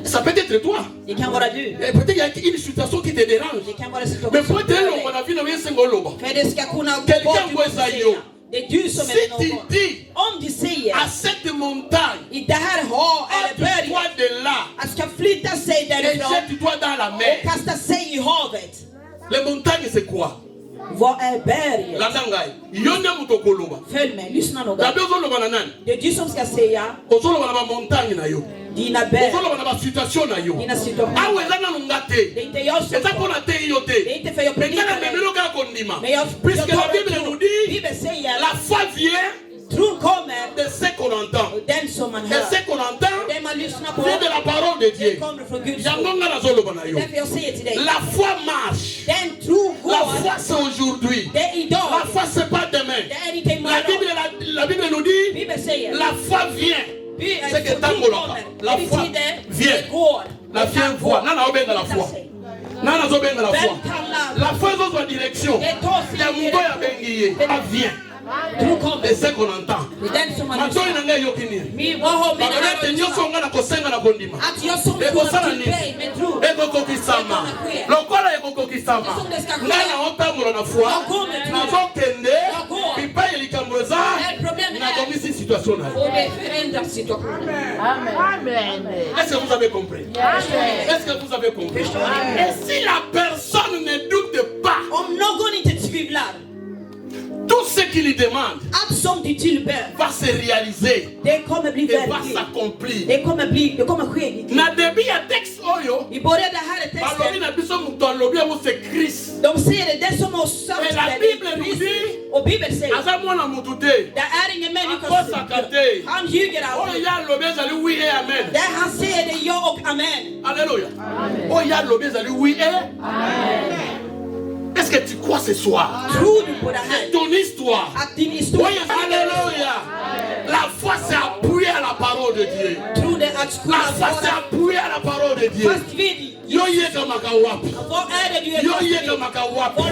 [SPEAKER 1] ça peut être toi.
[SPEAKER 3] Det kan vara du.
[SPEAKER 1] Et peut-être qu'il y a une situation qui te dérange.
[SPEAKER 3] Det kan vara
[SPEAKER 1] Mais
[SPEAKER 3] situationen
[SPEAKER 1] pour
[SPEAKER 3] som
[SPEAKER 1] te dire,
[SPEAKER 3] stör
[SPEAKER 1] on
[SPEAKER 3] dig.
[SPEAKER 1] a vu dans un singolo.
[SPEAKER 3] För det ska kunna gå
[SPEAKER 1] Quelqu'un
[SPEAKER 3] bort. Du måste
[SPEAKER 1] goes
[SPEAKER 3] säga.
[SPEAKER 1] on.
[SPEAKER 3] Det är du som
[SPEAKER 1] Si
[SPEAKER 3] är
[SPEAKER 1] tu
[SPEAKER 3] någon.
[SPEAKER 1] dis
[SPEAKER 3] Om du säger.
[SPEAKER 1] à cette montagne,
[SPEAKER 3] I det här eller berget.
[SPEAKER 1] toi de là,
[SPEAKER 3] Att ska flytta sig
[SPEAKER 1] et
[SPEAKER 3] därifrån.
[SPEAKER 1] jette-toi dans la
[SPEAKER 3] Och
[SPEAKER 1] mer.
[SPEAKER 3] kasta sig i havet.
[SPEAKER 1] Les montagnes, c'est quoi?
[SPEAKER 3] Vad är berget?
[SPEAKER 1] Landangai. Yonde mutokoloba.
[SPEAKER 3] Följ mig, lyssna
[SPEAKER 1] La
[SPEAKER 3] noga.
[SPEAKER 1] deux ozoloba na nani?
[SPEAKER 3] Det är du som ska säga.
[SPEAKER 1] Ozoloba na ba montagne na yo. dina be
[SPEAKER 2] ozoloba na ba situation na yo
[SPEAKER 1] dina situation
[SPEAKER 2] awe ezana nungate
[SPEAKER 1] deite yoso
[SPEAKER 2] eza pona te yo te
[SPEAKER 1] deite fe yo
[SPEAKER 2] ngana memelo ka kondima
[SPEAKER 1] mais
[SPEAKER 2] puisque la Bible nous dit
[SPEAKER 1] Bible say
[SPEAKER 2] la foi vient
[SPEAKER 1] true come
[SPEAKER 2] de ce qu'on entend
[SPEAKER 1] then someone
[SPEAKER 2] et ce qu'on entend
[SPEAKER 1] then man listen up
[SPEAKER 2] vient de la parole de Dieu
[SPEAKER 1] come from good
[SPEAKER 2] yango ngana zoloba na yo
[SPEAKER 1] if you say it today
[SPEAKER 2] la foi marche
[SPEAKER 1] then true
[SPEAKER 2] la
[SPEAKER 1] God
[SPEAKER 2] foi c'est aujourd'hui
[SPEAKER 1] then
[SPEAKER 2] la foi c'est pas demain la Bible nous dit
[SPEAKER 1] Bible say
[SPEAKER 2] la foi vient c'est que tambolaka la foi vient la foi voit nana obenga la foi nana zobenga la foi la foi est dans direction ya mungo ya bengi ye vient et ce qu'on entend matoi na ngai yokini bakolete nyonso nga na kosenga na kondima ekosala nini ekokokisama lokola ekokokisama ngai na otambola na foi nazokende bipai ya likambo eza nakomisi situation na yo. Est-ce que vous avez compris? Est-ce que vous avez compris? Et si la personne ne doute pas, tout ce qu'il lui demande va se réaliser et va s'accomplir. Na début ya texte oyo balobi na biso mutu alobi yango c'est Christ. Et la Bible nous dit aza mwana mutu te akosaka te oyo ya alobi ezali oui et amen. Alléluia. Oyo ya alobi ezali oui et amen. Est-ce que tu crois ce soir? C'est ton histoire. Oui, alléluia. La foi c'est appuyé à la parole de Dieu. La foi c'est appuyé à la parole de Dieu. Yo yeka makawapi. Yo yeka makawapi.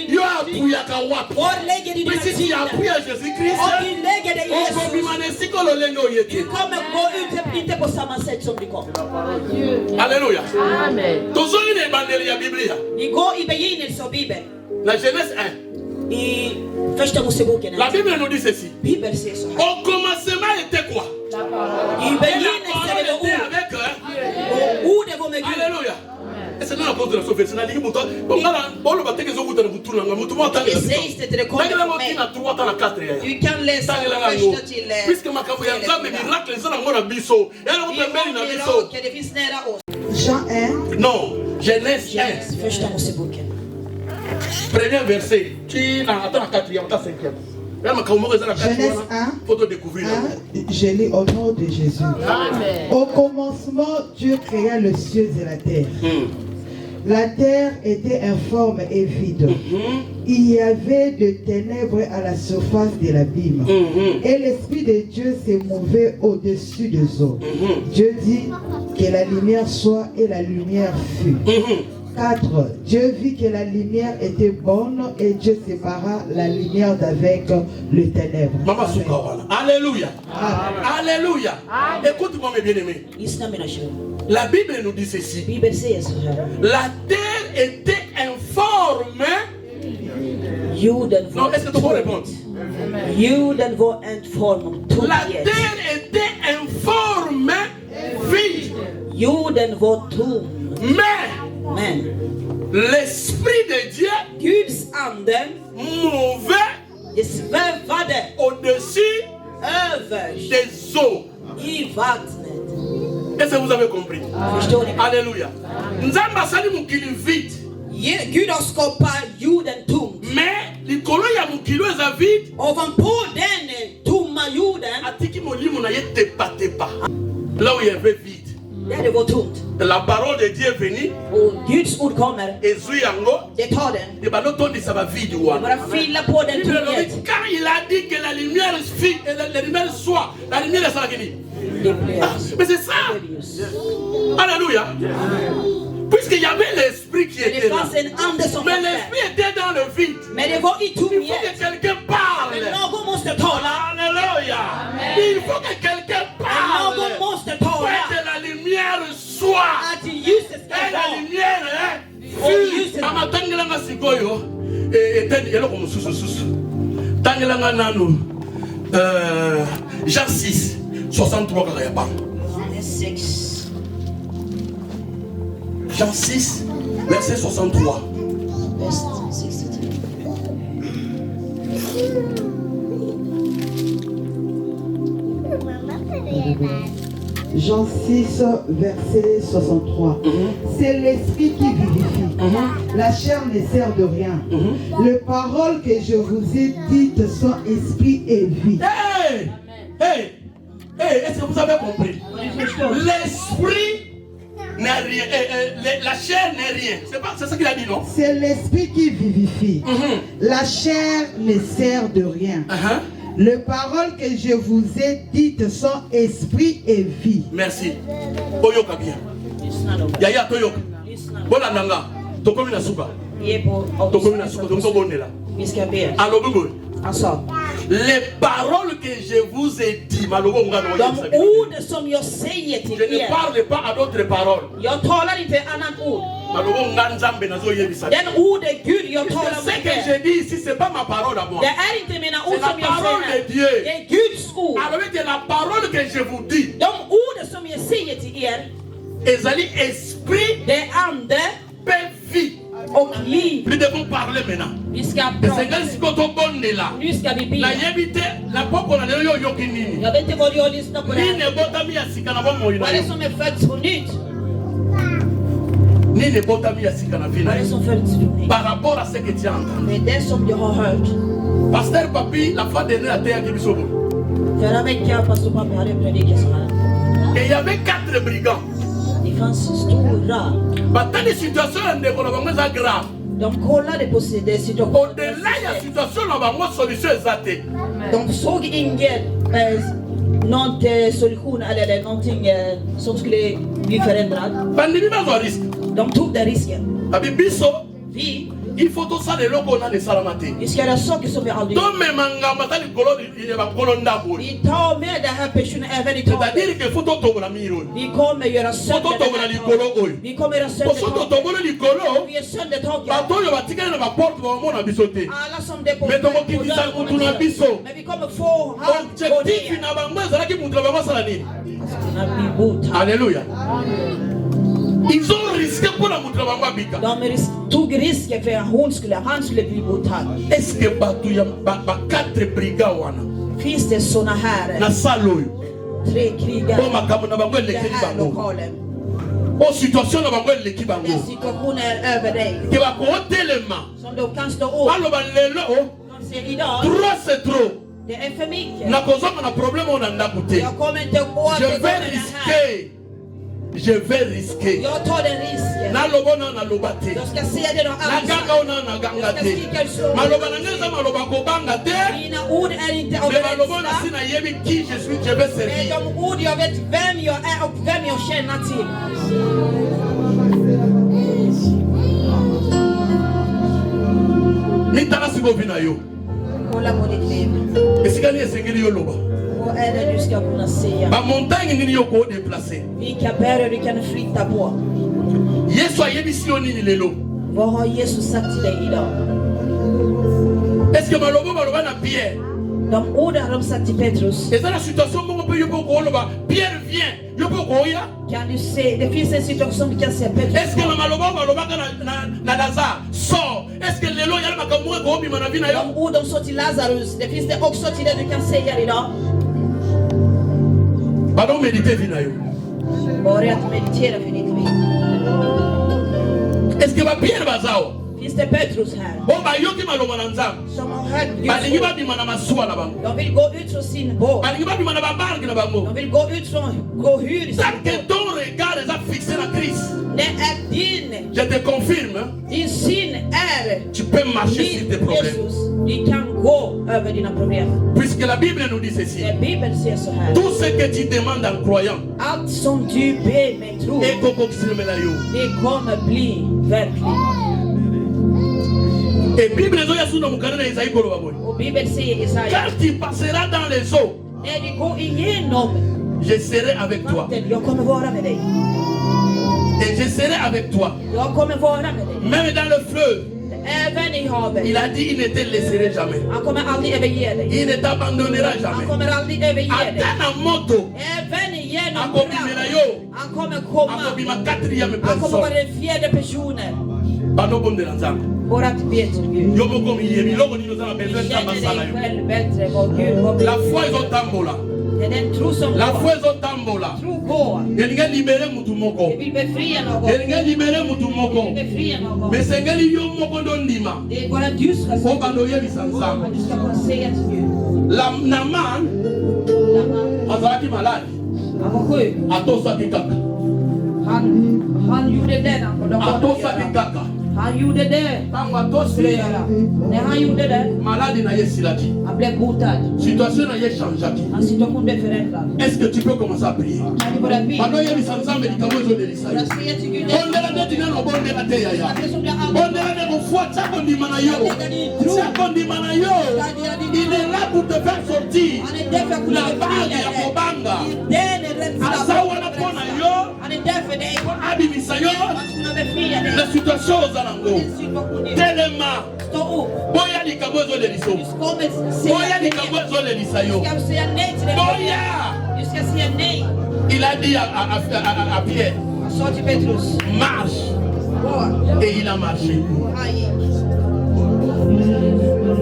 [SPEAKER 2] Yo appuyé à kawapi. Mais si tu appuies à Jésus-Christ, on peut m'anécier que le lengo yeke. Alléluia. Toujours une évangile ya Biblia. La Genèse 1. La Bible nous dit ceci. Au commencement était quoi? Alléluia. Et c'est dans la cause de la sauvetage. C'est la muto. Bon, le baptême est au bout de la bouture. La muto va t'aller.
[SPEAKER 1] You can listen.
[SPEAKER 2] Puisque ma caméra est miracle, les gens ont un biseau. Et alors on peut mettre une biseau.
[SPEAKER 7] Jean 1.
[SPEAKER 2] Non, Genèse 1. Premier verset. Tu attends la quatrième, la cinquième.
[SPEAKER 7] Genèse 1, je lis au nom de Jésus. Amen. Au commencement, Dieu créa le ciel et la terre. La terre était informe et vide. Il y avait de ténèbres à la surface de l'abîme. Et l'Esprit de Dieu se mouvait au-dessus des eaux. Dieu dit que la lumière soit et la lumière fut. 4. Dieu vit que la lumière était bonne et Dieu sépara la lumière d'avec le ténèbre.
[SPEAKER 2] Alléluia. Alléluia. Écoute-moi mes bien-aimés. La Bible nous dit ceci. La terre était informe. Non, est-ce que tu peux répondre? La terre était informe, vide. Mais l'Esprit de Dieu mouvait au-dessus des eaux. Est-ce que vous avez compris? Alléluia. Nzamba sali mukili vide. Mais likolo ya mukilo eza vide. Atiki molimo na ye tepa tepa. Là où il y avait vide. La parole de Dieu est venue. Et Zuyango. Et balotondi ça va vide. Quand il a dit que la lumière soit, la lumière sera venue. Mais c'est ça. Alléluia. Puisqu'il y avait l'esprit qui était là. Mais l'esprit était dans le vide. Il faut que quelqu'un parle. Alléluia. Il faut que quelqu'un parle. Pour que la lumière soit. Et la lumière fut. Mama tangelanga sikoyo. Et eloko mususu susu. Tangelanga nanu. Jean 6 63 kayaba. Jean 6, verset 63.
[SPEAKER 7] Jean 6, verset 63. C'est l'esprit qui vivifie. La chair ne sert de rien. Les paroles que je vous ai dites sont esprit et vie.
[SPEAKER 2] Est-ce que vous avez compris? L'esprit n'est rien, la chair n'est rien. C'est ça qu'il a dit, non?
[SPEAKER 7] C'est l'esprit qui vivifie. La chair ne sert de rien. Les paroles que je vous ai dites sont esprit et vie.
[SPEAKER 2] Merci. Oyoka bien. Yaya toyoka. Bona nanga. Tokomi na suka. Tokomi na suka. Tokomi bonela. Alobugo. Les paroles que je vous ai dit, je ne parle pas à d'autres paroles. Ce que je dis ici, ce n'est pas ma parole à moi. C'est la parole de Dieu. Alors que la parole que je vous dis, ezali esprit et vie. Nous devons parler maintenant. C'est que si on bonne là, la yébite, la pop on a le yo yokinini. Ni ne botami asika na bon moyo. Ni ne botami asika na vina. Par rapport à ce que tu as entendu. Pasteur Papi, la fois dernière à terre qui bisobo. Et il y avait 4 brigands. Dans des situations graves. Au-delà de la situation, on va avoir solution exacte.
[SPEAKER 8] Donc, så ingen solution eller någonting som skulle bli förändrat. De tog den risken.
[SPEAKER 2] Il faut tout ça de l'eau dans les salamati.
[SPEAKER 8] Vi ska göra saker som vi aldrig gjort. Vi tar med den här personen även i taget. Vi kommer göra sönder den. Vi kommer göra sönder taget. Vi är sönder taget. Alla som det på dörren. Men vi kommer få
[SPEAKER 2] Alléluia. Ils ont risqué pour la montre à Mabika.
[SPEAKER 8] De tog risken för att han skulle bli mottagd.
[SPEAKER 2] Est-ce que Batuya 4 brigands
[SPEAKER 8] finns det såna här?
[SPEAKER 2] Na saloyo.
[SPEAKER 8] 3 krigare.
[SPEAKER 2] Pour makamu na bango lekeli bango. O situation na bango lekeli bango.
[SPEAKER 8] Den situationen är över dig.
[SPEAKER 2] Que va kotelema.
[SPEAKER 8] Som de kan stå upp.
[SPEAKER 2] Allo balelo.
[SPEAKER 8] Idag.
[SPEAKER 2] Trop c'est trop.
[SPEAKER 8] Det är för mycket.
[SPEAKER 2] Na kozoma na problème on anda kote.
[SPEAKER 8] Jag kommer inte gå.
[SPEAKER 2] Je vais risquer. Je vais risquer.
[SPEAKER 8] Jag tar den risken.
[SPEAKER 2] Nalobona nalobate.
[SPEAKER 8] Jag ska se det någon annanstans.
[SPEAKER 2] Naganga ona naganga te. Malobana neza maloba kobanga te.
[SPEAKER 8] Mina ord är inte
[SPEAKER 2] av malobona sina yebi qui je suis, je vais servir.
[SPEAKER 8] Men de ord jag vet vem jag är och vem jag känner till.
[SPEAKER 2] Mitana sigo vina yo.
[SPEAKER 8] Kolla på ditt liv.
[SPEAKER 2] Esikani esengeli yo loba.
[SPEAKER 8] Vad är det du ska kunna säga?
[SPEAKER 2] Ba montagne nini yo ko déplacer.
[SPEAKER 8] Vilka berg du kan flytta på.
[SPEAKER 2] Yesu ayebisi yo nini lelo?
[SPEAKER 8] Vad har Jesus sagt till dig idag?
[SPEAKER 2] Est-ce que malobo maloba na Pierre?
[SPEAKER 8] De ord har de sagt till Petrus.
[SPEAKER 2] Est-ce la situation mo peut yo ko loba? Pierre vient. Yo ko koya?
[SPEAKER 8] Kan du se det finns en situation vi kan se Petrus.
[SPEAKER 2] Est-ce que malobo maloba na Lazare sort? Est-ce que lelo yala makamwe ko bi mana vina yo?
[SPEAKER 8] De ord de sa till Lazarus. Det finns det också till det du kan säga idag.
[SPEAKER 2] Pardon, méditer vina yo.
[SPEAKER 8] Börja att meditera för ditt liv.
[SPEAKER 2] Est-ce que va Pierre bazao?
[SPEAKER 8] Finns det Petrus här?
[SPEAKER 2] Oh ba yoki maloma na nzambe.
[SPEAKER 8] Som har hört Gud.
[SPEAKER 2] Balingi ba bimana masua na bango.
[SPEAKER 8] De vill gå ut från sin båt.
[SPEAKER 2] Balingi ba bimana ba barque na bango.
[SPEAKER 8] De vill gå ut från gå hur sin
[SPEAKER 2] båt. Que ton regard est fixé na Christ.
[SPEAKER 8] Det är din.
[SPEAKER 2] Je te confirme.
[SPEAKER 8] Din syn är.
[SPEAKER 2] Tu peux marcher sur tes problèmes.
[SPEAKER 8] Jesus, du kan gå över dina problem.
[SPEAKER 2] Puisque la Bible nous dit ceci.
[SPEAKER 8] Bibeln säger så här.
[SPEAKER 2] Tout ce que tu demandes en croyant.
[SPEAKER 8] Allt som du ber med tro. Det kommer bli verkligt.
[SPEAKER 2] Et Bible och
[SPEAKER 8] Bibeln säger Isaia.
[SPEAKER 2] Quand tu passeras dans les eaux.
[SPEAKER 8] När du går igenom.
[SPEAKER 2] Je serai avec toi.
[SPEAKER 8] Jag kommer vara med dig.
[SPEAKER 2] Et je serai avec toi.
[SPEAKER 8] Jag kommer vara med dig.
[SPEAKER 2] Même dans le fleuve.
[SPEAKER 8] Även i havet.
[SPEAKER 2] Il a dit il ne te laisserait jamais.
[SPEAKER 8] Han kommer aldrig överge dig.
[SPEAKER 2] Il ne t'abandonnera jamais.
[SPEAKER 8] Han kommer aldrig överge dig.
[SPEAKER 2] Atteint en moto.
[SPEAKER 8] Även igenom.
[SPEAKER 2] Han
[SPEAKER 8] kommer komma. Han kommer vara den 4:e personen. Vårat vet Gud.
[SPEAKER 2] La foi est au tambola. La foi est tambola. Elle est libérée mutumoko. Elle est libérée mutumoko. Mais c'est qu'elle y a moko dondima. Faut bandoyer bisanza. La Naman, azaki malade. Atosa kikaka. Atosa kikaka.
[SPEAKER 8] Han gjorde det. När han gjorde det.
[SPEAKER 2] Malade na yesilaki.
[SPEAKER 8] Han blev botad.
[SPEAKER 2] Situation na yeshanjaki.
[SPEAKER 8] Hans situation blev förändrad.
[SPEAKER 2] Est-ce que tu peux commencer à prier?
[SPEAKER 8] Kan du börja be?
[SPEAKER 2] Bano yebi sanza medikamo zo de lisa. Bondela neti na bondela te ya. Bondela ne ko foi chako ndi mana yo. Chako ndi mana yo. Il est là pour te faire sortir. La bague ya kobanga. Asawa na pona yo. Abi misayo. La situation aux alentours. Tellement. Boya ni kabozo de liso. Boya ni kabozo de lisayo. Boya. Il a dit à Pierre, marche. Et il a marché.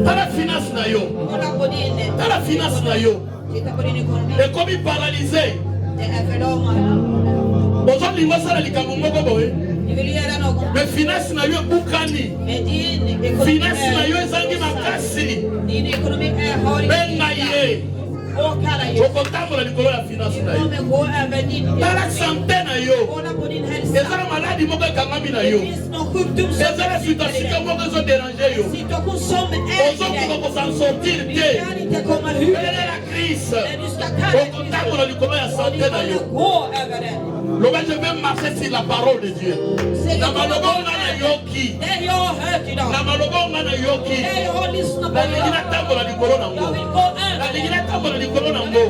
[SPEAKER 2] T'as la finance na yo. T'as la finance na yo. Et comme il paralysé. Aujourd'hui, moi, ça, mais finance na yo bukani. Finance na yo ezangi makasi. Benga ye. Okotambola likolo ya finance na yo. Tala santé na yo. Ezala maladi moko ekangami na yo. Ezala situation moko ezo déranger yo. Ozokoka kosan sortir te. Elele la crise. Okotambola likolo ya santé na yo. Je vais marcher sur la parole de Dieu. La malobonga na yoki. La malobonga na yoki. La ligina tambola likolo na ngo. La ligina tambola likolo na ngo.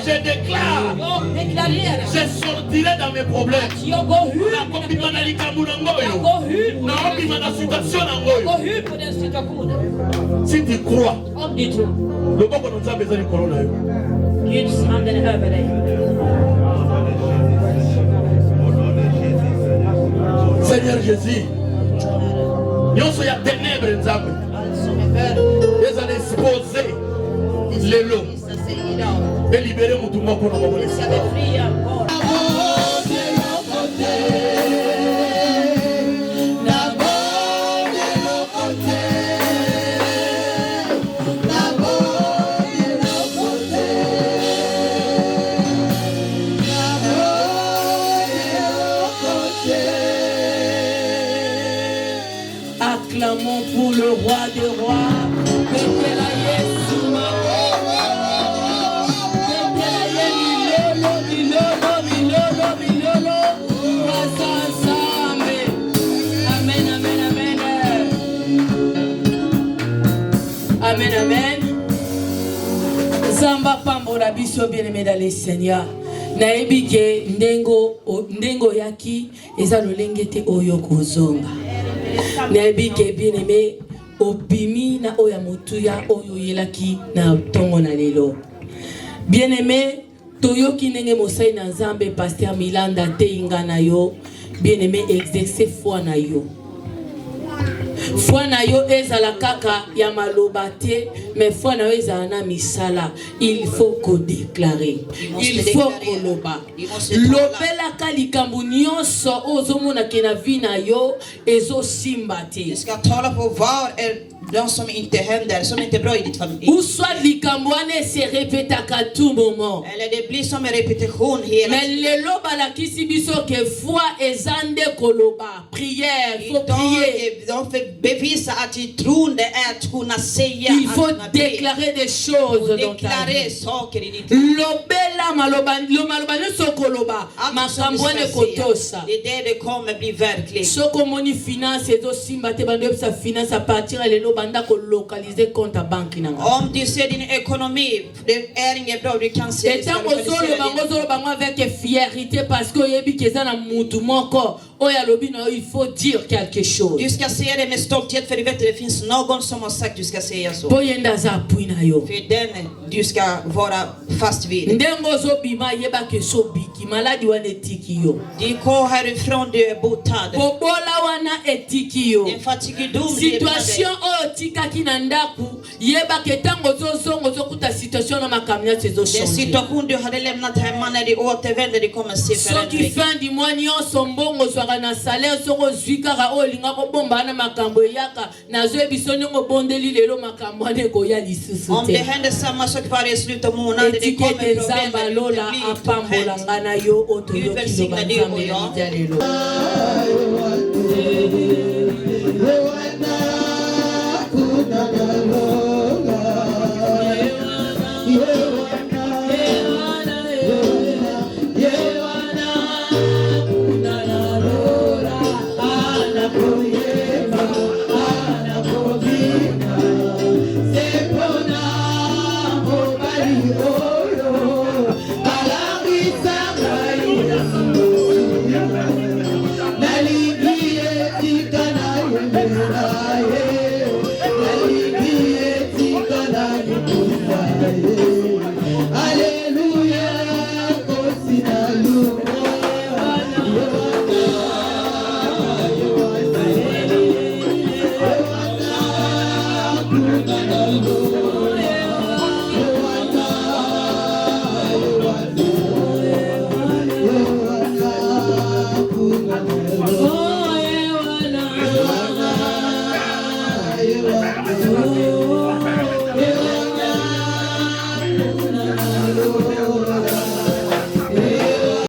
[SPEAKER 2] Je déclare. Je sortirai dans mes problèmes. Na kopima na likambu na ngoyo. Na opima na situation na ngoyo. Si tu crois. Le bon qu'on nous a besoin de corona.
[SPEAKER 8] Guds handen är över dig.
[SPEAKER 2] Seigneur Jésus, nous sommes ténèbres, nous allons exposer les lots et libérer tout le monde pour nous laisser.
[SPEAKER 3] Acclamons pour le roi des rois. Amen, amen, amen. Amen, amen. Zamba pambola biso bien-aimé dans le Seigneur. Nayebi ke ndengo yaki eza lolengete oyo kozonga. Nayebi ke bien-aimé obimi na oya motuya oyo yelaki na tongo na lelo. Bien-aimé toyoki ndenge mosai na Nzambe pasteur Milanda te inga na yo. Bien-aimé exercer foi na yo. Foi na yo ezala kaka ya maloba te, mais foi na yo ezala na misala. Il faut qu'on déclare. Il faut qu'on loba. Lobela ka likambu nyonso ozomona ke na vi na yo ezo simba te.
[SPEAKER 8] Du ska tala på vad de som inte händer, som inte är bra i ditt familj.
[SPEAKER 3] Ou soit likambu ane se répète à tout moment.
[SPEAKER 8] Eller det blir som en repetition hela
[SPEAKER 3] tiden. Men le loba la kisi biso ke foi ezande koloba. Prière, faut prier.
[SPEAKER 8] De får bevisa att tron det är att kunna säga.
[SPEAKER 3] Il faut déclarer des choses dans ta vie.
[SPEAKER 8] Saker i ditt liv.
[SPEAKER 3] Lobela maloba, lo maloba ne sokoloba. Makambwane kotosa.
[SPEAKER 8] Det är det kommer bli verkligt.
[SPEAKER 3] Soko moni finance ezo simba te bando sa finance à partir de lo banda ko localiser compte à banque nanga.
[SPEAKER 8] Om du ser din ekonomi, det är inget bra du kan se.
[SPEAKER 3] Et tant que solo bango avec fierté parce que yebi keza na mutu moko. Il faut dire quelque chose.
[SPEAKER 8] Du ska se det med stolthet för du vet det finns någon som har sagt du ska säga så.
[SPEAKER 3] För
[SPEAKER 8] den du ska vara fast vid.
[SPEAKER 3] Ndengo zo bima yeba ke so biki maladi wane tiki yo.
[SPEAKER 8] Du går härifrån du är botad.
[SPEAKER 3] Bobola wana etikio. Situation otika kinandaku yeba ketango zozongo zokuta situation na makamia sezo changer. So qui fin du mois nyonso mbongo zwaka na salaire soko zwikaka olinga ko bomba na makambo yaka na zo bisonyo ngo bondeli lelo makambo ane ko ya lisusu.
[SPEAKER 8] Om det händer samma sak varje slut av månaden, det kommer problem, Gud välsigna dig och jag.